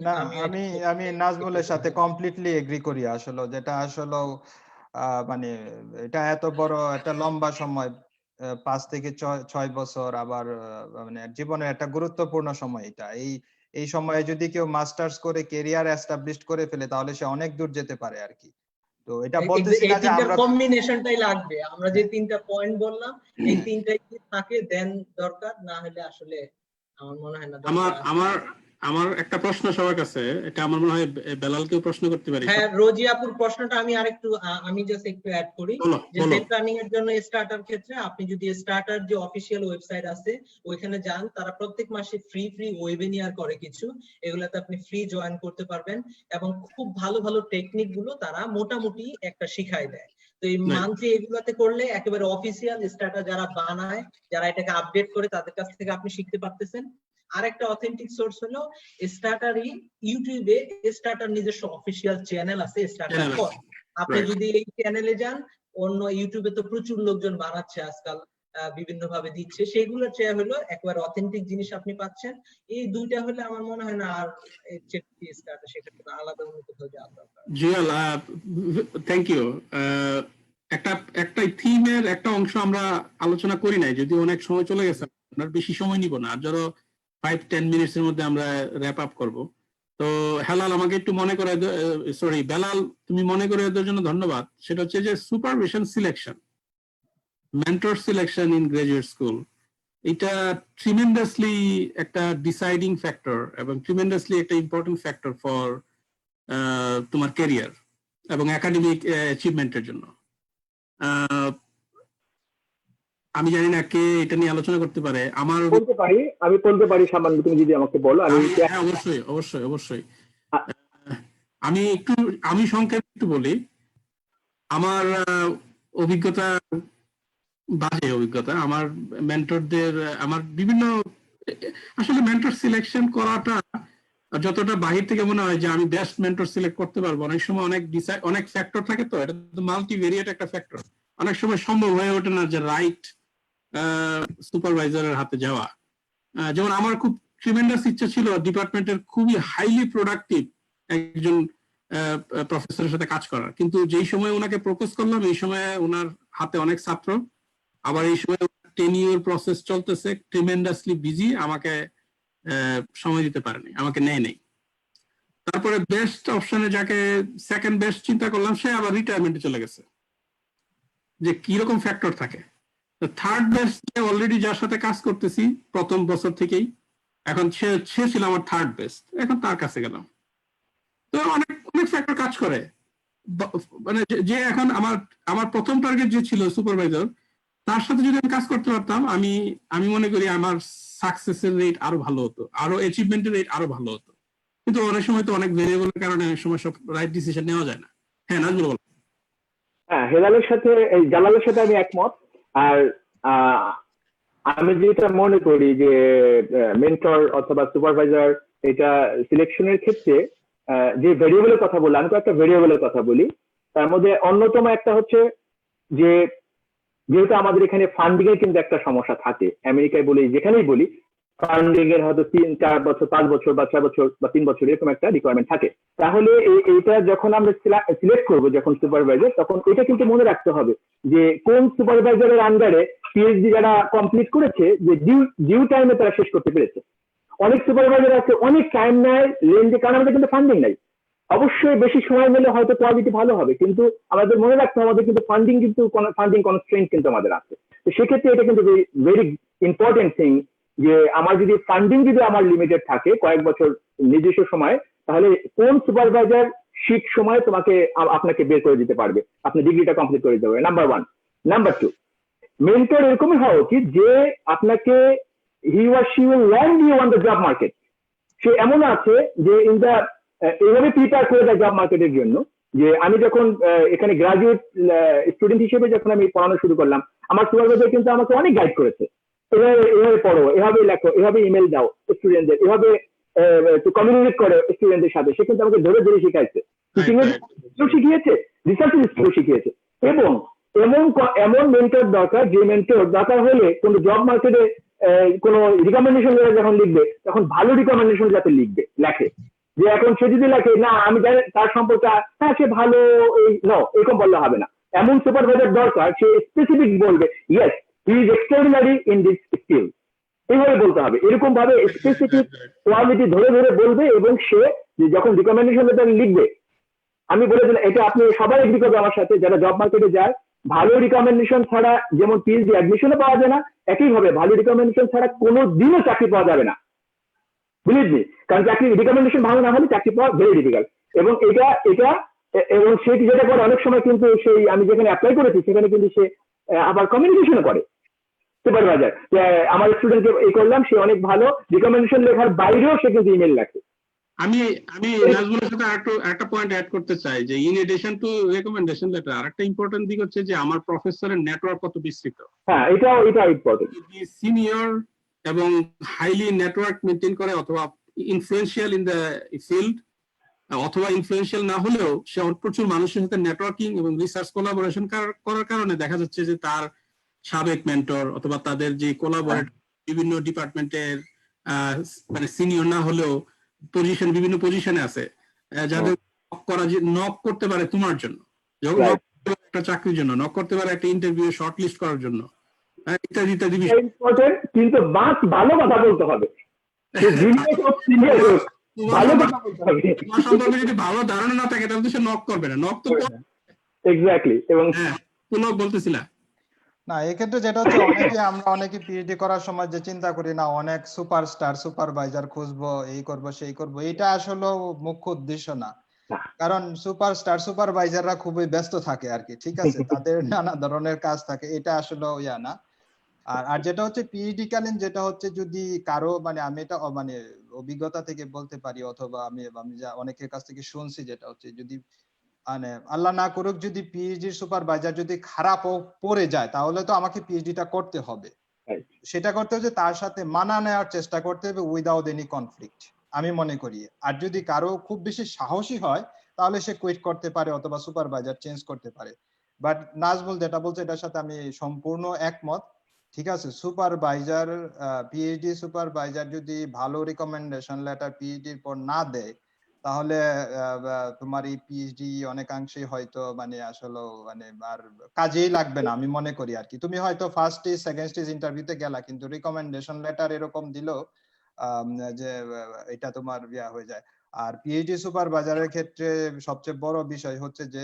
না, আমি নাজমুলের সাথে কমপ্লিটলি এগ্রি করি। আসলে যেটা আসলে মানে এটা এত বড় একটা লম্বা সময়, 5 থেকে 6 বছর, আবার মানে জীবনের একটা গুরুত্বপূর্ণ সময় এটা। এই সময়ে যদি কেউ মাস্টার্স করে ক্যারিয়ার এস্টাবলিশ করে ফেলে তাহলে সে অনেক দূর যেতে পারে আর কি। তো এটা বলতেছি না যে আমরা কম্বিনেশনটাই লাগবে, আমরা যে 3টা পয়েন্ট বললাম এই 3টাই কি থাকে দেন দরকার, না হলে আসলে আমার মনে হয় না দরকার। আমার একটা প্রশ্ন সবার কাছে, এটা আমার মনে হয় বেলালকেও প্রশ্ন করতে পারি। হ্যাঁ, রোজিয়াপুর প্রশ্নটা আমি আরেকটু আমি জাস্ট একটু অ্যাড করি যে সেলফ প্ল্যানিং এর জন্য স্টার্টার ক্ষেত্রে আপনি যদি স্টার্টার যে অফিশিয়াল ওয়েবসাইট আছে ওইখানে যান, তারা প্রত্যেক মাসে ফ্রি ওয়েবিনার করে কিছু, এগুলাতে আপনি ফ্রি জয়েন করতে পারবেন এবং খুব ভালো ভালো টেকনিক গুলো তারা মোটামুটি একটা শিখাই দেয়। তো এই মান্থলি এগুলাতে করলে একেবারে অফিশিয়াল স্টার্টার যারা বানায়, যারা এটাকে আপডেট করে, তাদের কাছ থেকে আপনি শিখতে পারতেছেন। আরেকটা অথেন্টিক সোর্স হলো স্টার্টারই ইউটিউবে স্টার্টার নিজস্ব অফিশিয়াল চ্যানেল আছে স্টার্টার কর। আপনি যদি এই চ্যানেলে যান, অন্য ইউটিউবে তো প্রচুর লোকজন বানাচ্ছে আজকাল, বিভিন্ন ভাবে দিচ্ছে, সেগুলোর চেয়ে হলো একবার অথেন্টিক জিনিস আপনি পাচ্ছেন। এই দুইটা হলে আমার মনে হয় না আর সেক্ষেত্রে আলাদা অন্য কোথাও যাওয়া দরকার। Jewel, thank you. একটা একটা থিমের একটা অংশ আমরা আলোচনা করি নাই, যদি অনেক সময় চলে গেছে, আপনার বেশি সময় নিব না, আর ধরো 5-10 মিনিটস এর মধ্যে আমরা র্যাপ আপ করব। তো হেলাল আমাকে একটু মনে করে, সরি বেলাল, তুমি মনে করে দেওয়ার জন্য ধন্যবাদ। সেটা হচ্ছে যে supervision selection, mentor selection in graduate school, এটা ট্রিমেন্ডাসলি একটা ডিসাইডিং ফ্যাক্টর এবং ট্রিমেন্ডাসলি একটা ইম্পর্টেন্ট ফ্যাক্টর ফর তোমার ক্যারিয়ার এবং একাডেমিক অ্যাচিভমেন্টের জন্য। আমি জানি না কে এটা নিয়ে আলোচনা করতে পারে। আমি বলতে পারি সামান্য, তুমি যদি আমাকে বলো। হ্যাঁ, অবশ্যই অবশ্যই অবশ্যই। আমি সংক্ষেপে একটু বলি। আমার অভিজ্ঞতা, বাজে অভিজ্ঞতা, আমার মেন্টরদের, আমার বিভিন্ন, আসলে মেন্টর সিলেকশন করাটা যতটা বাহির থেকে মনে হয় যে আমি বেস্ট মেন্টর সিলেক্ট করতে পারবো, অনেক সময় অনেক ফ্যাক্টর থাকে, তো এটা তো মাল্টিভেরিয়েট একটা ফ্যাক্টর, অনেক সময় সম্ভব হয়ে ওঠে না যে রাইট সুপারভাইজারের হাতে যাওয়া। যেমন আমার খুব ট্রিমেন্ডাস ইচ্ছা ছিল ডিপার্টমেন্টের খুবই হাইলি প্রোডাক্টিভ একজন প্রফেসরের সাথে কাজ করার, কিন্তু যেই সময় ওনাকে প্রপোজ করলাম এই সময় ওনার হাতে অনেক ছাত্র, আবার এই সময় টেনিওর প্রসেস চলতেছে, ট্রিমেন্ডাসলি বিজি, আমাকে সময় দিতে পারেনি, আমাকে নেই। তারপরে বেস্ট অপশনে যাকে সেকেন্ড বেস্ট চিন্তা করলাম, সে আবার রিটায়ারমেন্টে চলে গেছে। যে কিরকম ফ্যাক্টর থাকে। থার্ড বেস্ট অলরেডি যার সাথে কাজ করতেছি প্রথম বছর থেকেই, এখন সে ছিল আমার থার্ড বেস্ট, এখন তার কাছে গেলাম। তো অনেক অনেক ফ্যাক্টর কাজ করে, মানে যে এখন আমার প্রথম টার্গেট যে ছিল সুপারভাইজার, তার সাথে যদি আমি কাজ করতে পারতাম, আমি মনে করি আমার সাকসেসের রেট আরো ভালো হতো, আরো অ্যাচিভমেন্টের রেট আরো ভালো হতো। কিন্তু অনেক সময় তো অনেক ভেরিয়েবলের কারণে অনেক সময় সব রাইট ডিসিশন নেওয়া যায় না। হ্যাঁ, নাজমুল বল। হ্যাঁ, জালালের সাথে আমি একমত। আর আমি যেটা মনে করি যে মেন্টর অথবা সুপারভাইজার, এটা সিলেকশনের ক্ষেত্রে যে ভেরিয়েবলের কথা বললাম, আমি তো একটা ভেরিয়েবলের কথা বলি। তার মধ্যে অন্যতম একটা হচ্ছে যে, যেহেতু আমাদের এখানে ফান্ডিং এর কিন্তু একটা সমস্যা থাকে, আমেরিকায় বলি যেখানেই বলি, ফান্ডিং এর হয়তো 3-4 বছর, 5 বছর বা 6 বছর বা 3 বছর এরকম একটা রিকোয়ারমেন্ট থাকে। তাহলে এইটা যখন আমরা সিলেক্ট করবো যখন সুপারভাইজার, তখন এটা কিন্তু মনে রাখতে হবে যে কোন সুপারভাইজারের আন্ডারে পিএইচডি যারা কমপ্লিট করেছে, যে ডিউ টাইমে তারা শেষ করতে পেরেছে। অনেক সুপারভাইজার আছে অনেক টাইম নেয় লেন্থে, কারণ আমাদের কিন্তু ফান্ডিং নাই। অবশ্যই বেশি সময় নিলে হয়তো কোয়ালিটি ভালো হবে, কিন্তু আমাদের মনে রাখতে হবে আমাদের কিন্তু ফান্ডিং কনস্ট্রেন্ট কিন্তু আমাদের আছে। তো সেক্ষেত্রে এটা কিন্তু ভেরি ইম্পর্টেন্ট থিং যে আমার যদি ফান্ডিং যদি আমার লিমিটেড থাকে কয়েক বছর নিজস্ব সময়, তাহলে কোন সুপারভাইজার ঠিক সময় আপনাকে বের করে দিতে পারবে, আপনি ডিগ্রিটা কমপ্লিট করে দিতে পারবে, নাম্বার 1। নাম্বার 2, মেন্টর এরকমই হওয়া উচিত যে আপনাকে he or she will land you on the job market. সে এমন আছে যে এইভাবে প্রিপেয়ার করে দেয় জব মার্কেটের জন্য, যে আমি যখন এখানে গ্রাজুয়েট স্টুডেন্ট হিসেবে যখন আমি পড়ানো শুরু করলাম, আমার সুপারভাইজার কিন্তু আমাকে অনেক গাইড করেছে, এভাবে পড়ো, এভাবে লেখো, এভাবে ইমেল দাও স্টুডেন্টদের, এভাবে কমিউনিকেট করে স্টুডেন্টদের সাথে। সে কিন্তু আমাকে ধরে ধরে শিখাইছে, টিচিং এর শিখিয়েছে, রিসার্চের স্কুল শিখিয়েছে। এবং এমন মেন্টর দরকার, যে মেন্টর দরকার হলে কোনো জব মার্কেটে কোনো রিকমেন্ডেশন যখন লিখবে, তখন ভালো রিকমেন্ডেশন যাতে লেখে। যে এখন সে যদি লেখে না আমি জানি তার সম্পর্কে, হ্যাঁ সে ভালো, এরকম বললে হবে না। এমন সুপারভাইজার দরকার, সে স্পেসিফিক বলবে yes he is extraordinary in this skill, এইভাবে বলতে হবে। এরকম ভাবে স্পেসিফিক কোয়ালিটি ধরে ধরে বলবে, এবং সে যখন রিকমেন্ডেশন লেটার লিখবে, আমি বলে দিলাম, এটা আপনি সবাই এগ্রি করবে আমার সাথে যারা জব মার্কেটে যায়, ভালো রিকমেন্ডেশন ছাড়া যেমন পিএইচডি অ্যাডমিশনও পাওয়া যায় না, একইভাবে ভালো রিকমেন্ডেশন ছাড়া কোনোদিনও চাকরি পাওয়া যাবে না, বিলিভ মি। কারণ চাকরি রিকমেন্ডেশন ভালো না হলে চাকরি পাওয়া ভেরি ডিফিকাল্ট। এবং এবং সে যেটা করে অনেক সময় কিন্তু সেই আমি যেখানে অ্যাপ্লাই করেছি সেখানে কিন্তু সে আবার কমিউনিকেশনও করে সুপারভাইজার, আমার স্টুডেন্টকে করলাম, সে অনেক ভালো, রিকমেন্ডেশন লেখার বাইরেও সে কিন্তু ইমেল লেখে। আমি নাজমুলের সাথে একটা পয়েন্ট অ্যাড করতে চাই যে in addition to recommendation letter আরেকটা ইম্পর্টেন্ট দিক হচ্ছে যে আমার প্রফেসরের নেটওয়ার্ক কত বিস্তৃত। হ্যাঁ, এটা ইম্পর্টেন্ট। সিনিয়র এবং হাইলি নেটওয়ার্ক মেনটেন করে, অথবা ইনফ্লুয়েন্সিয়াল ইন দ্য ফিল্ড, অথবা ইনফ্লুয়েন্সিয়াল না হলেও সে প্রচুর মানুষের সাথে নেটওয়ার্কিং এবং রিসার্চ কোলাবোরেশন করার কারণে দেখা যাচ্ছে যে তার সাবেক মেন্টর অথবা তাদের যে কোলাবোরেটর বিভিন্ন ডিপার্টমেন্টের মানে সিনিয়র না হলেও বিভিন্ন পজিশনে আছে, যাদের নক করতে পারে তোমার জন্য, যখন Right. একটা চাকরির জন্য নক করতে পারে, একটা ইন্টারভিউ শর্ট লিস্ট করার জন্য, ইত্যাদি ইত্যাদি বিষয়। ইম্পর্টেন্ট, কিন্তু ভালো কথা বলতে হবে। সে junior হোক, senior হোক, ভালো কথা বলতে হবে। তোমার সম্পর্কে যদি ভালো ধারণা না থাকে তাহলে তো সে নক করবে না, নক তো এক্স্যাক্টলি। এবং পুনঃ বলতেছিলা। না, এক্ষেত্রে যেটা হচ্ছে আমরা অনেকে পিএইচডি করার সময় যে চিন্তা করি না অনেক সুপারস্টার সুপারভাইজার খুঁজবো, এই করব সেই করব, এটা আসলে মুখ্য উদ্দেশ্য না। কারণ সুপারস্টার সুপারভাইজাররা খুবই ব্যস্ত থাকে আর কি, ঠিক আছে, তাদের নানা ধরনের কাজ থাকে, এটা আসলে ইয়া না। আর যেটা হচ্ছে পিএইচডি কালীন যেটা হচ্ছে যদি কারো মানে আমি এটা মানে অভিজ্ঞতা থেকে বলতে পারি, অথবা আমি যা অনেকের কাছ থেকে শুনছি, যেটা হচ্ছে যদি মানে আল্লাহ না করুক যদি পিএইচডি সুপারভাইজার যদি খারাপ পড়ে যায়, তাহলে তো আমাকে পিএইচডিটা করতে হবে। সেটা করতে হচ্ছে তার সাথে মানা নেওয়ার চেষ্টা করতে হবে উইদাউট এনি কনফ্লিক্ট, আমি মনে করি। আর যদি কারো খুব বেশি সাহসী হয় তাহলে সে কুইট করতে পারে অথবা সুপারভাইজার চেঞ্জ করতে পারে। বাট নাজমুল যেটা বলছে এটার সাথে আমি সম্পূর্ণ একমত। ঠিক আছে, সুপারভাইজার পিএইচডি সুপারভাইজার যদি ভালো রিকমেন্ডেশন লেটার পিএইচডির পর না দেয়, তাহলে তোমার এই পিএইচডি অনেকাংশেই হয়তো মানে আসলে মানে আর কাজেই লাগবে না, আমি মনে করি আর কি। তুমি হয়তো ফার্স্ট স্টেজ সেকেন্ড স্টেজ ইন্টারভিউতে গেলা, কিন্তু রিকমেন্ডেশন লেটার এরকম দিলো যে এটা তোমার ইয়া হয়ে যায়। আর পিএইচডি সুপারভাইজারের ক্ষেত্রে সবচেয়ে বড় বিষয় হচ্ছে যে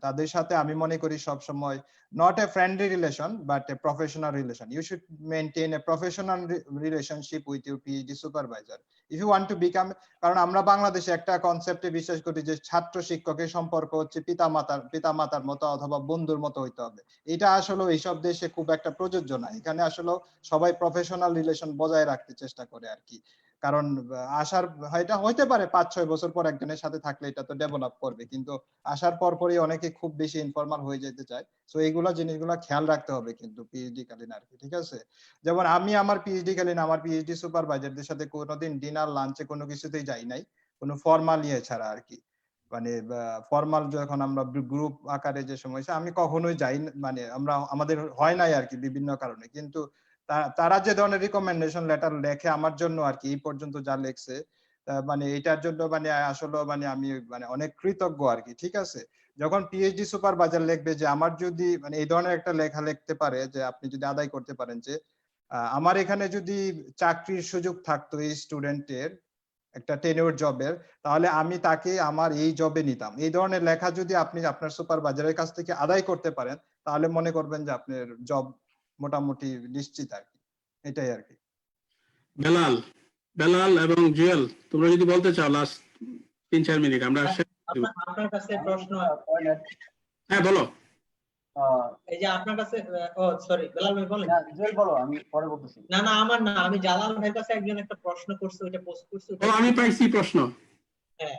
তাদের সাথে আমি মনে করি সব সময় not a friendly relation but a professional relation. You should maintain a professional relationship with your PhD supervisor if you want to become, কারণ আমরা বাংলাদেশে একটা কনসেপ্টে বিশ্বাস করি যে ছাত্র শিক্ষকের সম্পর্ক হচ্ছে পিতামাতার মতো অথবা বন্ধুর মতো হইতে হবে। এটা আসলে এইসব দেশে খুব একটা প্রযোজ্য না। এখানে আসলে সবাই প্রফেশনাল রিলেশন বজায় রাখতে চেষ্টা করে আর কি। কারণ আসার এটা হইতে পারে 5-6 বছর পর একজনের সাথে থাকলে এটা তো ডেভেলপ করবে, কিন্তু আসার পরই অনেকে খুব বেশি ইনফর্মাল হয়ে যেতে চায়। সো এইগুলা জিনিসগুলা খেয়াল রাখতে হবে কিন্তু পিএইচডি কালীন আর কি, ঠিক আছে। যেমন আমি আমার পিএইচডি কালীন আমার পিএইচডি সুপারভাইজারদের সাথে কোনোদিন ডিনার লাঞ্চে কোনো কিছুতেই যাই নাই, কোনো ফর্মাল ইয়ে ছাড়া আর কি। মানে ফর্মাল যখন আমরা গ্রুপ আকারে যে সময় আমি কখনোই যাই, মানে আমাদের হয় নাই আর কি বিভিন্ন কারণে। কিন্তু তারা যে ধরনের রিকমেন্ডেশন লেটার লেখে আমার জন্য আর কি, এই পর্যন্ত যা লেখছে মানে এটার জন্য মানে আসলে মানে আমি মানে অনেক কৃতজ্ঞ আর কি, ঠিক আছে। যখন পিএইচডি সুপারভাইজার লিখবে যে আমার যদি মানে এই ধরনের একটা লেখা লিখতে পারে যে আপনি যদি আদায় করতে পারেন যে আমার এখানে যদি চাকরির সুযোগ থাকতো এই স্টুডেন্টের একটা টেনিউর জবের, তাহলে আমি তাকে আমার এই জবে নিতাম, এই ধরনের লেখা যদি আপনি আপনার সুপারভাইজারের কাছ থেকে আদায় করতে পারেন, তাহলে মনে করবেন যে আপনার জব মোটামুটি নিশ্চিত আর কি, এটাই আর কি। বেলাল এবং জুয়েল, তোমরা যদি বলতে চাও লাস্ট 3-4 মিনিট আমরা। আপনার কাছে প্রশ্ন। হ্যাঁ বলো। এই যে আপনার কাছে, ও সরি বেলাল ভাই বলেন। জুয়েল বলো, আমি পরে বলতেছি। না আমার না, আমি জালাল ভাইয়ের কাছে একজন একটা প্রশ্ন করছে, ওইটা পোস্ট করছে। আমি পাইছি প্রশ্ন। হ্যাঁ,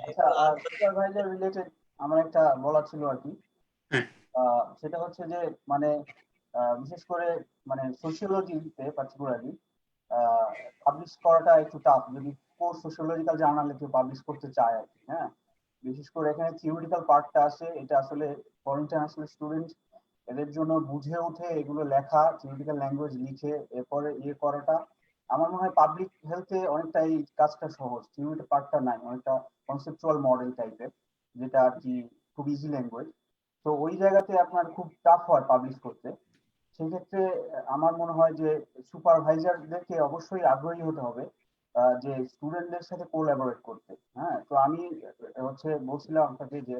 সুপারভাইজার রিলেটেড আমার একটা বলা ছিল আর কি। সেটা হচ্ছে যে মানে বিশেষ করে মানে সোশিওলজিতে পার্টিকুলারলি পাবলিশ করাটা একটু টাফ, যদি কোর সোশিওলজিক্যাল জার্নালে কেউ পাবলিশ করতে চায় আর কি। হ্যাঁ, বিশেষ করে এখানে থিওরিটিক্যাল পার্টটা আছে, এটা আসলে ফর ইন্টারন্যাশনাল স্টুডেন্ট এদের জন্য বুঝে উঠে এগুলো লেখা, থিওরিটিক্যাল ল্যাঙ্গুয়েজ লিখে এরপরে ইয়ে করাটা আমার মনে হয় পাবলিক হেলথে অনেকটা এই কাজটা সহজ। থিওরিটিক্যাল পার্টটা নাই, অনেকটা কনসেপচুয়াল মডেল টাইপের, যেটা আর কি খুব ইজি ল্যাঙ্গুয়েজ। তো ওই জায়গাতে আপনার খুব টাফ হয় পাবলিশ করতে। সেক্ষেত্রে আমার মনে হয় যে সুপারভাইজারদেরকে অবশ্যই আগ্রহী হতে হবে যে স্টুডেন্টদের সাথে কোলাবোরেট করতে। হ্যাঁ, তো আমি হচ্ছে বলছিলাম আপনাকে যে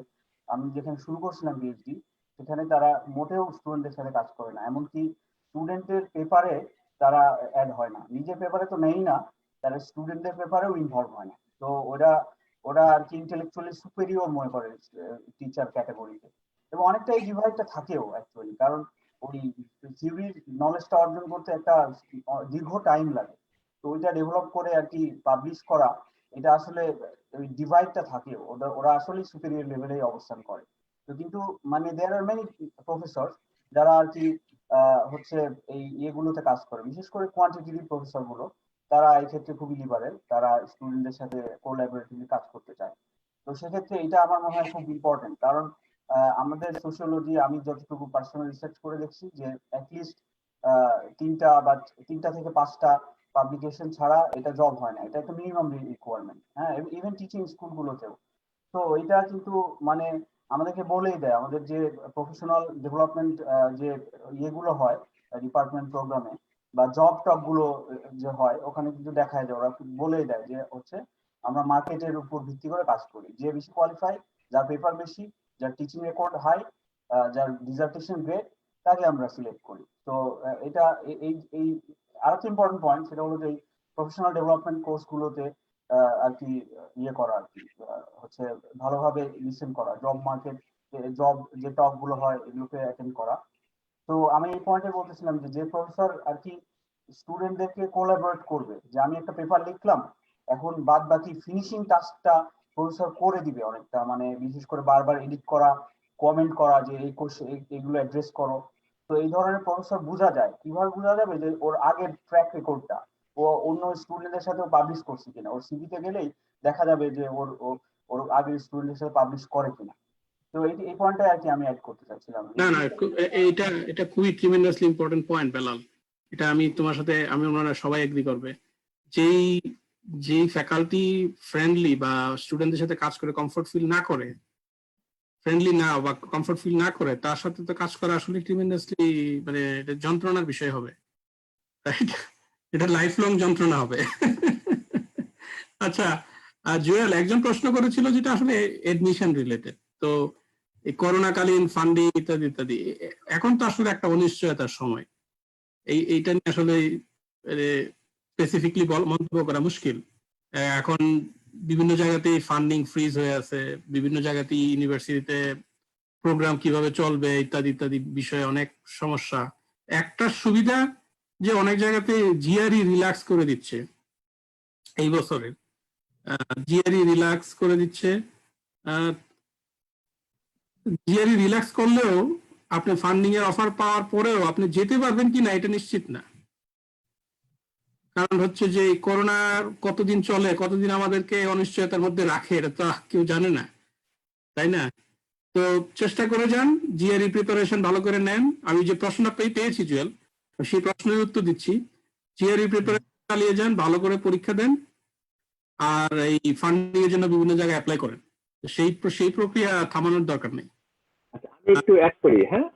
আমি যেখানে শুরু করছিলাম পিএইচডি, সেখানে তারা মোটেও স্টুডেন্টদের সাথে কাজ করে না, এমনকি স্টুডেন্টের পেপারে তারা অ্যাড হয় না, নিজের পেপারে তো নেই না, তারা স্টুডেন্টদের পেপারেও ইনভলভ হয় না। তো ওরা আর কি ইন্টেলেকচুয়ালি সুপেরিয়র মনে করে টিচার ক্যাটাগরিতে, এবং অনেকটা এই ডিভাইডটা থাকেও অ্যাকচুয়ালি। কারণ ওই থিওরির নলেজটা অর্জন করতে একটা দীর্ঘ টাইম লাগে, তো ওইটা ডেভেলপ করে আর কি পাবলিশ করা, এটা আসলে ওই ডিভাইডটা থাকে, ওরা আসলে সুপিরিয়র লেভেলে অবস্থান করে। তো কিন্তু মানে দেয়ার আর মেনি প্রফেসর যারা আর কি হচ্ছে এই ইয়েগুলোতে কাজ করে, বিশেষ করে কোয়ান্টিটেটিভ প্রফেসর গুলো, তারা এই ক্ষেত্রে খুবই লিবারেল, তারা স্টুডেন্টদের সাথে কোলাবোরেটিভলি কাজ করতে চায়। তো সেক্ষেত্রে এটা আমার মনে হয় খুব ইম্পর্টেন্ট, কারণ আমাদের সোশিওলজি আমি যতটুকু পার্সোনাল রিসার্চ করে দেখছি যে অ্যাটলিস্ট তিনটা থেকে 5টা পাবলিকেশন ছাড়া এটা জব হয় না, এটা একটা মিনিমাম রিকোয়ারমেন্ট। হ্যাঁ, ইভেন টিচিং স্কুলগুলোতেও। তো এটা কিন্তু মানে আমাদেরকে বলেই দেয়, আমাদের যে প্রফেশনাল ডেভেলপমেন্ট যে ইয়েগুলো হয় ডিপার্টমেন্ট প্রোগ্রামে বা জব টপ গুলো যে হয়, ওখানে কিন্তু দেখায় যায়, ওরা বলেই দেয় যে হচ্ছে আমরা মার্কেটের উপর ভিত্তি করে কাজ করি, যে বেশি কোয়ালিফাই, যার পেপার বেশি, যার টিচিং রেকর্ড হাই, যার ডিসার্টেশন গ্রেড, তাকে আমরা সিলেক্ট করি। তো এটা এই এই আরেকটা ইম্পর্টেন্ট পয়েন্ট, সেটা হলো যে প্রফেশনাল ডেভেলপমেন্ট কোর্স গুলোতে আর কি ইয়ে করা আর কি হচ্ছে ভালোভাবে লিসেন করা, জব মার্কেট জব যে টক গুলো হয় এগুলোকে অ্যাটেন্ড করা। তো আমি এই পয়েন্টে বলতেছিলাম যে প্রফেসর আর কি স্টুডেন্টদেরকে কোলাবোরেট করবে, যে আমি একটা পেপার লিখলাম, এখন বাদ বাকি ফিনিশিং টাস্কটা প্রফেসর করে দিবে অনেকটা, মানে বিশেষ করে বারবার এডিট করা, কমেন্ট করা যে এই কোর্সে এগুলো অ্যাড্রেস করো। তো এই ধরনের প্রফেসর বোঝা যায়, কিভাবে বোঝা যাবে যে ওর আগের ট্র্যাক রেকর্ডটা ও অন্য স্টুডেন্টদের সাথেও পাবলিশ করছে কিনা, ওর সিভিতে গেলেই দেখা যাবে যে ওর আগের স্টুডেন্টের সাথে পাবলিশ করে কিনা। তো এই পয়েন্টটা আর কি আমি অ্যাড করতে চাচ্ছিলাম। না না, এটা খুবই ট্রিমেন্ডাসলি ইম্পর্টেন্ট পয়েন্ট বেলাল। এটা আমি তোমার সাথে, আমি ওনারা সবাই এগ্রি করবে, যেই ফ্যাকাল্টি ফ্রেন্ডলি বা স্টুডেন্টদের সাথে কাজ করে কমফোর্ট ফিল না করে, ফ্রেন্ডলি না বা কমফোর্ট ফিল না করে, তার সাথে তো কাজ করা আসলে ট্রিমেন্ডাসলি মানে এটা যন্ত্রণার বিষয় হবে, রাইট? এটা লাইফ লং যন্ত্রণা হবে। আচ্ছা, জুয়েল একজন প্রশ্ন করেছিল যেটা আসলে এডমিশন রিলেটেড। তো এই করোনাকালীন ফান্ডিং ইত্যাদি ইত্যাদি, এখন তো আসলে একটা অনিশ্চয়তার সময়, এইটা নিয়ে আসলে স্পেসিফিকলি মন্তব্য করা মুশকিল। এখন বিভিন্ন জায়গাতেই ফান্ডিং ফ্রিজ হয়ে আছে, বিভিন্ন জায়গাতেই ইউনিভার্সিটিতে প্রোগ্রাম কিভাবে চলবে ইত্যাদি ইত্যাদি বিষয়ে অনেক সমস্যা। একটা সুবিধা যে অনেক জায়গাতে জিআরই রিল্যাক্স করে দিচ্ছে, এই বছরে জিআরই রিল্যাক্স করে দিচ্ছে। জিআরই রিল্যাক্স করলেও আপনি ফান্ডিং এর অফার পাওয়ার পরেও আপনি যেতে পারবেন কিনা এটা নিশ্চিত না। কারণ হচ্ছে যে করোনার কতদিন চলে, কতদিন আমাদেরকে অনিশ্চয়তার মধ্যে রাখে, এটা তো কেউ জানে না, তাই না? তো চেষ্টা করে যান, জিআরই প্রিপারেশন ভালো করে নেন। আমি যে প্রশ্নটা পেয়েছি জুয়েল, সেই প্রশ্নের উত্তর দিচ্ছি। জিআরই প্রিপারেশন চালিয়ে যান, ভালো করে পরীক্ষা দেন, আর এই ফান্ডিং এর জন্য বিভিন্ন জায়গায় অ্যাপ্লাই করেন। সেই প্রক্রিয়া থামানোর দরকার নেই। আচ্ছা, আমি একটু অ্যাড করি। হ্যাঁ,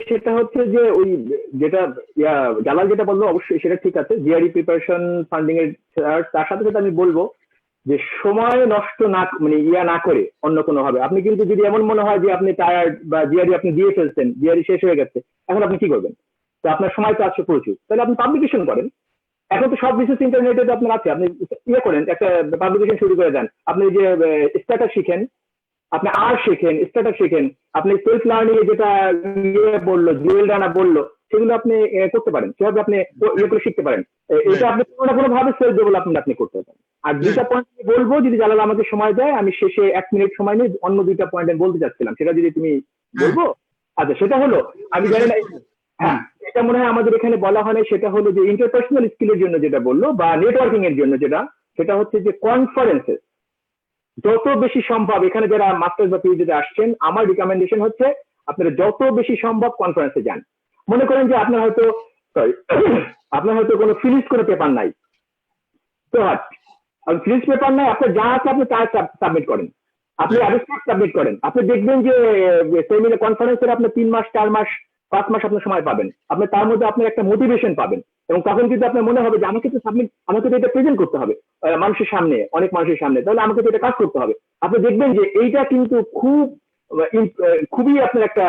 সেটা হচ্ছে যে ওই যেটা জালাল যেটা বললো অবশ্যই সেটা ঠিক আছে, জিআরই প্রিপারেশন ফান্ডিং এর, তার সাথে সাথে আমি বলবো যে সময় নষ্ট না মানে না করে অন্য কোনো ভাবে, আপনি কিন্তু যদি এমন মনে হয় যে আপনি টায়ার্ড বা জিআরই আপনি দিয়ে ফেলছেন, জিআরই শেষ হয়ে গেছে, এখন আপনি কি করবেন? তো আপনার সময় তো আছে প্রচুর, তাহলে আপনি পাবলিকেশন করেন। এখন তো সব রিসোর্স ইন্টারনেটে আপনার আছে, আপনি করেন, একটা পাবলিকেশন শুরু করে দেন। আপনি যে স্ট্যাটাস শিখেন, আপনি আর শেখেন, স্ট্যাটাস শেখেন, আপনি সেলফ লার্নিং এ যেটা বললো জুয়েল রানা বললো, সেগুলো আপনি করতে পারেন, সেভাবে আপনি করে শিখতে পারেন। এটা আপনি কোনো না কোনো ভাবে সেলফ ডেভেলপমেন্ট আপনি করতে পারেন। আর দুইটা পয়েন্ট বলবো, যদি জালাল আমাকে সময় দেয়, আমি শেষে 1 মিনিট সময় নিয়ে অন্য দুইটা পয়েন্ট আমি বলতে চাচ্ছিলাম, সেটা যদি তুমি বলবো। আচ্ছা, সেটা হলো, আমি জানি না, হ্যাঁ এটা মনে হয় আমাদের এখানে বলা হয় না, সেটা হলো যে ইন্টারপার্সোনাল স্কিলের জন্য যেটা বললো বা নেটওয়ার্কিং এর জন্য সেটা হচ্ছে যে কনফারেন্সেস যত বেশি সম্ভব, এখানে যারা মাস্টার্স বা পিএইচডিতে আসছেন, আমার রিকমেন্ডেশন হচ্ছে আপনারা যত বেশি সম্ভব কনফারেন্সে যান। মনে করেন যে আপনার হয়তো কোনো ফিনিশ করে পেপার নাই, তো ফিনিশ পেপার নাই, আপনার যা আছে আপনি তার সাবমিট করেন, আপনি অ্যাবস্ট্রাক্ট সাবমিট করেন। আপনি দেখবেন যে সেমিনার কনফারেন্সের আপনার 3 মাস 4 মাস 5 মাস আপনার সময় পাবেন, আপনি তার মধ্যে আপনার একটা মোটিভেশন পাবেন, এবং তখন কিন্তু আপনার মনে হবে যে আমাকে তো এটা প্রেজেন্ট করতে হবে মানুষের সামনে, অনেক মানুষের সামনে, তাহলে আমাকে তো এটা কাজ করতে হবে। আপনি দেখবেন যে এইটা কিন্তু খুবই আপনার একটা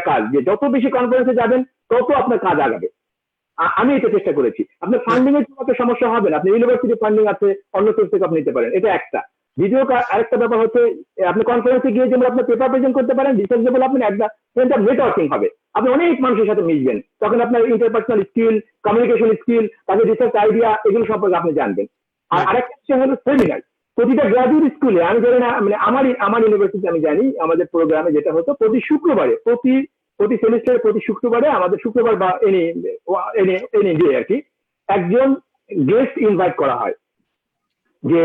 কাজ, যে যত বেশি কনফারেন্সে যাবেন তত আপনার কাজ আগাবে। আমি এটা চেষ্টা করেছি। আপনার ফান্ডিং এর কোনো সমস্যা হবে না, আপনি ইউনিভার্সিটি ফান্ডিং আছে, অন্য সোর্স থেকে আপনি নিতে পারেন, এটা একটা। দ্বিতীয় আরেকটা ব্যাপার হচ্ছে, আপনি কনফারেন্সে গিয়ে যেমন আপনার পেপার প্রেজেন্ট করতে পারেন, রিসার্চ ডেভেলপমেন্ট একটা নেটওয়ার্কিং হবে, আপনি অনেক মানুষের সাথে মিশবেন, তখন আপনার ইন্টারপার্সোনাল স্কিল, কমিউনিকেশন স্কিল, তাদের রিসার্চ আইডিয়া, এগুলো সম্পর্কে আপনি জানবেন। আর আরেকটা বিষয় হলো সেমিনার। প্রতিটা গ্রাজুয়েট স্কুলে, আমি জানি না, মানে আমার ইউনিভার্সিটি আমি জানি, আমাদের প্রোগ্রামে যেটা হতো, প্রতি শুক্রবারে, প্রতি সেমিস্টারে প্রতি শুক্রবারে, আমাদের শুক্রবার বা এনি ডে আর কি, একজন গেস্ট ইনভাইট করা হয়, যে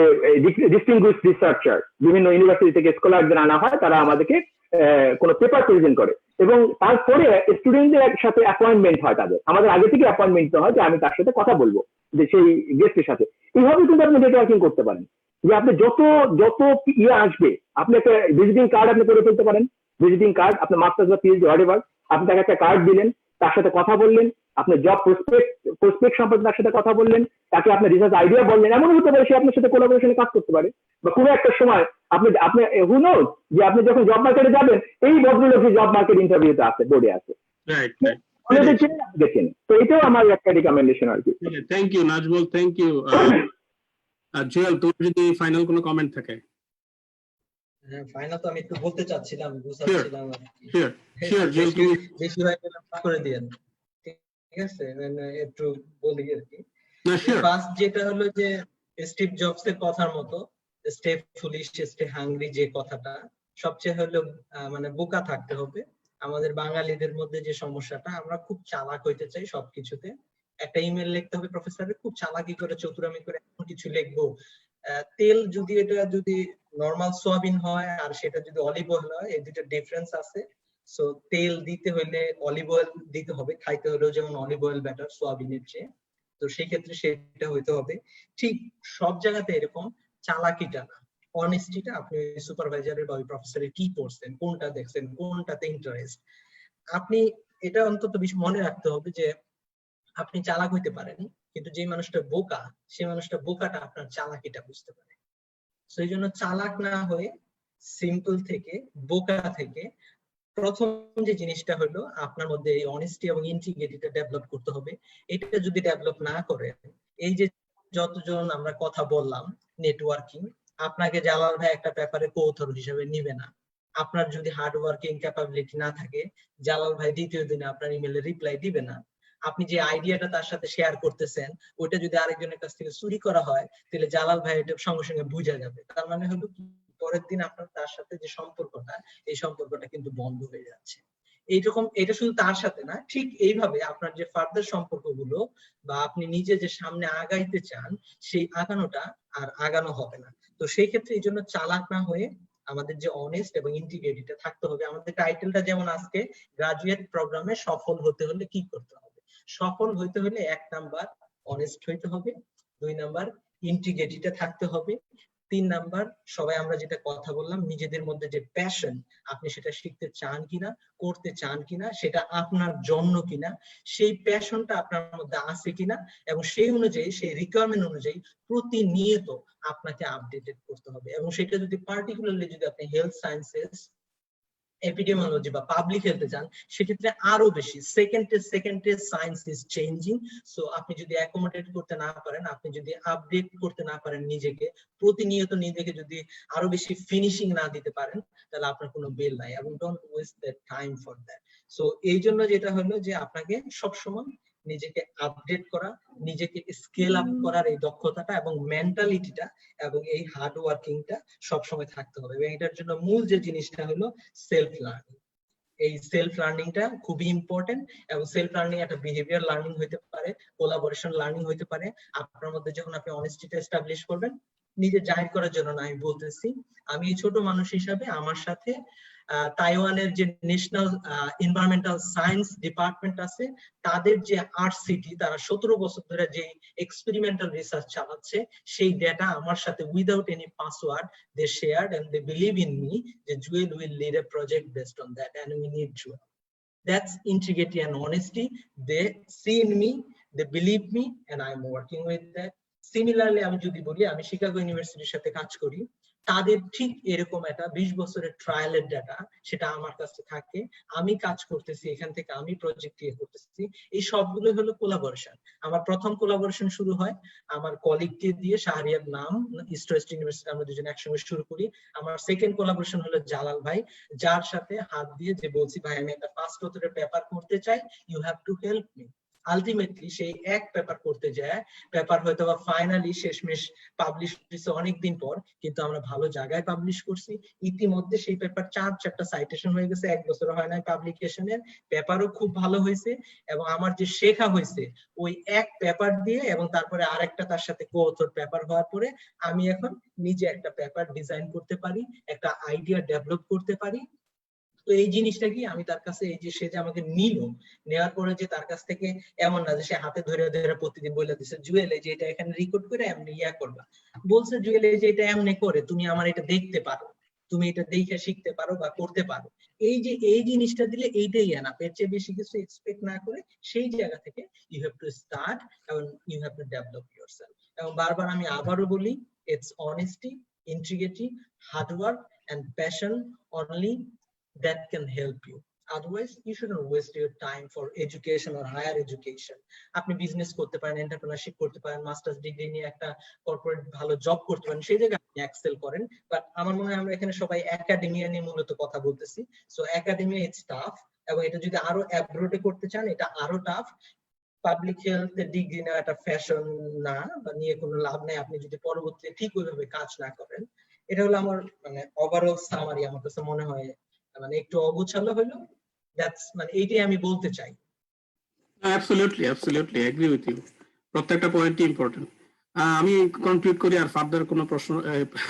ডিস্টিংগুইশ রিসার্চার বিভিন্ন ইউনিভার্সিটি থেকে স্কলারদের আনা হয়, তারা আমাদেরকে কোনো পেপার প্রেজেন্ট করে এবং তারপরে স্টুডেন্টদের সাথে অ্যাপয়েন্টমেন্ট হয় তাদের, আমাদের আগে থেকে অ্যাপয়েন্টমেন্ট হয় যে আমি তার সাথে কথা বলবো যে সেই গেস্টের সাথে। এইভাবে কিন্তু আপনি নেটওয়ার্কিং করতে পারেন, যে আপনি যত ইয়ে আসবে, আপনি একটা ভিজিটিং কার্ড আপনি করে ফেলতে পারেন, ভিজিটিং কার্ড আপনার মাস্টার্স বা পিএইচডি হোয়াটএভার, আপনি তাকে একটা কার্ড দিলেন, তার সাথে কথা বললেন, আপনার জব প্রসপেক্ট সম্পর্কে তার সাথে কথা বললেন, তাকে আপনার রিসার্চ আইডিয়া বললেন, এমন হতে পারে সে আপনার সাথে কোলাবোরেশনে কাজ করতে পারে। বা কোনো একটা সময় আপনি হু নোজ যে আপনি যখন জব মার্কেটে যাবেন, এই ভদ্রলোক জব মার্কেট ইন্টারভিউতে আছে, বোর্ডে আছে, রাইট দেখেন। তো এটাও আমার একটা রিকমেন্ডেশন আর কি। Thank you Nazmul, thank you. Jewel, তোর যদি ফাইনাল কোনো কমেন্ট থাকে। হ্যাঁ, ফাইনাল তো আমি একটু বলতে চাচ্ছিলাম, বুঝাচ্ছিলাম আর কি। শিওর জুয়েল, তুমি বেশি হয়ে গেলে মাফ করে দিয়েন, ঠিক আছে? মানে একটু বলি আর কি। না শিওর। ফার্স্ট যেটা হলো যে স্টিভ জবস এর কথার মতো স্টে ফুলিশ স্টে হাংরি, যে কথাটা সবচেয়ে হলো মানে বোকা থাকতে হবে। আমাদের বাঙালিদের মধ্যে যে সমস্যাটা, আমরা খুব চালাক হইতে চাই সবকিছুতে। একটা ইমেল লিখতে হবে প্রফেসরের, খুব চালাকি করে চতুরামি করে এমন কিছু লিখবো। তেল যদি নরমাল সোয়াবিন হয় আর সেটা যদি অলিভ অয়েল হয়, এই দুটো ডিফারেন্স আছে। সো তেল দিতে হইলে অলিভ অয়েল দিতে হবে, খাইতে হলেও যেমন অলিভ অয়েল বেটার সোয়াবিনের চেয়ে। তো সেই ক্ষেত্রে সেটা হইতে হবে। ঠিক সব জায়গাতে এরকম চালাকিটা না, অনেস্টিটা, আপনি সুপারভাইজারের বা প্রফেসরের কি পড়ছেন, কোনটা দেখছেন, কোনটাতে ইন্টারেস্ট, আপনি এটা অন্তত মনে রাখতে হবে যে আপনি চালাক হইতে পারেন, কিন্তু যে মানুষটা বোকা, সেই মানুষটা বোকাটা আপনার চালাকিটা বুঝতে পারে। সেই জন্য চালাক না হয়ে সিম্পল থেকে, বোকা থেকে প্রথম যে জিনিসটা হলো আপনার মধ্যে এই অনেস্টি এবং ইন্টিগ্রিটিটা ডেভেলপ করতে হবে। এটা যদি ডেভেলপ না করেন, এই যে যতজন আমরা কথা বললাম নেটওয়ার্কিং, আপনাকে জালাল ভাই একটা ব্যাপারে কো-অথর হিসেবে নিবে না। আপনার যদি হার্ড ওয়ার্কিং ক্যাপাবিলিটি না থাকে, জালাল ভাই দ্বিতীয় দিনে আপনার ইমেলে রিপ্লাই দিবে না। আপনি যে আইডিয়াটা তার সাথে শেয়ার করতেছেন, ওইটা যদি আরেকজনের কাছ থেকে চুরি করা হয়, তাহলে জালাল ভাই এটা সঙ্গে সঙ্গে বুঝা যাবে। তার মানে হলো পরের দিন আপনার তার সাথে যে সম্পর্কটা, এই সম্পর্কটা কিন্তু বন্ধ হয়ে যাচ্ছে। এইরকম, এটা শুধু তার সাথে না, ঠিক এইভাবে আপনার যে ফার্দার সম্পর্কগুলো বা আপনি নিজে যে সামনে আগাইতে চান, সেই আগানোটা আর আগানো হবে না। তো সেই ক্ষেত্রে এই জন্য চালাক না হয়ে আমাদের যে অনেস্ট এবং ইন্টিগ্রিটিটা থাকতে হবে। আমাদের টাইটেলটা যেমন আজকে, গ্রাজুয়েট প্রোগ্রামে সফল হতে হলে কি করতে হবে? সফল হইতে হলে 1 নাম্বার অনেস্ট হইতে হবে, 2 নাম্বার ইন্টিগ্রিটিটা থাকতে হবে, 3 নাম্বার সবাই আমরা যেটা কথা বললাম, নিজেদের মধ্যে যে প্যাশন, আপনি সেটা শিখতে চান কিনা, করতে চান কিনা, সেটা আপনার জন্য কিনা, সেই প্যাশনটা আপনার মধ্যে আছে কিনা, এবং সেই অনুযায়ী, সেই রিকোয়ারমেন্ট অনুযায়ী প্রতিনিয়ত আপনাকে আপডেটেড করতে হবে। এবং সেটা যদি পার্টিকুলারলি যদি আপনি হেলথ সায়েন্সেস, এপিডেমিওলজি বা পাবলিক হেলথে যান, সেক্ষেত্রে আরো বেশি সেকেন্ডে সায়েন্স ইজ চেঞ্জিং। সো আপনি যদি অ্যাকোমোডেট করতে না পারেন, আপনি যদি আপডেট করতে না পারেন নিজেকে, প্রতিনিয়ত নিজেকে যদি আরো বেশি ফিনিশিং না দিতে পারেন, তাহলে আপনার কোনো বেল নাই, এবং don't waste that time for that. So এই জন্য যেটা হলো যে আপনাকে সবসময় নিজেকে আপডেট করা, নিজেকে স্কেল আপ করার এই দক্ষতাটা এবং মেন্টালিটিটা এবং এই হার্ড ওয়ার্কিংটা সবসময় থাকতে হবে। এবং এটার জন্য মূল যে জিনিসটা হলো সেলফ লার্নিং। এই সেলফ লার্নিংটা খুবই ইম্পর্টেন্ট, এবং সেলফ লার্নিং একটা বিহেভিয়ার লার্নিং হইতে পারে, কোলাবোরেশন লার্নিং হইতে পারে। আপনার মধ্যে যখন আপনি অনেস্টিটা এস্টাবলিশ করবেন, নিজে জাহির করার জন্য না, আমি বলতেছি আমি ছোট মানুষ হিসাবে আমার সাথে তাইওয়ানের যে ন্যাশনাল এনভায়রনমেন্টাল সায়েন্স ডিপার্টমেন্ট আছে, তাদের যে আরসিটি, তারা 17 বছর ধরে যে এক্সপেরিমেন্টাল রিসার্চ চালাচ্ছে, সেই ডেটা আমার সাথে without any password they shared, and they believe in me যে Jewel will lead a project based on that, and we need Jewel. That's integrity and honesty. They see in me, they believe me, and I'm working with that. Similarly, আমি যদি বলি, আমি Chicago ইউনিভার্সিটির সাথে কাজ করি, তাদের ঠিক এরকম একটা 20 বছরের ট্রায়ালের ডাটা সেটা আমার কাছে থাকে, আমি কাজ করতেছি এখান থেকে, আমি প্রজেক্ট ক্রিয়েট করতেছি। এই সবগুলো হলো কোলাবোরেশন। আমার প্রথম কোলাবোরেশন শুরু হয় আমার কলিগকে দিয়ে, শাহরিয়ার নাম, ইস্ট ওয়েস্ট ইউনিভার্সিটি, আমরা দুজন একসঙ্গে শুরু করি। আমার সেকেন্ড কোলাবোরেশন হলো জালাল ভাই, যার সাথে হাত দিয়ে যে বলছি, ভাই আমি একটা 5 বছরের পেপার করতে চাই, you have to help me. Ultimately সেই এক পেপার করতে যায়, পেপার হয়তো বা ফাইনালি শেষমেশ পাবলিশ হয়েছে অনেকদিন পর, কিন্তু আমরা ভালো জায়গায় পাবলিশ করছি, ইতিমধ্যে সেই পেপার 4-4টা সাইটেশন হয়ে গেছে, 1 বছর হয় নাই পাবলিকেশনের, পেপারও খুব ভালো হয়েছে, এবং আমার যে শেখা হয়েছে ওই এক পেপার দিয়ে, এবং তারপরে আরেকটা তার সাথে কো-অথর পেপার হওয়ার পরে আমি এখন নিজে একটা পেপার ডিজাইন করতে পারি, একটা আইডিয়া ডেভেলপ করতে পারি। তো এই জিনিসটা কি আমি তার কাছে, এই যে সে যে আমাকে নিল, নেওয়ার পরে যে তার কাছ থেকে এমন না যে সে হাতে ধরে ধরে প্রতিদিন বলে দিচ্ছে জুয়েল এই যে এটা এখানে রেকর্ড করে এমনি ইয়া করবা, বলছে জুয়েল এই যে এটা এমনি করে তুমি আমার এটা দেখতে পারো, তুমি এটা দেখে শিখতে পারো বা করতে পারো, এই যে এই জিনিসটা দিলে এইটাই এনাফ, এর চেয়ে বেশি কিছু এক্সপেক্ট না করে সেই জায়গা থেকে ইউ হ্যাভ টু স্টার্ট এবং you have to develop yourself. এবং বারবার আমি আবারও বলি, it's honesty, integrity, hard work and passion only that can help you. Otherwise you shouldn't waste your time for education or higher education. আপনি business করতে পারেন, entrepreneurship করতে পারেন, মাস্টার্স ডিগ্রি নিয়ে একটা কর্পোরেট ভালো জব করতে পারেন, সেই জায়গায় আপনি এক্সেল করেন। বাট আমার মনে হয় আমরা এখানে সবাই একাডেমিয়া নিয়ে মূলত কথা বলতেছি। সো একাডেমিয়া ইটস টাফ, এবং এটা যদি আরো অ্যাব্রোডে করতে চান এটা আরো টাফ। পাবলিক হেলথ ডিগ্রি নেওয়া একটা ফ্যাশন না, বা নিয়ে কোনো লাভ নেই আপনি যদি পরবর্তীতে ঠিক ওইভাবে কাজ না করেন। এটা হলো আমার মানে ওভারঅল সামারি, আমার কাছে মনে হয় মানে একটু অগোছালো হলো, দ্যাটস মানে এইটাই আমি বলতে চাই। অ্যাবসলিউটলি এগ্রি উইথ ইউ, প্রত্যেকটা পয়েন্টই ইম্পর্টেন্ট। আমি কনক্লুড করি, আর ফার্দার কোনো প্রশ্ন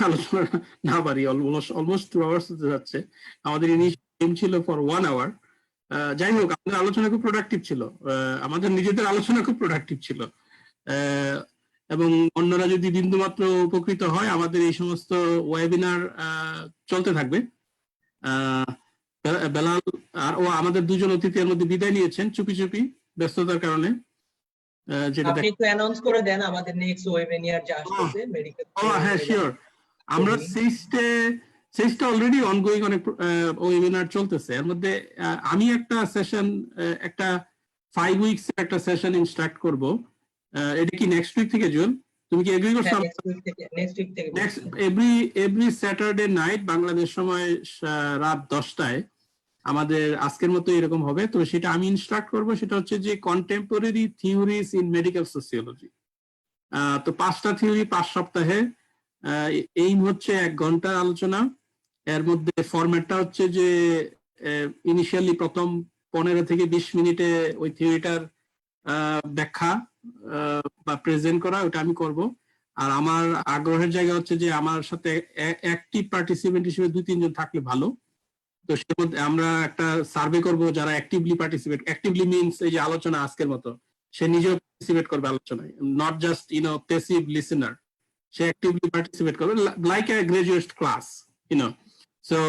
আলোচনা না পারি, অলমোস্ট 2 আওয়ার্স হতে যাচ্ছে। আমাদের ইনিশিয়াল ছিল ফর 1 আওয়ার। যাই হোক, আমাদের আলোচনা খুব প্রোডাক্টিভ ছিল, আমাদের নিজেদের আলোচনা খুব প্রোডাক্টিভ ছিল, এবং অন্যরা যদি বিন্দুমাত্র উপকৃত হয়, আমাদের এই সমস্ত ওয়েবিনার চলতে থাকবে। বেলাল আর ও আমাদের দুজন অতিথির মধ্যে বিদায় নিয়েছেন চুপি চুপি ব্যস্ততার কারণে, যেটা আপনি একটু অ্যানাউন্স করে দেন আমাদের নেক্সট ওয়েবিনার যে আসছে মেডিকেল। হ্যাঁ শিওর, আমরা সেইটা অলরেডি অনগোয়িং, অনেক ওয়েবিনার চলতেছে। এর মধ্যে আমি একটা সেশন, একটা 5 উইকস একটা সেশন ইনস্ট্রাক্ট করব। এটা কি নেক্সট উইক থেকে জুন? তুমি কি এগ্রি করছো? নেক্সট উইক থেকে এভরি স্যাটারডে নাইট বাংলাদেশ সময় রাত 10টায় আমাদের আজকের মতো এরকম হবে। তো সেটা আমি ইনস্ট্রাক্ট করব, সেটা হচ্ছে যে contemporary theories in medical sociology. তো 5টা থিওরি 5 সপ্তাহে, এইম হচ্ছে 1 ঘন্টার আলোচনা। এর মধ্যে ফরম্যাটটা হচ্ছে যে ইনিশিয়ালি প্রথম 15 থেকে 20 মিনিটে ওই থিওরিটার ব্যাখ্যা বা প্রেজেন্ট করা, ওটা আমি করব। আর আমার আগ্রহের জায়গা হচ্ছে যে আমার সাথে অ্যাক্টিভ পার্টিসিপেন্ট হিসেবে 2-3 জন থাকলে ভালো। তো সের মধ্যে আমরা একটা সার্ভে করব, যারা অ্যাক্টিভলি পার্টিসিপেট, অ্যাক্টিভলি মিনস এই যে আলোচনা আজকের মতো, সে নিজেও পার্টিসিপেট করবে আলোচনায়, নট জাস্ট প্যাসিভ লিসেনার, সে অ্যাক্টিভলি পার্টিসিপেট করবে like a graduate class. So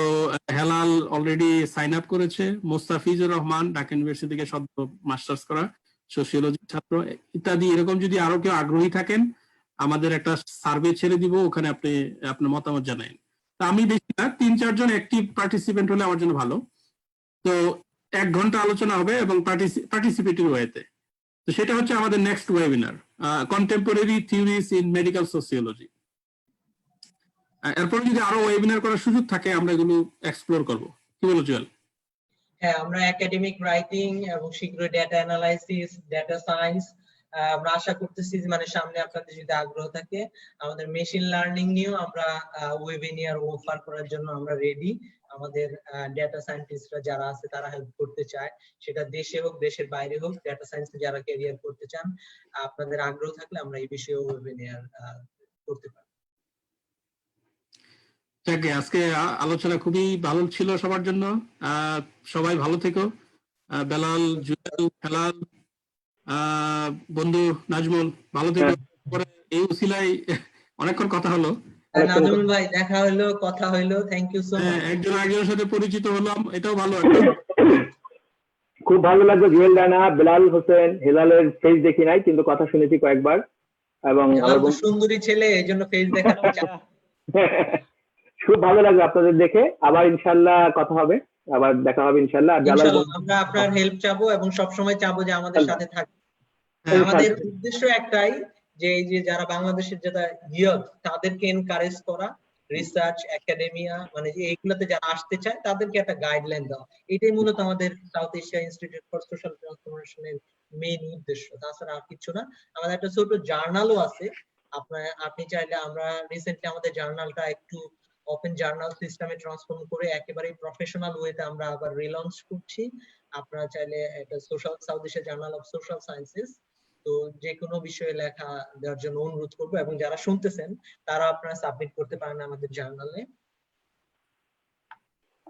Helal already sign up করেছে, মোস্তাফিজুর রহমান ঢাকা ইউনিভার্সিটি থেকে সদ্য মাস্টার্স করা সোশিওলজি ছাত্র ইত্যাদি। এরকম যদি আরো কেউ আগ্রহী থাকেন, আমাদের একটা সার্ভে ছেড়ে দিব, ওখানে আপনি আপনার মতামত জানাবেন। তা আমি বেশি না, 3-4 জন অ্যাক্টিভ পার্টিসিপেন্ট হলে আমার জন্য ভালো। তো 1 ঘন্টা আলোচনা হবে এবং পার্টিসিপেটিভ ওয়েতে। তো সেটা হচ্ছে আমাদের next webinar, contemporary theories in medical sociology. এরপর যদি আরো ওয়েবিনার করার সুযোগ থাকে আমরা এগুলো এক্সপ্লোর করব। কি বলো জুয়েল? হ্যাঁ, আমরা একাডেমিক রাইটিং এবং শীঘ্রই ডেটা অ্যানালাইসিস, ডেটা সায়েন্স, আমরা আশা করতেছি মানে সামনে আপনাদের যদি আগ্রহ থাকে, আমাদের মেশিন লার্নিং নিয়েও আমরা ওয়েবিনার অফার করার জন্য আমরা রেডি। আমাদের ডেটা সায়েন্টিস্টরা যারা আছে তারা হেল্প করতে চায়, সেটা দেশে হোক দেশের বাইরে হোক, ডেটা সায়েন্সে যারা ক্যারিয়ার করতে চান, আপনাদের আগ্রহ থাকলে আমরা এই বিষয়ে ওয়েবিনার করতে পারি। আজকে আলোচনা খুবই ভালো ছিল সবার জন্য। সবাই ভালো থেকো। বেলাল, জুয়েল, হেলাল, বন্ধু নাজমুল, ভালো থেকো। এই উসিলায় অনেকক্ষণ কথা হলো। নাজমুল ভাই, দেখা হলো, কথা হলো, থ্যাংক ইউ সো মাচ। একজন আরেকজনের সাথে পরিচিত হলাম, এটাও ভালো একটা। খুব ভালো লাগলো। জুয়েল রানা, বেলাল হোসেন, হেলালের ফেস দেখি নাই, কিন্তু কথা শুনেছি কয়েকবার। এবং সুন্দরী ছেলে, এই জন্য ফেস দেখাতে চাই। খুব ভালো লাগলো আপনাদের দেখে। আবার ইনশাল্লাহ কথা হবে, আবার দেখা হবে ইনশাল্লাহ। আমরা আপনার হেল্প চাবো এবং সবসময় চাবো যে আমাদের সাথে থাকবে। আমাদের উদ্দেশ্য একটাই, যে এই যে যারা বাংলাদেশের যারা ইয়থ, তাদেরকে এনকারেজ করা, রিসার্চ একাডেমিয়া মানে যে এইগুলোতে যারা আসতে চায় তাদেরকে একটা গাইডলাইন দেওয়া। এটাই মূলত আমাদের South Asia institute for social ট্রান্সফরমেশনের মেইন উদ্দেশ্য, তাছাড়া আর কিছু না। আমাদের একটা ছোট জার্নালও আছে, আপনি চাইলে, আমরা রিসেন্টলি আমাদের জার্নালটা একটু ওপেন জার্নাল সিস্টেমে ট্রান্সফর্ম করে একেবারে প্রফেশনাল ওয়েতে আমরা আবার রিলঞ্চ করছি। আপনারা চাইলে একটা social south Asia journal of social sciences, তো যে কোনো বিষয়ে লেখা দেওয়ার জন্য অনুরোধ করবো, এবং যারা শুনতেছেন তারা আপনারা সাবমিট করতে পারেন আমাদের জার্নালে।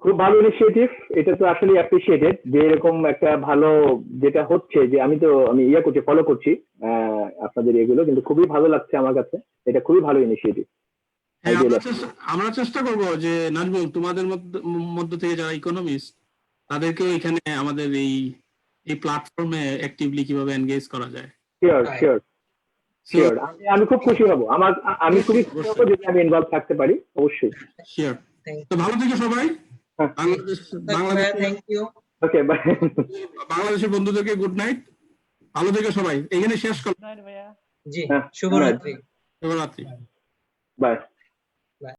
খুব ভালো ইনিশিয়েটিভ, এটা তো আসলে অ্যাপ্রিসিয়েটেড যে এরকম একটা ভালো যেটা হচ্ছে, যে আমি করছি, ফলো করছি আপনাদের এগুলো, কিন্তু খুবই ভালো লাগছে আমার কাছে, এটা খুবই ভালো ইনিশিয়েটিভ। হ্যাঁ, আমরা চেষ্টা করব যে নাজমুল, তোমাদের মধ্য থেকে যারা ইকোনমিস্ট তাদেরকেও এখানে আমাদের এই প্ল্যাটফর্মে অ্যাক্টিভলি কিভাবে এনগেজ করা যায়। শিওর শিওর শিওর, আমি খুব খুশি হব, আমি খুবই খুশি হব যদি আমি ইনভলভ থাকতে পারি, অবশ্যই। শিওর। তো ভালো থেকো সবাই। Thank you. Okay, bye. বাংলাদেশের বন্ধুদেরকে গুড নাইট, ভালো থেকো সবাই, এখানে শেষ করলাম। জি, শুভরাত্রি। শুভরাত্রি। বাই।